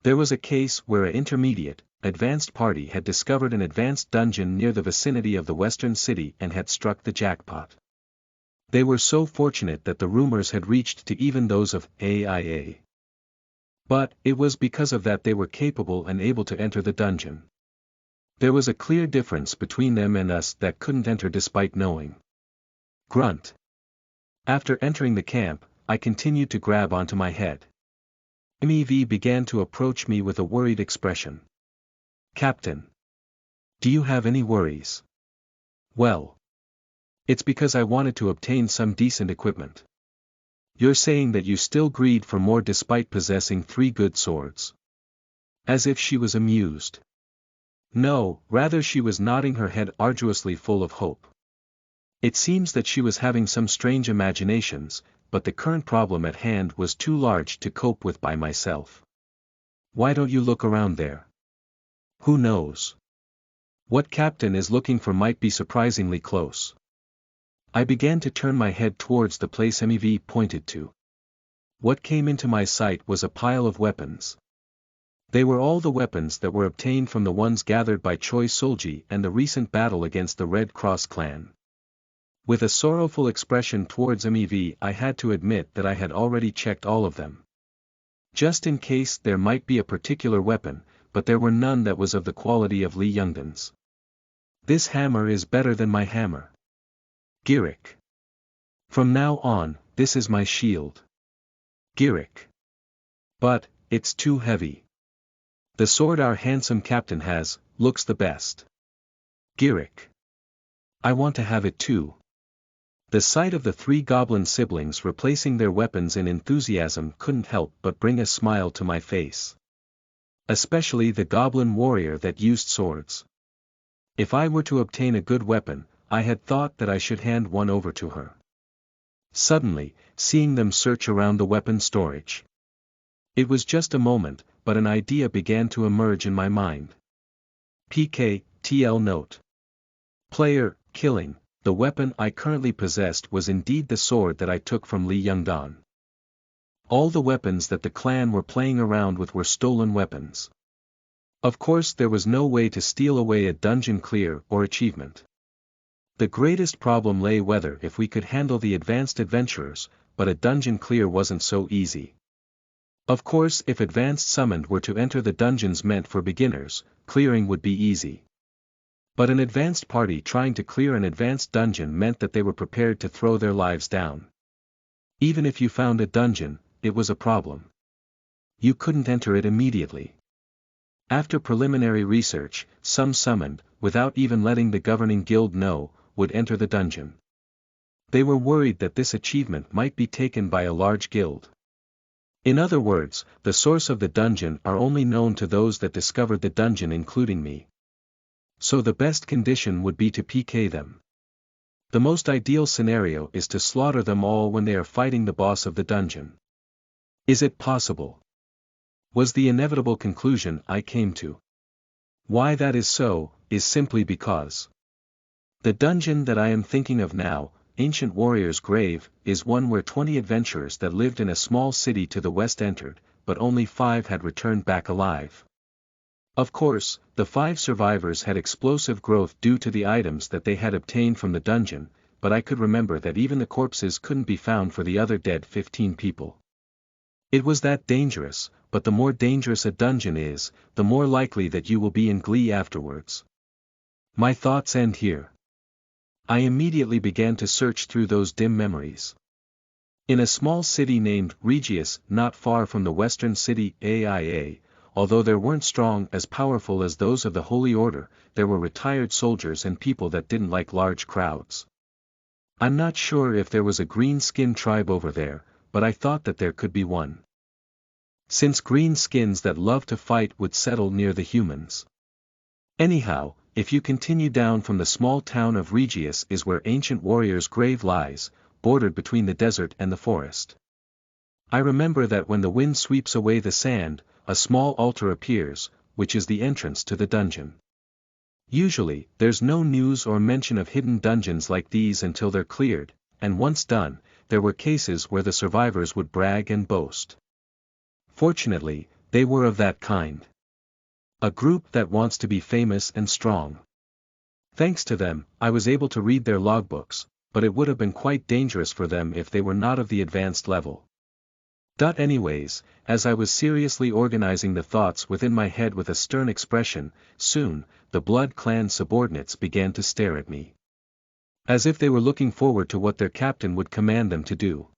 [SPEAKER 1] There was a case where an intermediate, advanced party had discovered an advanced dungeon near the vicinity of the western city and had struck the jackpot. They were so fortunate that the rumors had reached to even those of AIA. But, it was because of that they were capable and able to enter the dungeon. There was a clear difference between them and us that couldn't enter despite knowing. Grunt. After entering the camp, I continued to grab onto my head. MEV began to approach me with a worried expression. Captain. Do you have any worries? Well. It's because I wanted to obtain some decent equipment. You're saying that you still greed for more despite possessing 3 good swords. As if she was amused. No, rather she was nodding her head arduously full of hope. It seems that she was having some strange imaginations, but the current problem at hand was too large to cope with by myself. Why don't you look around there? Who knows? What Captain is looking for might be surprisingly close. I began to turn my head towards the place MEV pointed to. What came into my sight was a pile of weapons. They were all the weapons that were obtained from the ones gathered by Choi Solji and the recent battle against the Red Cross clan. With a sorrowful expression towards MEV, I had to admit that I had already checked all of them. Just in case there might be a particular weapon, but there were none that was of the quality of Li Youngdan's. This hammer is better than my hammer. Girick. From now on, this is my shield. Girick. But, it's too heavy. The sword our handsome captain has, looks the best. Girick. I want to have it too. The sight of the 3 goblin siblings replacing their weapons in enthusiasm couldn't help but bring a smile to my face. Especially the goblin warrior that used swords. If I were to obtain a good weapon, I had thought that I should hand one over to her. Suddenly, seeing them search around the weapon storage. It was just a moment, but an idea began to emerge in my mind. PK, note. Player, killing, the weapon I currently possessed was indeed the sword that I took from Li Youngdan. All the weapons that the clan were playing around with were stolen weapons. Of course there was no way to steal away a dungeon clear or achievement. The greatest problem lay whether if we could handle the advanced adventurers, but a dungeon clear wasn't so easy. Of course if advanced summoned were to enter the dungeons meant for beginners, clearing would be easy. But an advanced party trying to clear an advanced dungeon meant that they were prepared to throw their lives down. Even if you found a dungeon, it was a problem. You couldn't enter it immediately. After preliminary research, some summoned, without even letting the governing guild know, would enter the dungeon. They were worried that this achievement might be taken by a large guild. In other words, the source of the dungeon are only known to those that discovered the dungeon including me. So the best condition would be to PK them. The most ideal scenario is to slaughter them all when they are fighting the boss of the dungeon. Is it possible? Was the inevitable conclusion I came to. Why that is so, is simply because the dungeon that I am thinking of now, Ancient Warrior's Grave, is one where 20 adventurers that lived in a small city to the west entered, but only 5 had returned back alive. Of course, the 5 survivors had explosive growth due to the items that they had obtained from the dungeon, but I could remember that even the corpses couldn't be found for the other dead 15 people. It was that dangerous, but the more dangerous a dungeon is, the more likely that you will be in glee afterwards. My thoughts end here. I immediately began to search through those dim memories. In a small city named Regius, not far from the western city Aia, although there weren't strong as powerful as those of the Holy Order, there were retired soldiers and people that didn't like large crowds. I'm not sure if there was a green-skin tribe over there, but I thought that there could be one. Since green skins that love to fight would settle near the humans. Anyhow, if you continue down from the small town of Regius is where Ancient Warrior's Grave lies, bordered between the desert and the forest. I remember that when the wind sweeps away the sand, a small altar appears, which is the entrance to the dungeon. Usually, there's no news or mention of hidden dungeons like these until they're cleared, and once done, there were cases where the survivors would brag and boast. Fortunately, they were of that kind. A group that wants to be famous and strong. Thanks to them, I was able to read their logbooks, but it would have been quite dangerous for them if they were not of the advanced level. Anyways, as I was seriously organizing the thoughts within my head with a stern expression, soon, the Blood Clan subordinates began to stare at me. As if they were looking forward to what their captain would command them to do.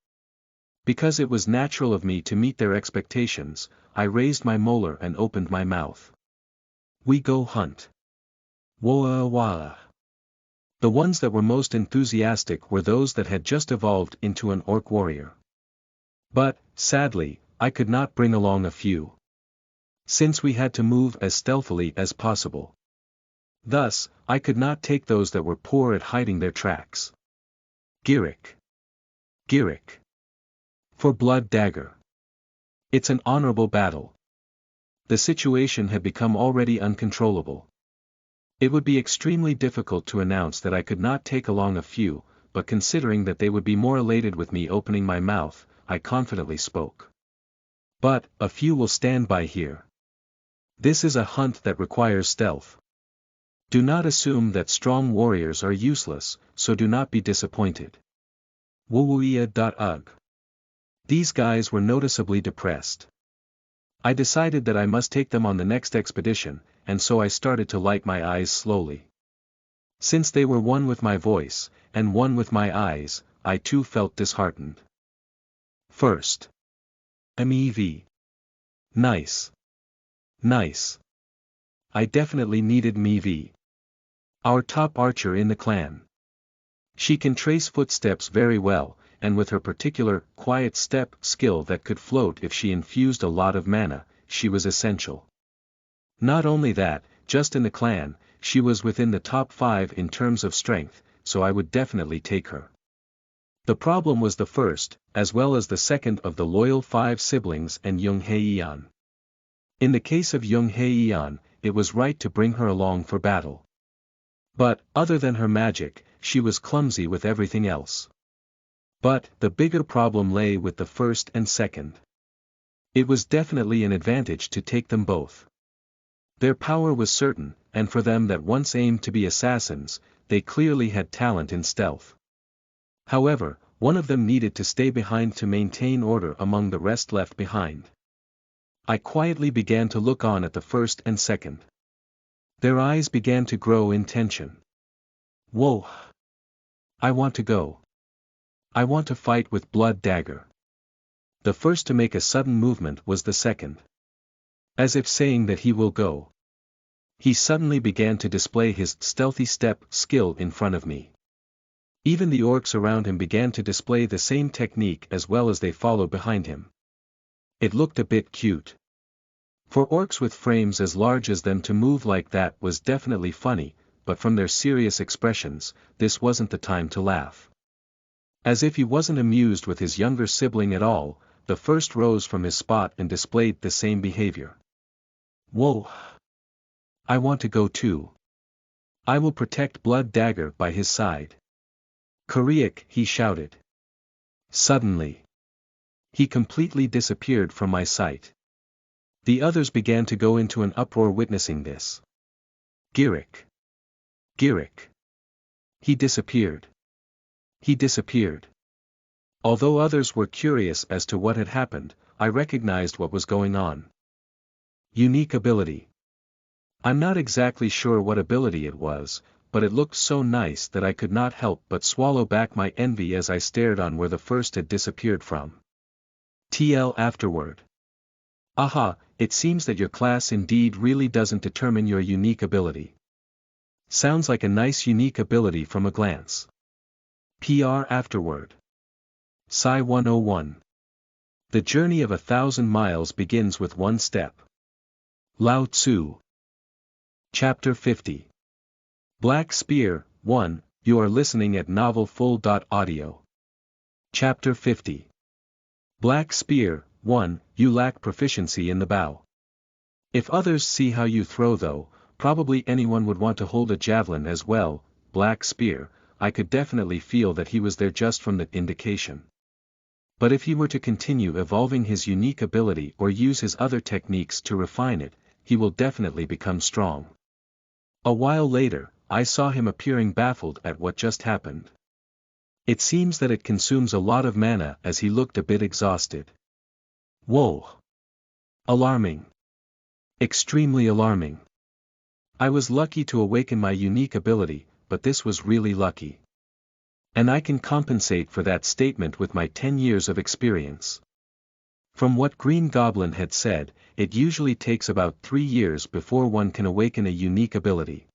[SPEAKER 1] Because it was natural of me to meet their expectations, I raised my molar and opened my mouth. We go hunt. Whoa wah. The ones that were most enthusiastic were those that had just evolved into an orc warrior. But, sadly, I could not bring along a few. Since we had to move as stealthily as possible. Thus, I could not take those that were poor at hiding their tracks. Giric. Giric. For Blood Dagger. It's an honorable battle. The situation had become already uncontrollable. It would be extremely difficult to announce that I could not take along a few, but considering that they would be more elated with me opening my mouth, I confidently spoke. But, a few will stand by here. This is a hunt that requires stealth. Do not assume that strong warriors are useless, so do not be disappointed. Wowuia.ug. These guys were noticeably depressed. I decided that I must take them on the next expedition, and so I started to light my eyes slowly. Since they were one with my voice, and one with my eyes, I too felt disheartened. First. MEV. Nice. Nice. I definitely needed MEV. Our top archer in the clan. She can trace footsteps very well, and with her particular, quiet step skill that could float if she infused a lot of mana, she was essential. Not only that, just in the clan, she was within the top 5 in terms of strength, so I would definitely take her. The problem was the first, as well as the second of the loyal 5 siblings and Yoonghyeon. In the case of Yoonghyeon, it was right to bring her along for battle. But, other than her magic, she was clumsy with everything else. But, the bigger problem lay with the first and second. It was definitely an advantage to take them both. Their power was certain, and for them that once aimed to be assassins, they clearly had talent in stealth. However, one of them needed to stay behind to maintain order among the rest left behind. I quietly began to look on at the first and second. Their eyes began to grow in tension. Whoa! I want to go. I want to fight with Blood Dagger. The first to make a sudden movement was the second. As if saying that he will go. He suddenly began to display his stealthy step skill in front of me. Even the orcs around him began to display the same technique as well as they followed behind him. It looked a bit cute. For orcs with frames as large as them to move like that was definitely funny, but from their serious expressions, this wasn't the time to laugh. As if he wasn't amused with his younger sibling at all, the first rose from his spot and displayed the same behavior. Whoa! I want to go too. I will protect Blood Dagger by his side. Koreak, he shouted. Suddenly, he completely disappeared from my sight. The others began to go into an uproar witnessing this. Girik. Girik. He disappeared. He disappeared. Although others were curious as to what had happened, I recognized what was going on. Unique ability. I'm not exactly sure what ability it was, but it looked so nice that I could not help but swallow back my envy as I stared on where the first had disappeared from. TL afterward. Aha, it seems that your class indeed really doesn't determine your unique ability. Sounds like a nice unique ability from a glance. PR afterward. Psi 101. The journey of 1,000 miles begins with one step. Lao Tzu. Chapter 50. Black Spear, 1, you are listening at novelfull.audio. Chapter 50. Black Spear, 1, you lack proficiency in the bow. If others see how you throw though, probably anyone would want to hold a javelin as well. Black Spear, I could definitely feel that he was there just from the indication. But if he were to continue evolving his unique ability or use his other techniques to refine it, he will definitely become strong. A while later, I saw him appearing baffled at what just happened. It seems that it consumes a lot of mana as he looked a bit exhausted. Whoa! Alarming. Extremely alarming. I was lucky to awaken my unique ability, but this was really lucky. And I can compensate for that statement with my 10 years of experience. From what Green Goblin had said, it usually takes about 3 years before one can awaken a unique ability.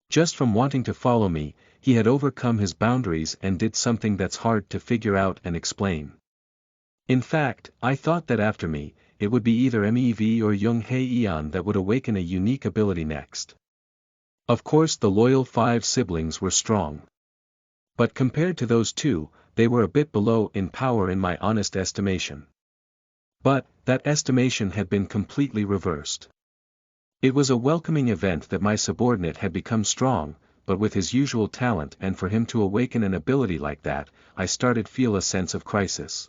[SPEAKER 1] Just from wanting to follow me, he had overcome his boundaries and did something that's hard to figure out and explain. In fact, I thought that after me, it would be either MEV or Young Hei Eon that would awaken a unique ability next. Of course the loyal 5 siblings were strong. But compared to those two, they were a bit below in power in my honest estimation. But, that estimation had been completely reversed. It was a welcoming event that my subordinate had become strong, but with his usual talent and for him to awaken an ability like that, I started feel a sense of crisis.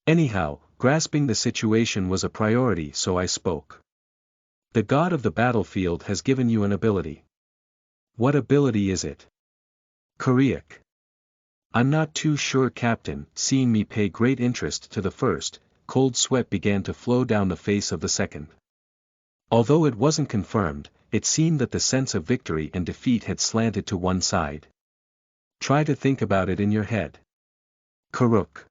[SPEAKER 1] Anyhow, grasping the situation was a priority so I spoke. The god of the battlefield has given you an ability. What ability is it? Koreak. I'm not too sure, Captain. Seeing me pay great interest to the first, cold sweat began to flow down the face of the second. Although it wasn't confirmed, it seemed that the sense of victory and defeat had slanted to one side. Try to think about it in your head. Karuk.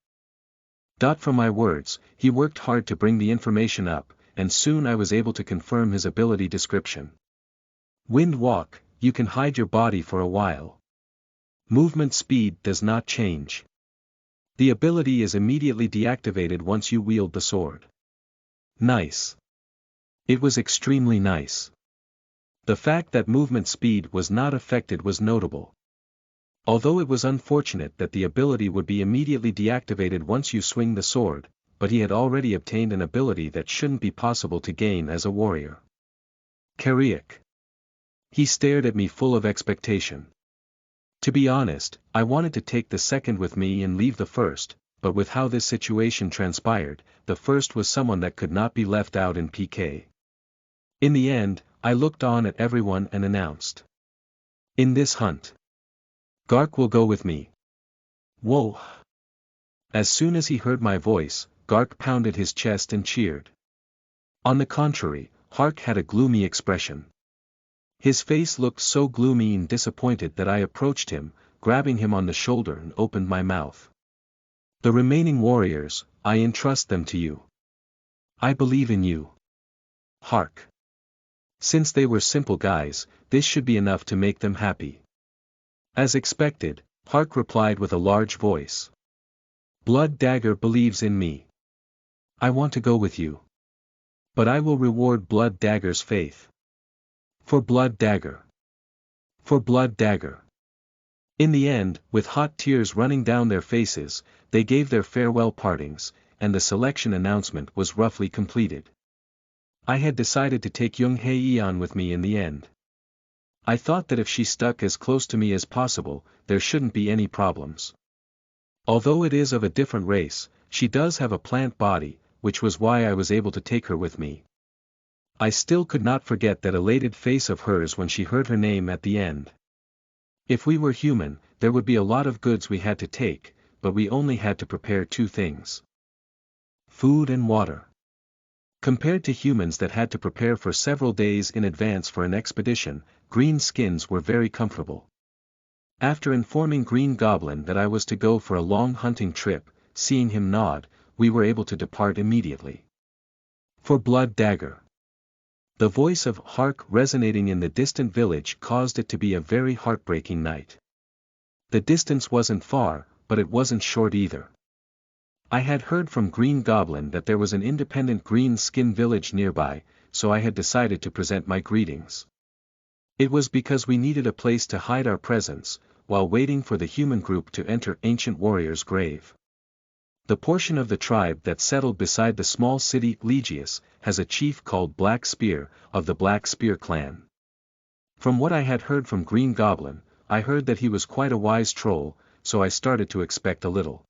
[SPEAKER 1] From my words, he worked hard to bring the information up, and soon I was able to confirm his ability description. Wind Walk, you can hide your body for a while. Movement speed does not change. The ability is immediately deactivated once you wield the sword. Nice. It was extremely nice. The fact that movement speed was not affected was notable. Although it was unfortunate that the ability would be immediately deactivated once you swing the sword, but he had already obtained an ability that shouldn't be possible to gain as a warrior. Koreak. He stared at me full of expectation. To be honest, I wanted to take the second with me and leave the first, but with how this situation transpired, the first was someone that could not be left out in PK. In the end, I looked on at everyone and announced. In this hunt, Gark will go with me. Whoa! As soon as he heard my voice, Gark pounded his chest and cheered. On the contrary, Hark had a gloomy expression. His face looked so gloomy and disappointed that I approached him, grabbing him on the shoulder and opened my mouth. The remaining warriors, I entrust them to you. I believe in you. Hark. Since they were simple guys, this should be enough to make them happy. As expected, Hark replied with a large voice. Blood Dagger believes in me. I want to go with you. But I will reward Blood Dagger's faith. For Blood Dagger. For Blood Dagger. In the end, with hot tears running down their faces, they gave their farewell partings, and the selection announcement was roughly completed. I had decided to take Young Hei Eon with me in the end. I thought that if she stuck as close to me as possible, there shouldn't be any problems. Although it is of a different race, she does have a plant body, which was why I was able to take her with me. I still could not forget that elated face of hers when she heard her name at the end. If we were human, there would be a lot of goods we had to take, but we only had to prepare two things: food and water. Compared to humans that had to prepare for several days in advance for an expedition, green skins were very comfortable. After informing Green Goblin that I was to go for a long hunting trip, seeing him nod, we were able to depart immediately. For Blood Dagger. The voice of Hark resonating in the distant village caused it to be a very heartbreaking night. The distance wasn't far, but it wasn't short either. I had heard from Green Goblin that there was an independent green skin village nearby, so I had decided to present my greetings. It was because we needed a place to hide our presence, while waiting for the human group to enter Ancient Warrior's grave. The portion of the tribe that settled beside the small city Legius has a chief called Black Spear, of the Black Spear clan. From what I had heard from Green Goblin, I heard that he was quite a wise troll, so I started to expect a little.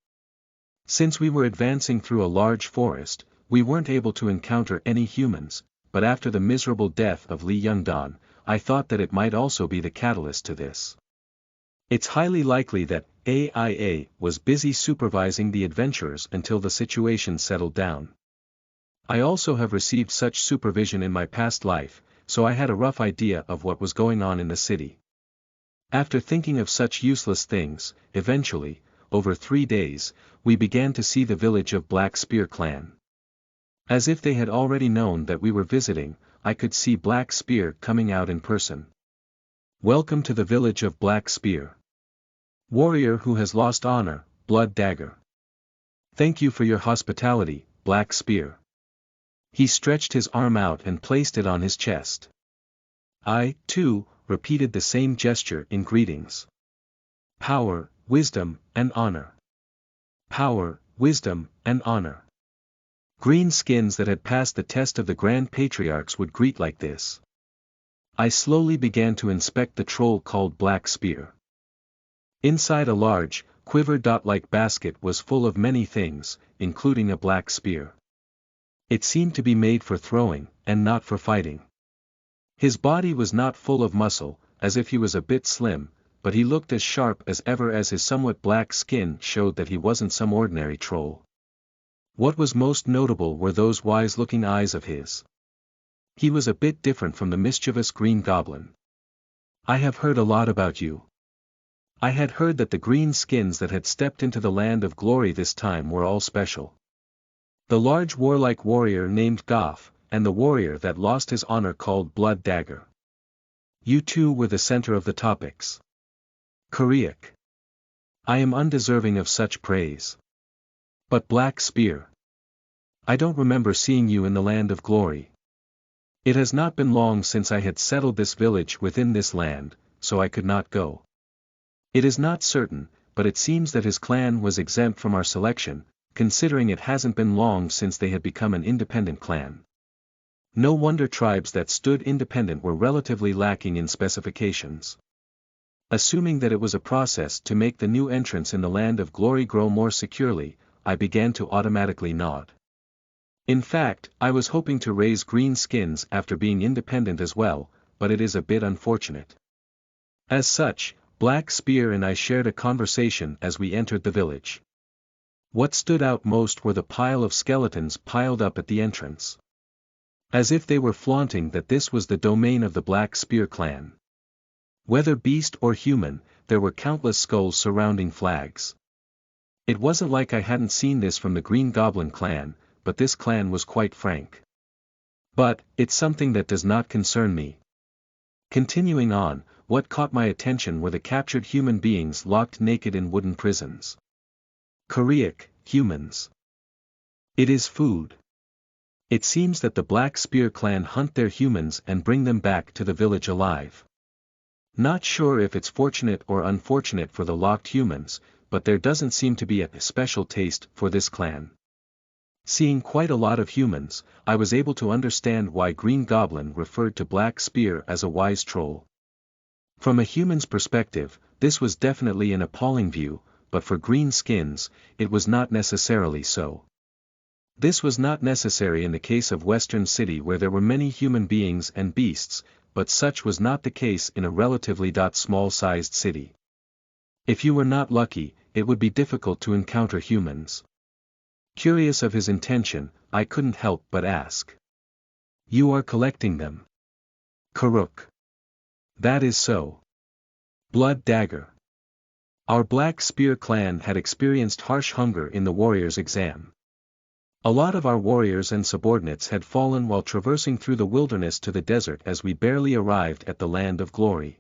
[SPEAKER 1] Since we were advancing through a large forest, we weren't able to encounter any humans, but after the miserable death of Li Yongdan, I thought that it might also be the catalyst to this. It's highly likely that AIA was busy supervising the adventurers until the situation settled down. I also have received such supervision in my past life, so I had a rough idea of what was going on in the city. After thinking of such useless things, eventually, over 3 days, we began to see the village of Black Spear clan. As if they had already known that we were visiting, I could see Black Spear coming out in person. Welcome to the village of Black Spear. Warrior who has lost honor, Blood Dagger. Thank you for your hospitality, Black Spear. He stretched his arm out and placed it on his chest. I, too, repeated the same gesture in greetings. Power, wisdom, and honor. Power, wisdom, and honor. Green skins that had passed the test of the Grand Patriarchs would greet like this. I slowly began to inspect the troll called Black Spear. Inside a large, quiver-like basket was full of many things, including a black spear. It seemed to be made for throwing, and not for fighting. His body was not full of muscle, as if he was a bit slim, but he looked as sharp as ever as his somewhat black skin showed that he wasn't some ordinary troll. What was most notable were those wise-looking eyes of his. He was a bit different from the mischievous Green Goblin. I have heard a lot about you. I had heard that the green skins that had stepped into the land of glory this time were all special. The large warlike warrior named Goff, and the warrior that lost his honor called Blood Dagger. You two were the center of the topics. Koreak. I am undeserving of such praise. But Black Spear. I don't remember seeing you in the land of glory. It has not been long since I had settled this village within this land, so I could not go. It is not certain, but it seems that his clan was exempt from our selection, considering it hasn't been long since they had become an independent clan. No wonder tribes that stood independent were relatively lacking in specifications. Assuming that it was a process to make the new entrants in the land of glory grow more securely, I began to automatically nod. In fact, I was hoping to raise green skins after being independent as well, but it is a bit unfortunate. As such, Black Spear and I shared a conversation as we entered the village. What stood out most were the pile of skeletons piled up at the entrance. As if they were flaunting that this was the domain of the Black Spear clan. Whether beast or human, there were countless skulls surrounding flags. It wasn't like I hadn't seen this from the Green Goblin clan, but this clan was quite frank. But, it's something that does not concern me. Continuing on, what caught my attention were the captured human beings locked naked in wooden prisons. Koreak, humans. It is food. It seems that the Black Spear clan hunt their humans and bring them back to the village alive. Not sure if it's fortunate or unfortunate for the locked humans, but there doesn't seem to be a special taste for this clan. Seeing quite a lot of humans, I was able to understand why Green Goblin referred to Black Spear as a wise troll. From a human's perspective, this was definitely an appalling view, but for green skins, it was not necessarily so. This was not necessary in the case of Western City where there were many human beings and beasts, but such was not the case in a relatively small-sized city. If you were not lucky, it would be difficult to encounter humans. Curious of his intention, I couldn't help but ask. You are collecting them? Karuk. That is so. Blood Dagger. Our Black Spear clan had experienced harsh hunger in the warriors' exam. A lot of our warriors and subordinates had fallen while traversing through the wilderness to the desert as we barely arrived at the land of glory.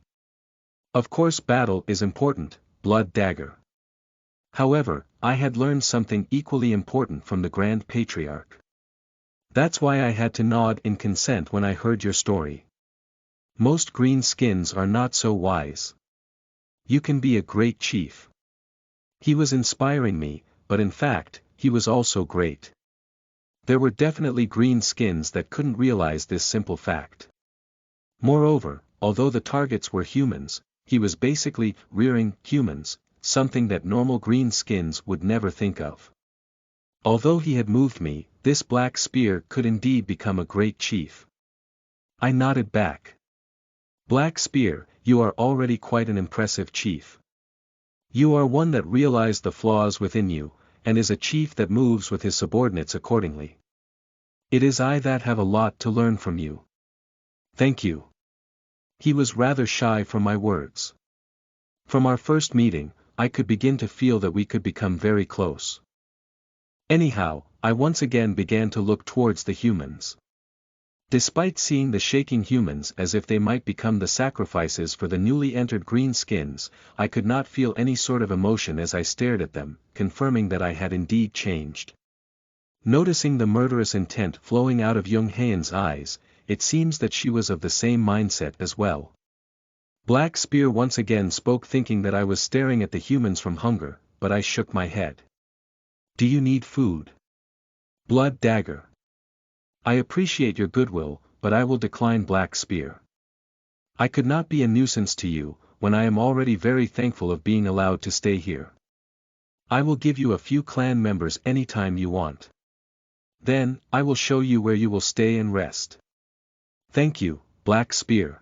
[SPEAKER 1] Of course battle is important, Blood Dagger. However, I had learned something equally important from the Grand Patriarch. That's why I had to nod in consent when I heard your story. Most green skins are not so wise. You can be a great chief. He was inspiring me, but in fact, he was also great. There were definitely green skins that couldn't realize this simple fact. Moreover, although the targets were humans, he was basically rearing humans, something that normal green skins would never think of. Although he had moved me, this Black Spear could indeed become a great chief. I nodded back. Black Spear, you are already quite an impressive chief. You are one that realized the flaws within you, and is a chief that moves with his subordinates accordingly. It is I that have a lot to learn from you. Thank you. He was rather shy from my words. From our first meeting, I could begin to feel that we could become very close. Anyhow, I once again began to look towards the humans. Despite seeing the shaking humans as if they might become the sacrifices for the newly entered green skins, I could not feel any sort of emotion as I stared at them, confirming that I had indeed changed. Noticing the murderous intent flowing out of Young Haen's eyes, it seems that she was of the same mindset as well. Black Spear once again spoke thinking that I was staring at the humans from hunger, but I shook my head. Do you need food? Blood Dagger. I appreciate your goodwill, but I will decline Black Spear. I could not be a nuisance to you, when I am already very thankful of being allowed to stay here. I will give you a few clan members anytime you want. Then, I will show you where you will stay and rest. Thank you, Black Spear.